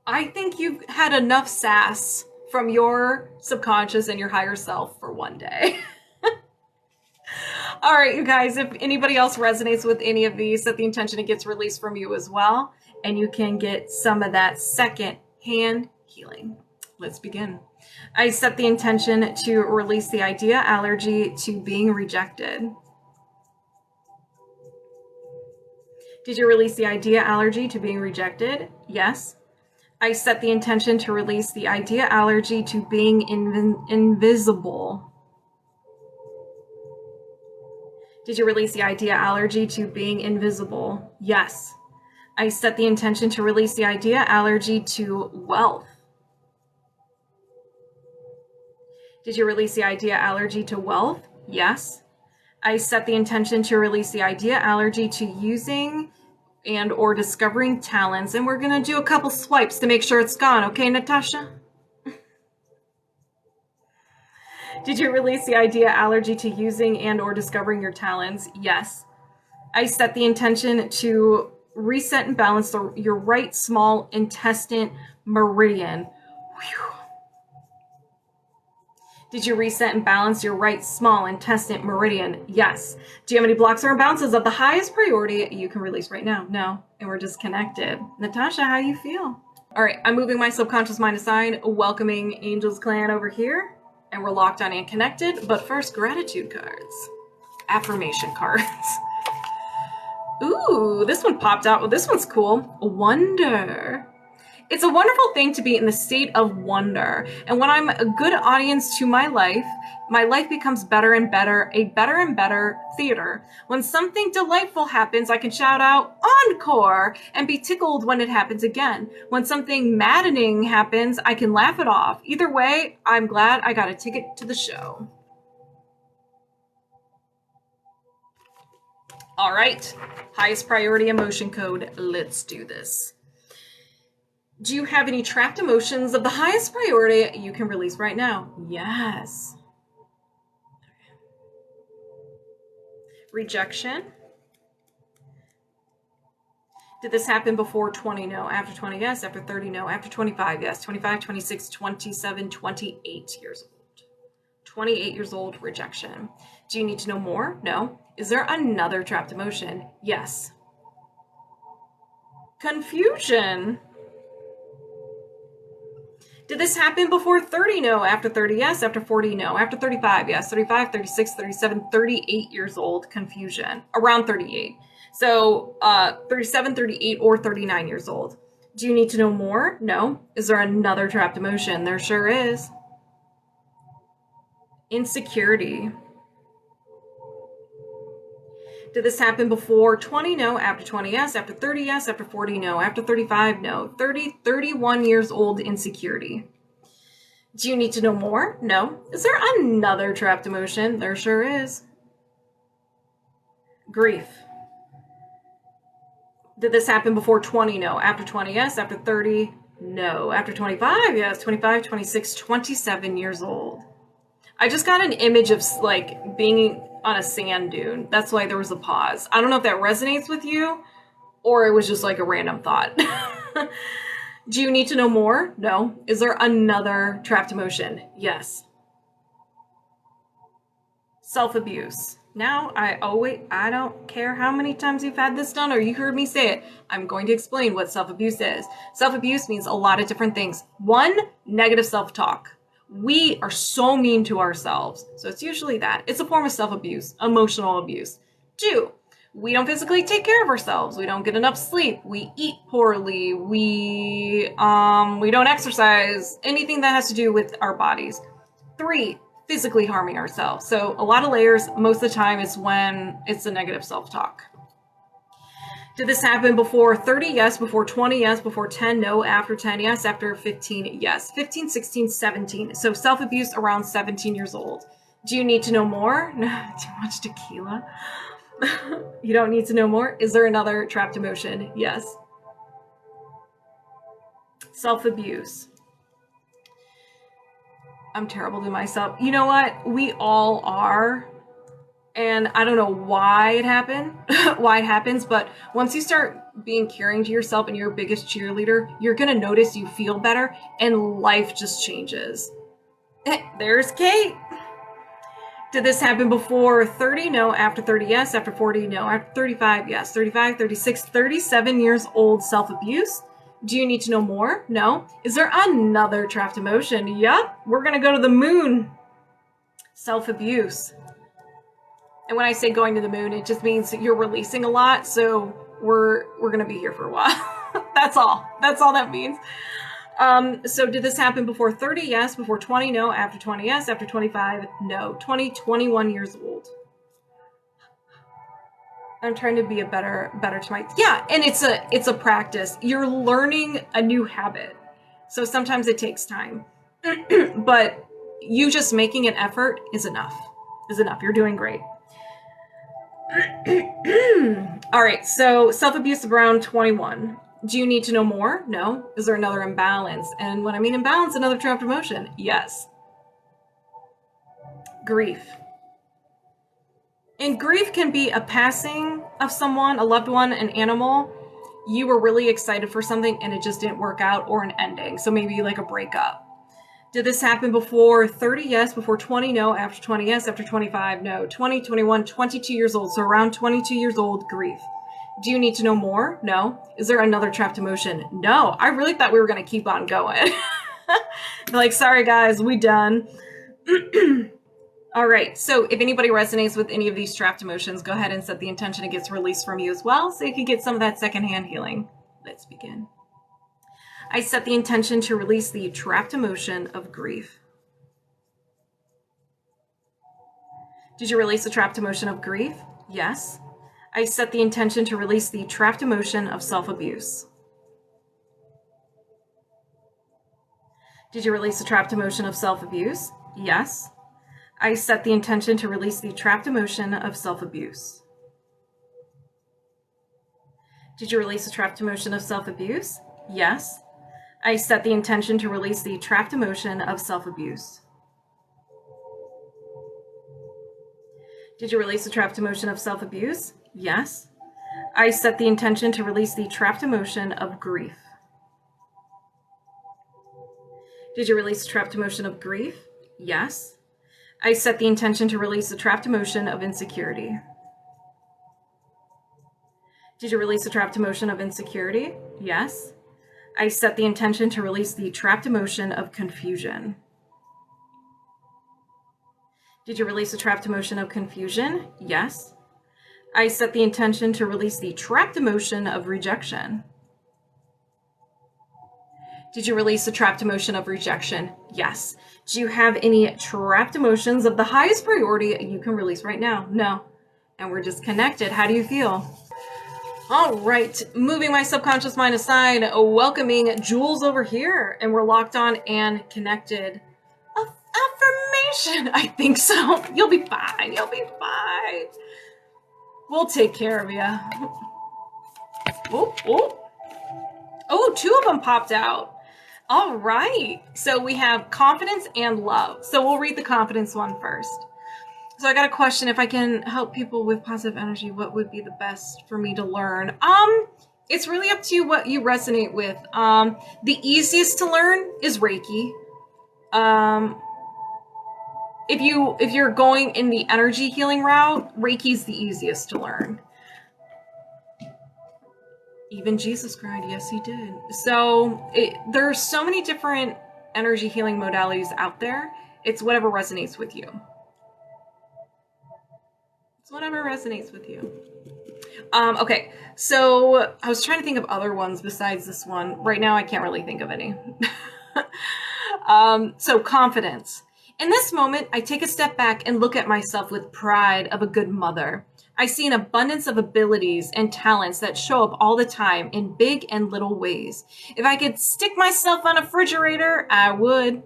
I think you've had enough sass from your subconscious and your higher self for one day. All right, you guys, if anybody else resonates with any of these, set the intention it gets released from you as well, and you can get some of that second hand healing. Let's begin. I set the intention to release the idea allergy to being rejected. Did you release the idea allergy to being rejected? Yes. I set the intention to release the idea allergy to being invisible. Did you release the idea allergy to being invisible? Yes. I set the intention to release the idea allergy to wealth. Did you release the idea allergy to wealth? Yes. I set the intention to release the idea allergy to using and or discovering talents, and we're going to do a couple swipes to make sure it's gone. Okay, Natasha? Did you release the idea allergy to using and or discovering your talents? Yes. I set the intention to reset and balance your right small intestine meridian. Whew. Did you reset and balance your right small intestine meridian? Yes. Do you have any blocks or imbalances of the highest priority you can release right now? No. And we're disconnected. Natasha, how do you feel? All right, I'm moving my subconscious mind aside, welcoming Angels Clan over here, and we're locked on and connected. But first, gratitude cards. Affirmation cards. Ooh, this one popped out. Well, this one's cool. Wonder. It's a wonderful thing to be in the state of wonder. And when I'm a good audience to my life becomes better and better, a better and better theater. When something delightful happens, I can shout out, encore, and be tickled when it happens again. When something maddening happens, I can laugh it off. Either way, I'm glad I got a ticket to the show. All right, highest priority emotion code. Let's do this. Do you have any trapped emotions of the highest priority you can release right now? Yes. Rejection. Did this happen before 20? No. After 20? Yes. After 30? No. After 25? Yes. 25, 26, 27, 28 years old. 28 years old, rejection. Do you need to know more? No. Is there another trapped emotion? Yes. Confusion. Did this happen before 30? No. After 30? Yes. After 40? No. After 35? Yes. 35, 36, 37, 38 years old. Confusion. Around 38. So 37, 38, or 39 years old. Do you need to know more? No. Is there another trapped emotion? There sure is. Insecurity. Did this happen before 20? No. After 20? Yes. After 30? Yes. After 40? No. After 35? No. 30, 31 years old insecurity. Do you need to know more? No. Is there another trapped emotion? There sure is. Grief. Did this happen before 20? No. After 20? Yes. After 30? No. After 25? Yes. 25, 26, 27 years old. I just got an image of like being on a sand dune. That's why there was a pause. I don't know if that resonates with you or it was just like a random thought. Do you need to know more? No. Is there another trapped emotion? Yes. Self-abuse. Now, I don't care how many times you've had this done or you heard me say it. I'm going to explain what self-abuse is. Self-abuse means a lot of different things. One, negative self-talk. We are so mean to ourselves. So it's usually that. It's a form of self-abuse, emotional abuse. Two, we don't physically take care of ourselves. We don't get enough sleep. We eat poorly. We don't exercise. Anything that has to do with our bodies. Three, physically harming ourselves. So a lot of layers. Most of the time it's when it's a negative self-talk. Did this happen before 30? Yes. Before 20? Yes. Before 10? No. After 10? Yes. After 15? Yes. 15, 16, 17. So self-abuse around 17 years old. Do you need to know more? No. Too much tequila? You don't need to know more? Is there another trapped emotion? Yes. Self-abuse. I'm terrible to myself. You know what? We all are. And I don't know why it happens, but once you start being caring to yourself and your biggest cheerleader, you're going to notice you feel better and life just changes. There's Kate. Did this happen before 30? No. After 30? Yes. After 40? No. After 35? Yes. 35, 36, 37 years old self-abuse. Do you need to know more? No. Is there another trapped emotion? Yup. We're going to go to the moon. Self-abuse. And when I say going to the moon, it just means that you're releasing a lot. So we're going to be here for a while. That's all. That's all that means. So did this happen before 30? Yes. Before 20? No. After 20? Yes. After 25? No. 20, 21 years old. I'm trying to be a better to my, yeah. And it's a practice. You're learning a new habit. So sometimes it takes time, but you just making an effort is enough. You're doing great. All right, so self-abuse around 21. Do you need to know more? No. Is there another imbalance? And when I mean imbalance, another trapped emotion? Yes. Grief. And grief can be a passing of someone, a loved one, an animal. You were really excited for something and it just didn't work out, or an ending. So maybe like a breakup. Did this happen before 30? Yes. Before 20? No. After 20? Yes. After 25? No. 20, 21, 22 years old. So around 22 years old, grief. Do you need to know more? No. Is there another trapped emotion? No. I really thought we were going to keep on going. Like, sorry guys, we done. All right. So if anybody resonates with any of these trapped emotions, go ahead and set the intention it gets released from you as well, so you can get some of that secondhand healing. Let's begin. I set the intention to release the trapped emotion of grief. Did you release the trapped emotion of grief? Yes. I set the intention to release the trapped emotion of self-abuse. Did you release the trapped emotion of self-abuse? Yes. I set the intention to release the trapped emotion of self-abuse. Did you release the trapped emotion of self-abuse? Yes. I set the intention to release the trapped emotion of self-abuse. Did you release the trapped emotion of self-abuse? Yes. I set the intention to release the trapped emotion of grief. Did you release the trapped emotion of grief? Yes. I set the intention to release the trapped emotion of insecurity. Did you release the trapped emotion of insecurity? Yes. I set the intention to release the trapped emotion of confusion. Did you release the trapped emotion of confusion? Yes. I set the intention to release the trapped emotion of rejection. Did you release the trapped emotion of rejection? Yes. Do you have any trapped emotions of the highest priority you can release right now? No. And we're just connected. How do you feel? All right, moving my subconscious mind aside, welcoming Jules over here, and we're locked on and connected. Affirmation. I think so. You'll be fine. You'll be fine. We'll take care of you. Oh, two of them popped out. All right. So we have confidence and love. So we'll read the confidence one first. So I got a question. If I can help people with positive energy, what would be the best for me to learn? It's really up to you what you resonate with. The easiest to learn is Reiki. If you're going in the energy healing route, Reiki's the easiest to learn. Even Jesus cried. Yes, he did. So there's so many different energy healing modalities out there. It's whatever resonates with you. It's whatever resonates with you. Okay, so I was trying to think of other ones besides this one. Right now, I can't really think of any. So confidence. In this moment, I take a step back and look at myself with pride of a good mother. I see an abundance of abilities and talents that show up all the time in big and little ways. If I could stick myself on a refrigerator, I would.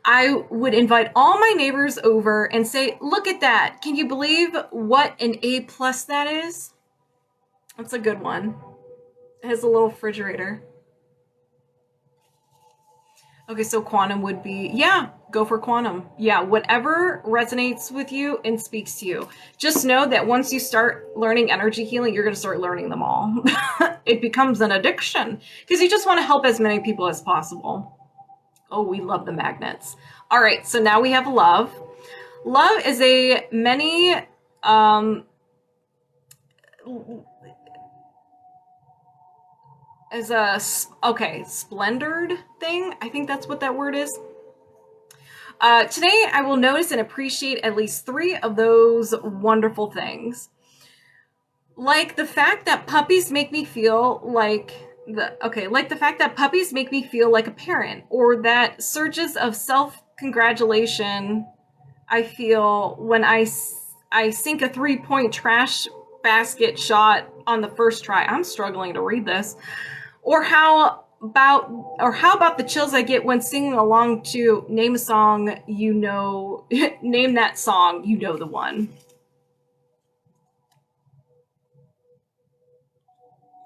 I would invite all my neighbors over and say, look at that. Can you believe what an A+ that is? That's a good one. It has a little refrigerator. Okay, so quantum would be, yeah, go for quantum. Yeah, whatever resonates with you and speaks to you. Just know that once you start learning energy healing, you're going to start learning them all. It becomes an addiction because you just want to help as many people as possible. Oh, we love the magnets. All right, so now we have love. Love is a many splendored thing. I think that's what that word is. Today, I will notice and appreciate at least 3 of those wonderful things. Like the fact that puppies make me feel like the fact that puppies make me feel like a parent, or that surges of self-congratulation I feel when I sink a 3-point trash basket shot on the first try. I'm struggling to read this. Or how about the chills I get when singing along to name a song you know, name that song, you know the one.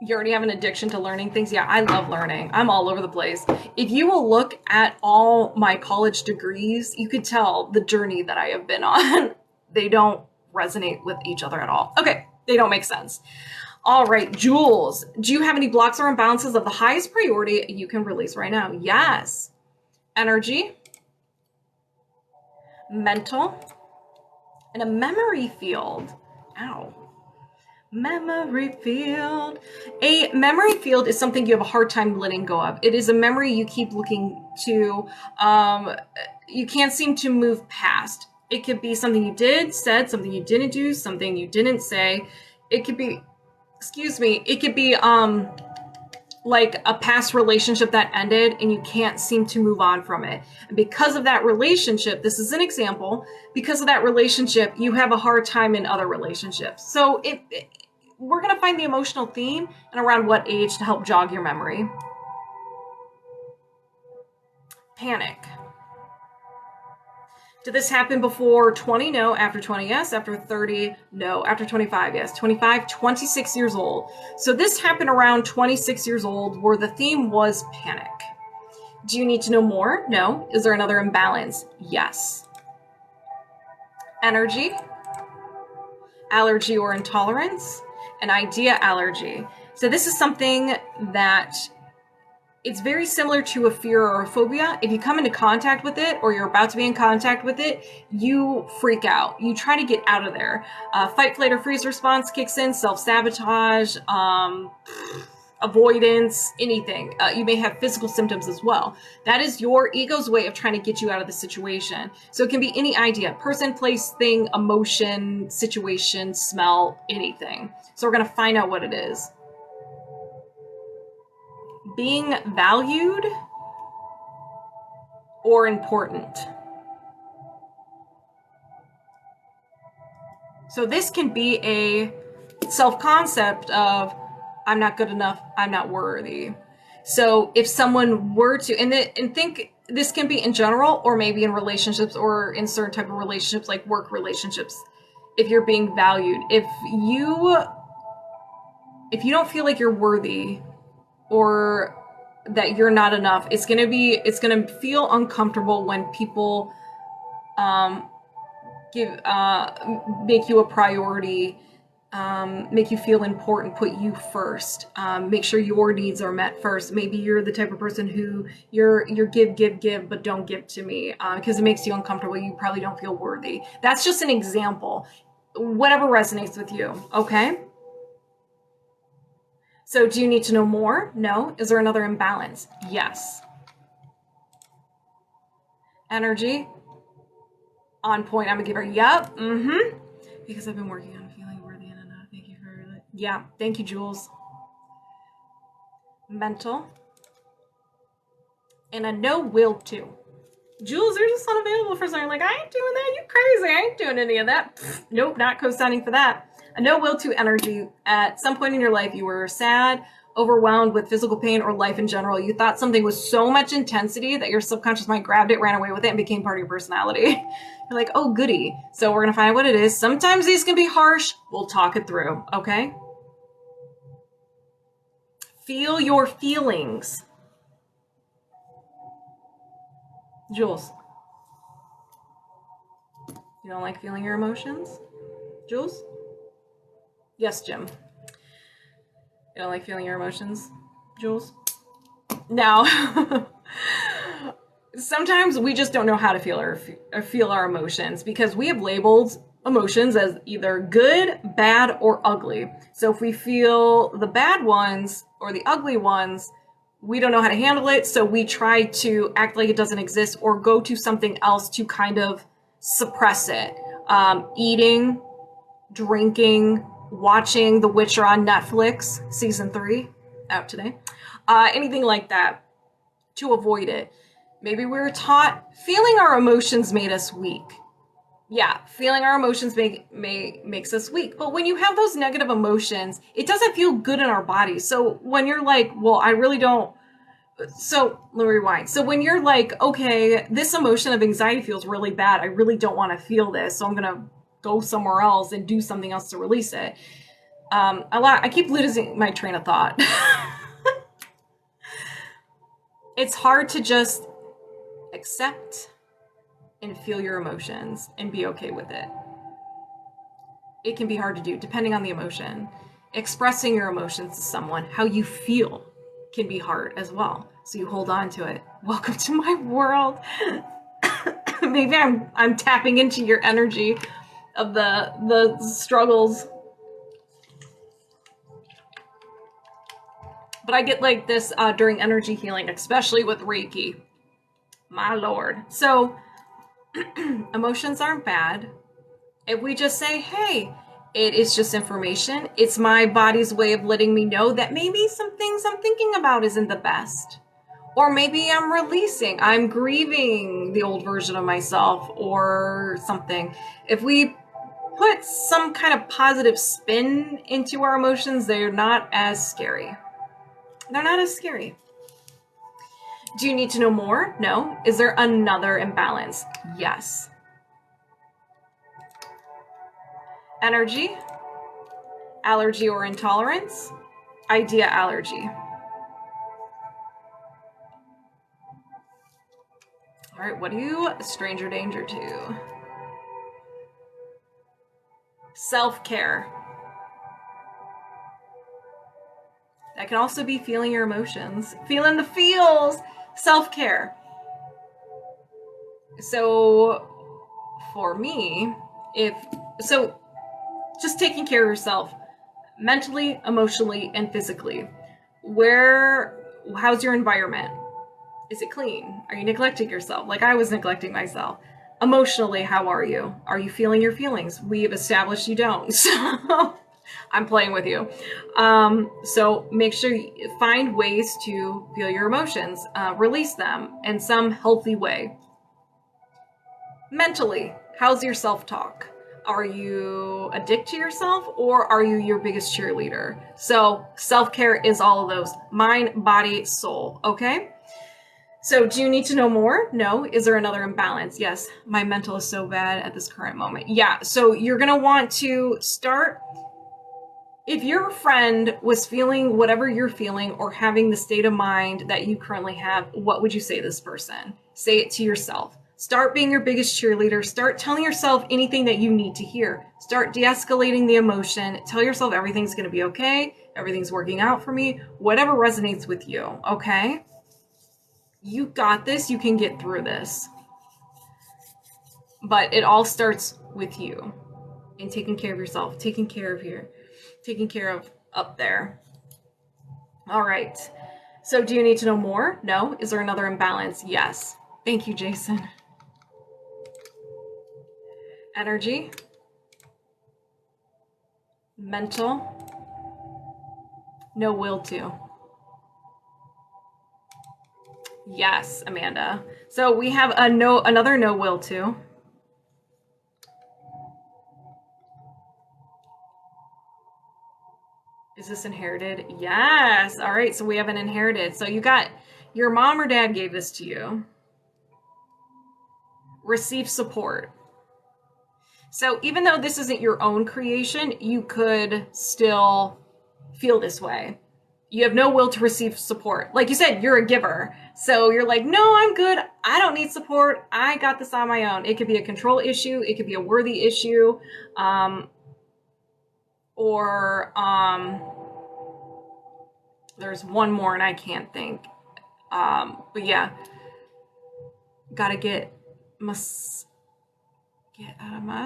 You already have an addiction to learning things? Yeah, I love learning. I'm all over the place. If you will look at all my college degrees, you could tell the journey that I have been on. They don't resonate with each other at all. Okay, they don't make sense. All right, Jules, do you have any blocks or imbalances of the highest priority you can release right now? Yes. Energy, mental, and a memory field. Ow. Memory field. A memory field is something you have a hard time letting go of. It is a memory you keep looking to. You can't seem to move past. It could be something you did, said, something you didn't do, something you didn't say. It could be, like a past relationship that ended and you can't seem to move on from it. And because of that relationship, this is an example, because of that relationship, you have a hard time in other relationships. So we're going to find the emotional theme and around what age to help jog your memory. Panic. Did this happen before 20? No. After 20? Yes. After 30? No. After 25? Yes. 25, 26 years old. So this happened around 26 years old where the theme was panic. Do you need to know more? No. Is there another imbalance? Yes. Energy, allergy or intolerance, an idea allergy. So this is something that it's very similar to a fear or a phobia. If you come into contact with it or you're about to be in contact with it, you freak out. You try to get out of there. Fight, flight, or freeze response kicks in, self-sabotage, avoidance, anything. You may have physical symptoms as well. That is your ego's way of trying to get you out of the situation. So it can be any idea, person, place, thing, emotion, situation, smell, anything. So we're going to find out what it is. Being valued or important. So this can be a self-concept of, I'm not good enough, I'm not worthy. So if someone were to, and think this can be in general, or maybe in relationships, or in certain type of relationships, like work relationships, if you're being valued, if you don't feel like you're worthy, or that you're not enough, it's gonna feel uncomfortable when people make you a priority, make you feel important, put you first, make sure your needs are met first. Maybe you're the type of person who you're give, but don't give to me, because it makes you uncomfortable. You probably don't feel worthy. That's just an example. Whatever resonates with you, okay? So do you need to know more? No. Is there another imbalance? Yes. Energy? On point. I'm gonna give her, yep. Because I've been working on feeling worthy and enough. Thank you for that. Yeah. Thank you, Jules. Mental. And a no will to. Jules, you're just unavailable for something. Like, I ain't doing that. You crazy. I ain't doing any of that. Pfft, nope, not co-signing for that. A no will to energy. At some point in your life, you were sad, overwhelmed with physical pain, or life in general. You thought something was so much intensity that your subconscious mind grabbed it, ran away with it, and became part of your personality. You're like, oh, goody. So we're going to find out what it is. Sometimes these can be harsh. We'll talk it through, okay? Feel your feelings. Jules. You don't like feeling your emotions? Jules? Yes, Jim. You don't like feeling your emotions, Jules? Now, sometimes we just don't know how to feel our emotions, because we have labeled emotions as either good, bad, or ugly. So if we feel the bad ones or the ugly ones, we don't know how to handle it, so we try to act like it doesn't exist, or go to something else to kind of suppress it. Eating, drinking, watching The Witcher on Netflix, season 3, out today. Anything like that, to avoid it. Maybe we were taught feeling our emotions made us weak. Yeah, feeling our emotions makes us weak. But when you have those negative emotions, it doesn't feel good in our bodies. So when you're like, well, I really don't. So let me rewind. So when you're like, okay, this emotion of anxiety feels really bad. I really don't want to feel this. So I'm going to go somewhere else and do something else to release it. I keep losing my train of thought. It's hard to just accept and feel your emotions and be okay with it. It can be hard to do depending on the emotion. Expressing your emotions to someone, how you feel, can be hard as well. So you hold on to it. Welcome to my world. Maybe I'm tapping into your energy of the struggles. But I get like this during energy healing, especially with Reiki. My Lord. So emotions aren't bad. If we just say, hey, it is just information. It's my body's way of letting me know that maybe some things I'm thinking about isn't the best. Or maybe I'm grieving the old version of myself or something. If we put some kind of positive spin into our emotions, they're not as scary. They're not as scary. Do you need to know more? No. Is there another imbalance? Yes. Energy, allergy or intolerance, idea allergy. All right, what are you stranger danger to? Self-care. That can also be feeling your emotions. Feeling the feels. Self-care. So for me, just taking care of yourself mentally, emotionally, and physically. How's your environment? Is it clean? Are you neglecting yourself? Like I was neglecting myself. Emotionally, how are you? Are you feeling your feelings? We've established you don't. So I'm playing with you. So make sure you find ways to feel your emotions, release them in some healthy way. Mentally, how's your self-talk? Are you a dick to yourself, or are you your biggest cheerleader? So self-care is all of those. Mind, body, soul, okay? So do you need to know more? No. Is there another imbalance? Yes. My mental is so bad at this current moment. Yeah. So you're going to want to start. If your friend was feeling whatever you're feeling or having the state of mind that you currently have, what would you say to this person? Say it to yourself. Start being your biggest cheerleader. Start telling yourself anything that you need to hear. Start de-escalating the emotion. Tell yourself everything's going to be okay. Everything's working out for me. Whatever resonates with you, okay? You got this. You can get through this. But it all starts with you and taking care of yourself, taking care of here, taking care of up there. All right. So do you need to know more? No. Is there another imbalance? Yes. Thank you, Jason. Energy. Mental. No will to. Yes, Amanda. So we have another no will to. Is this inherited? Yes. All right. So we have an inherited. So you got your mom or dad gave this to you. Receive support. So even though this isn't your own creation, you could still feel this way. You have no will to receive support. Like you said, you're a giver. So you're like, no, I'm good. I don't need support. I got this on my own. It could be a control issue. It could be a worthy issue. There's one more and I can't think. But yeah, gotta get out of my...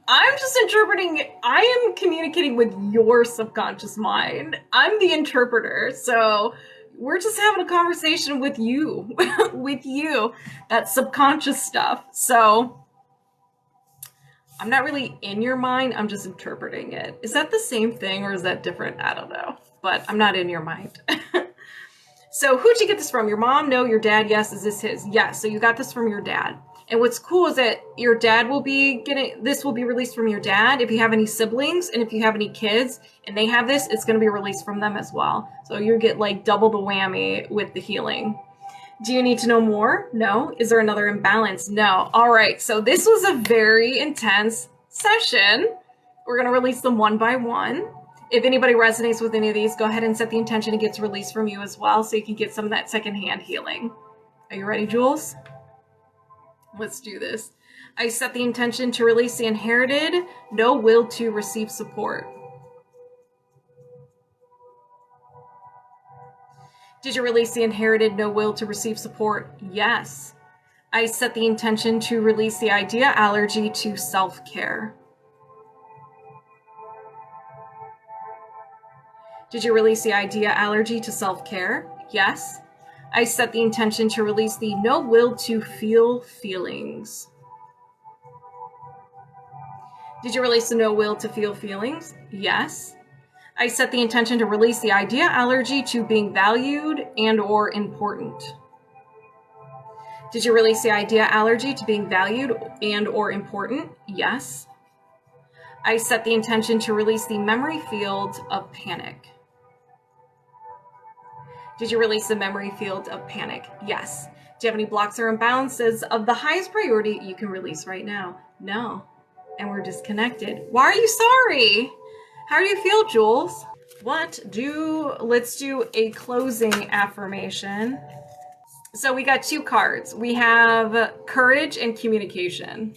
I'm just interpreting. I am communicating with your subconscious mind. I'm the interpreter. So we're just having a conversation with you, that subconscious stuff. So I'm not really in your mind. I'm just interpreting it. Is that the same thing or is that different? I don't know, but I'm not in your mind. So who'd you get this from? Your mom? No. Your dad? Yes. Is this his? Yes. So you got this from your dad. And what's cool is that your dad will be getting, this will be released from your dad. If you have any siblings and if you have any kids and they have this, it's going to be released from them as well. So you get like double the whammy with the healing. Do you need to know more? No. Is there another imbalance? No. All right. So this was a very intense session. We're going to release them one by one. If anybody resonates with any of these, go ahead and set the intention it gets released from you as well so you can get some of that secondhand healing. Are you ready, Jules? Let's do this. I set the intention to release the inherited, no will to receive support. Did you release the inherited, no will to receive support? Yes. I set the intention to release the idea allergy to self-care. Did you release the idea allergy to self-care? Yes. I set the intention to release the no will to feel feelings. Did you release the no will to feel feelings? Yes. I set the intention to release the idea allergy to being valued and or important. Did you release the idea allergy to being valued and or important? Yes. I set the intention to release the memory field of panic. Did you release the memory field of panic? Yes. Do you have any blocks or imbalances of the highest priority you can release right now? No. And we're disconnected. Why are you sorry? How do you feel, Jules? Let's do a closing affirmation. So we got two cards. We have courage and communication.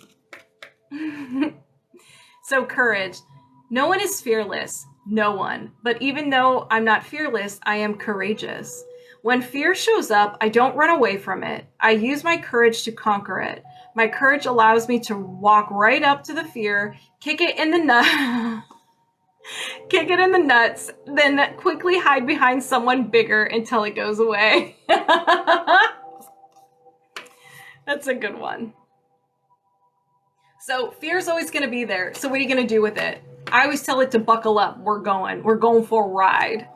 So courage. No one is fearless. No one. But even though I'm not fearless, I am courageous. When fear shows up, I don't run away from it. I use my courage to conquer it. My courage allows me to walk right up to the fear, kick it in the nuts, then quickly hide behind someone bigger until it goes away. That's a good one. So fear's always going to be there. So what are you going to do with it? I always tell it to buckle up. We're going for a ride.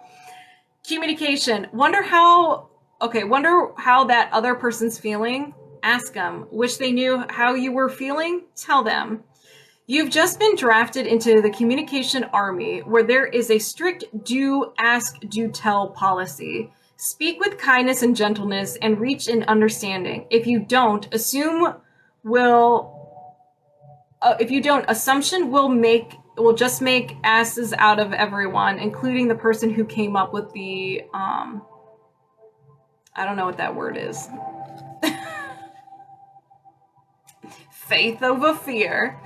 Communication. Wonder how that other person's feeling. Ask them. Wish they knew how you were feeling. Tell them. You've just been drafted into the communication army, where there is a strict do, ask, do, tell policy. Speak with kindness and gentleness and reach an understanding. If you don't, assumption will just make asses out of everyone, including the person who came up with the, I don't know what that word is. Faith over fear.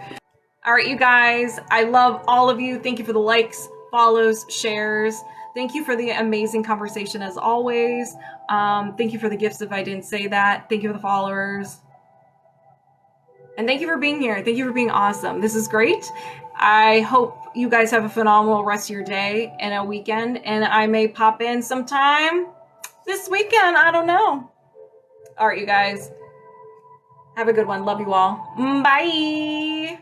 All right, you guys, I love all of you. Thank you for the likes, follows, shares. Thank you for the amazing conversation as always. Thank you for the gifts if I didn't say that. Thank you for the followers. And thank you for being here. Thank you for being awesome. This is great. I hope you guys have a phenomenal rest of your day and a weekend. And I may pop in sometime this weekend. I don't know. All right, you guys. Have a good one. Love you all. Bye.